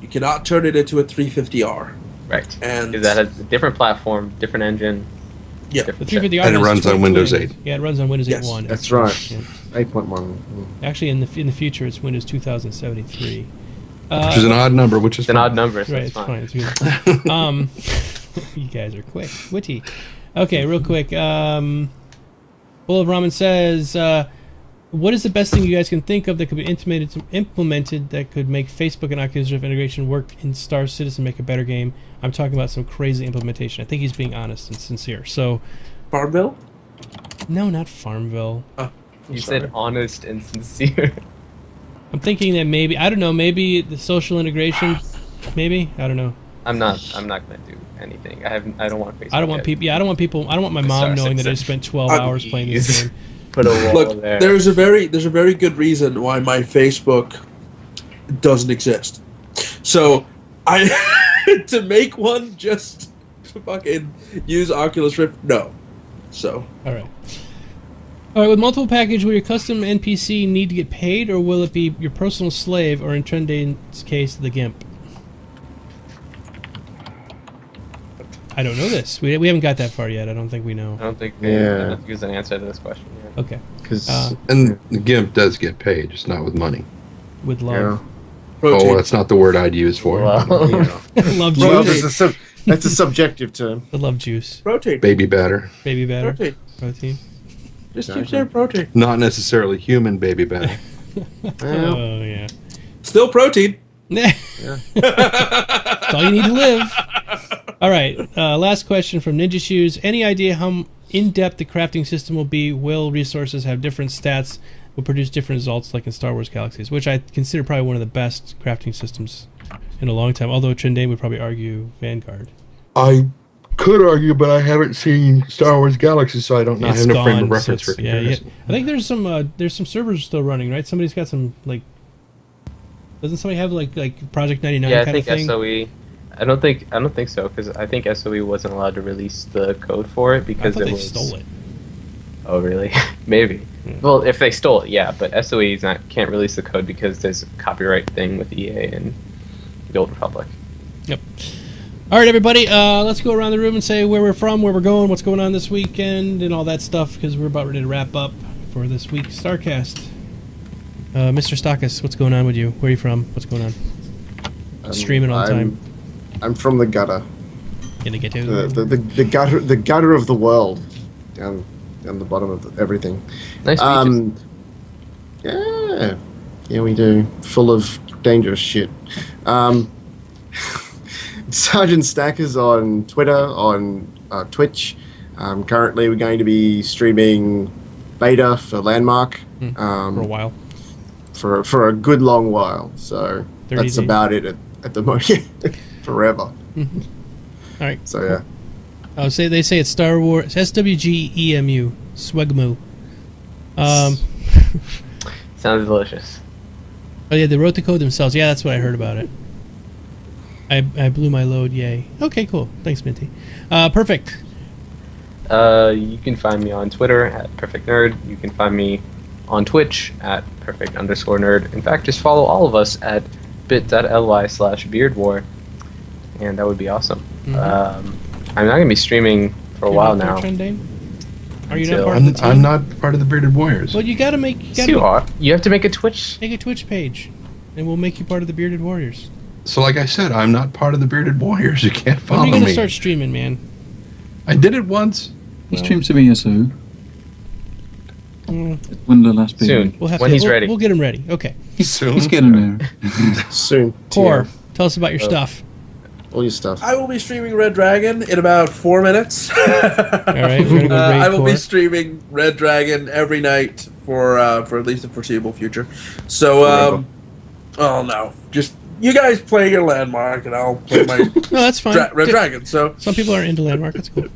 you cannot turn it into a 350R. Right. And because that has a different platform, different engine. Yeah. The 350R And it has runs on twin Windows twins. 8. Yeah, it runs on Windows Yes, 8.1. That's right. Yeah. 8.1. Actually, in the future, it's Windows 2073. Which is an odd number, which is It's an odd number, so Right, it's it's fine. fine. It's good. You guys are quick, witty. Okay, real quick. Full of Ramen says, what is the best thing you guys can think of that could be implemented that could make Facebook and Oculus Rift integration work in Star Citizen, make a better game? I'm talking about some crazy implementation. I think he's being honest and sincere. So, Farmville? no, not Farmville. You said honest and sincere. I'm thinking that maybe, I don't know, maybe the social integration, maybe, I don't know. I'm not gonna do anything. I don't want Facebook. I don't want people. Yeah, I don't want my mom knowing that I spent 12 hours playing this game. Put a wall Look, there. there's a very good reason why my Facebook doesn't exist. So I to make one just to fucking use Oculus Rift, no. So All right. With multiple package, will your custom NPC need to get paid, or will it be your personal slave, or in Trendane's case, the GIMP? I don't know this. We haven't got that far yet. I don't think we know. I don't think there's an answer to this question yet. Okay. And the GIMP does get paid, just not with money. With love. protein. Oh, that's not the word I'd use for it. Love Well, juice. that's a subjective term. The love juice. Protein. Baby batter. Baby batter. Protein. Protein. Just keep saying protein. Not necessarily human baby batter. Oh, yeah. Still protein. That's all you need to live. All right. Last question from Ninja Shoes. Any idea how in-depth the crafting system will be? Will resources have different stats? Will produce different results like in Star Wars Galaxies, which I consider probably one of the best crafting systems in a long time. Although Trendane would probably argue Vanguard. I could argue, but I haven't seen Star Wars Galaxies, so I don't know. I It's have no frame gone of reference since- for yeah, comparison. I think there's some servers still running, right? Somebody's got some like. Doesn't somebody have like Project 99 Yeah, I kind of think thing? SOE. I don't think so, because I think SOE wasn't allowed to release the code for it I because thought it they was. stole it. Oh really? Maybe. Well, if they stole it, yeah. But SOE can't release the code because there's a copyright thing with EA and the Old Republic. Yep. All right, everybody. Let's go around the room and say where we're from, where we're going, what's going on this weekend, and all that stuff, because we're about ready to wrap up for this week's StarCast. Mr. Stakas, what's going on with you? Where are you from? What's going on? Streaming all the time. I'm from the gutter. In the ghetto. The gutter of the world. Down the bottom of everything. Nice beaches. Yeah, we do. Full of dangerous shit. SgtStakas on Twitter, on Twitch. Currently, we're going to be streaming beta for Landmark For a while. for a good long while. So 30 that's days. about it at the moment. Forever. Mm-hmm. All right. So yeah. Oh, they say it's Star Wars SWGEMU Swegmu. Sounds delicious. Oh yeah, they wrote the code themselves. Yeah, that's what I heard about it. I blew my load. Yay. Okay, cool. Thanks, Minty. Perfect. You can find me on Twitter at Perfekt Nerd. You can find me on Twitch at Perfekt_Nerd. In fact, just follow all of us at bit.ly/beardwar, and that would be awesome. Mm-hmm. I'm not going to be streaming for a while now. Trendane? Are you not Until- part of the team? I'm not part of the Bearded Warriors. Well, you gotta make. Yes, you are. You have to make a Twitch. Make a Twitch page, and we'll make you part of the Bearded Warriors. So, like I said, I'm not part of the Bearded Warriors. You can't When follow are you gonna me. start streaming, man? I did it once. He streams some ESO. When the last bit. Soon. We'll have When to, he's we'll, ready. We'll get him ready. Okay. Soon. He's getting there. Soon. Core, TM. tell us about your stuff. All your stuff. I will be streaming Red Dragon in about 4 minutes. All right, we're gonna go raid I will be Core. streaming Red Dragon every night for at least the foreseeable future. So, oh no, just you guys play your Landmark and I'll play my No, that's fine. Red Dragon. So, Some people aren't into Landmark. That's cool.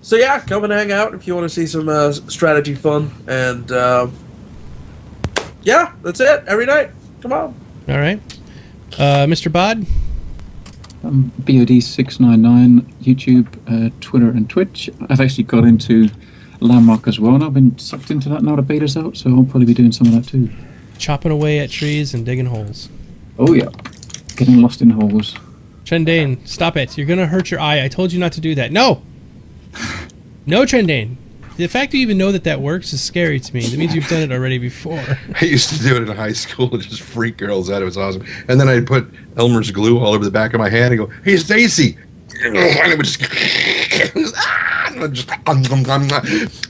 so yeah, come and hang out if you want to see some strategy fun. And yeah, that's it. Every night, come on. All right, Mr. Bod. BOD699, YouTube, Twitter, and Twitch. I've actually got into Landmark as well, and I've been sucked into that now the beta's out, so I'll probably be doing some of that too. Chopping away at trees and digging holes. Oh yeah, getting lost in holes. Trendane, stop it. You're going to hurt your eye. I told you not to do that. No! No, Trendane. The fact that you even know that works is scary to me. That means you've done it already before. I used to do it in high school, just freak girls out. It was awesome. And then I'd put Elmer's glue all over the back of my hand and go, "Hey, Stacy!" And it would just,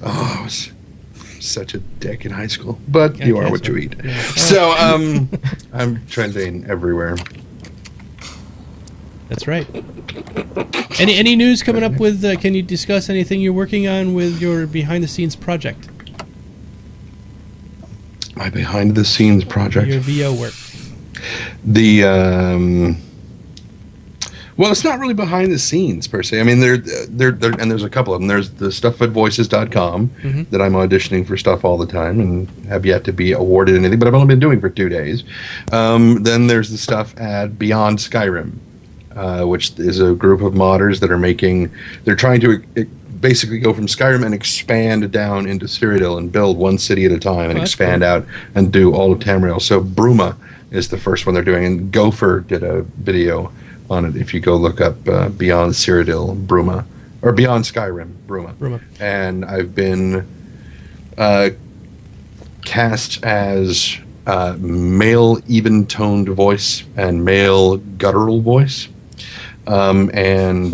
oh, I was such a dick in high school. But you are what you eat. Yeah. So, I'm trending everywhere. That's right. Any news coming up with, can you discuss anything you're working on with your behind-the-scenes project? My behind-the-scenes project. Your VO work. Well, it's not really behind the scenes per se. I mean, there, and there's a couple of them. There's the stuff at voices.com that I'm auditioning for stuff all the time and have yet to be awarded anything, but I've only been doing for 2 days. Then there's the stuff at Beyond Skyrim, which is a group of modders that are they're trying to basically go from Skyrim and expand down into Cyrodiil and build one city at a time and expand out and do all of Tamriel. So Bruma is the first one they're doing, and Gopher did a video on it. If you go look up Beyond Cyrodiil Bruma, or Beyond Skyrim Bruma. And I've been cast as male even-toned voice and male guttural voice, and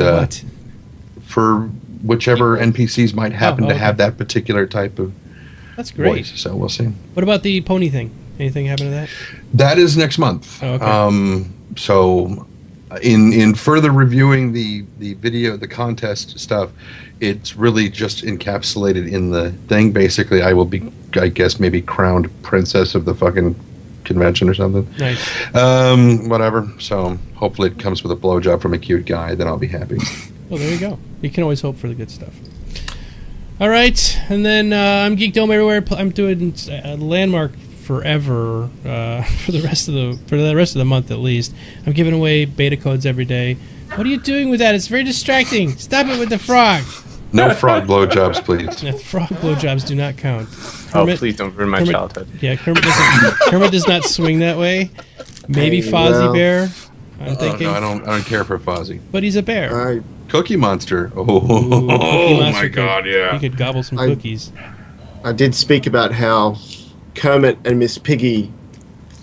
for whichever NPCs might happen to have that particular type of That's great. voice. So we'll see. What about the pony thing? Anything happen to that? That is next month. Oh, okay. So in further reviewing the video, the contest stuff, it's really just encapsulated in the thing. Basically, I will be, I guess, maybe crowned princess of the fucking convention or something. Nice. Whatever. So hopefully it comes with a blowjob from a cute guy. Then I'll be happy. Well, there you go. You can always hope for the good stuff. All right, and then I'm Geekdomo everywhere. I'm doing Landmark forever for the rest of the month at least. I'm giving away beta codes every day. What are you doing with that? It's very distracting. Stop it with the frog. No frog blowjobs, please. Yeah, frog blowjobs do not count. Kermit, please don't ruin my childhood. Yeah, Kermit does not swing that way. Maybe Fozzie Bear. I'm thinking. No, I don't care for Fozzie. But he's a bear. Cookie Monster. Ooh, Cookie Monster my God, yeah. He could gobble some cookies. I did speak about how Kermit and Miss Piggy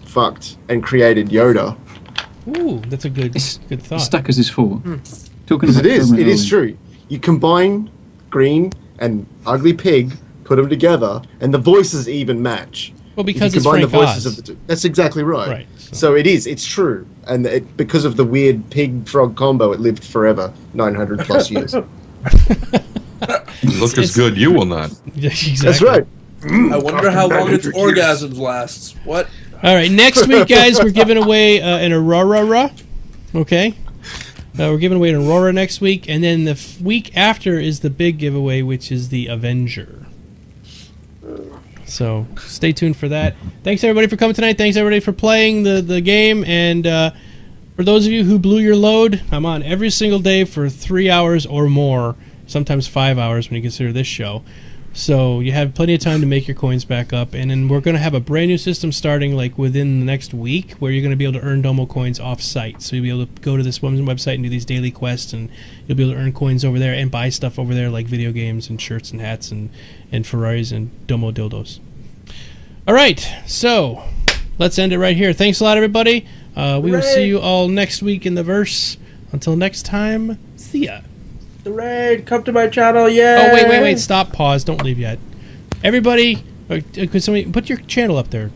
fucked and created Yoda. Ooh, that's a good thought. Stakas is for. Because it is true. You combine Green and Ugly Pig, put them together, and the voices even match. Well, because you it's combine Frank the voices Oz. of the two. That's exactly right. Right. So it's true. And because of the weird pig-frog combo, it lived forever, 900 plus years. Look as good, you will not. Yeah, exactly. That's right. I wonder how long its orgasms lasts. What? All right, next week, guys, we're giving away an Aurora. Okay? We're giving away an Aurora next week, and then the week after is the big giveaway, which is the Avenger. So stay tuned for that. Thanks, everybody, for coming tonight. Thanks, everybody, for playing the game. And for those of you who blew your load, I'm on every single day for 3 hours or more, sometimes 5 hours when you consider this show. So you have plenty of time to make your coins back up, and then we're going to have a brand new system starting like within the next week where you're going to be able to earn Domo coins off-site. So you'll be able to go to this woman's website and do these daily quests, and you'll be able to earn coins over there and buy stuff over there like video games and shirts and hats and Ferraris and Domo dildos. All right, so let's end it right here. Thanks a lot, everybody. We will see you all next week in the verse. Until next time, see ya. The raid, come to my channel, yeah. Oh, wait, stop, pause, don't leave yet. Everybody, could somebody put your channel up there?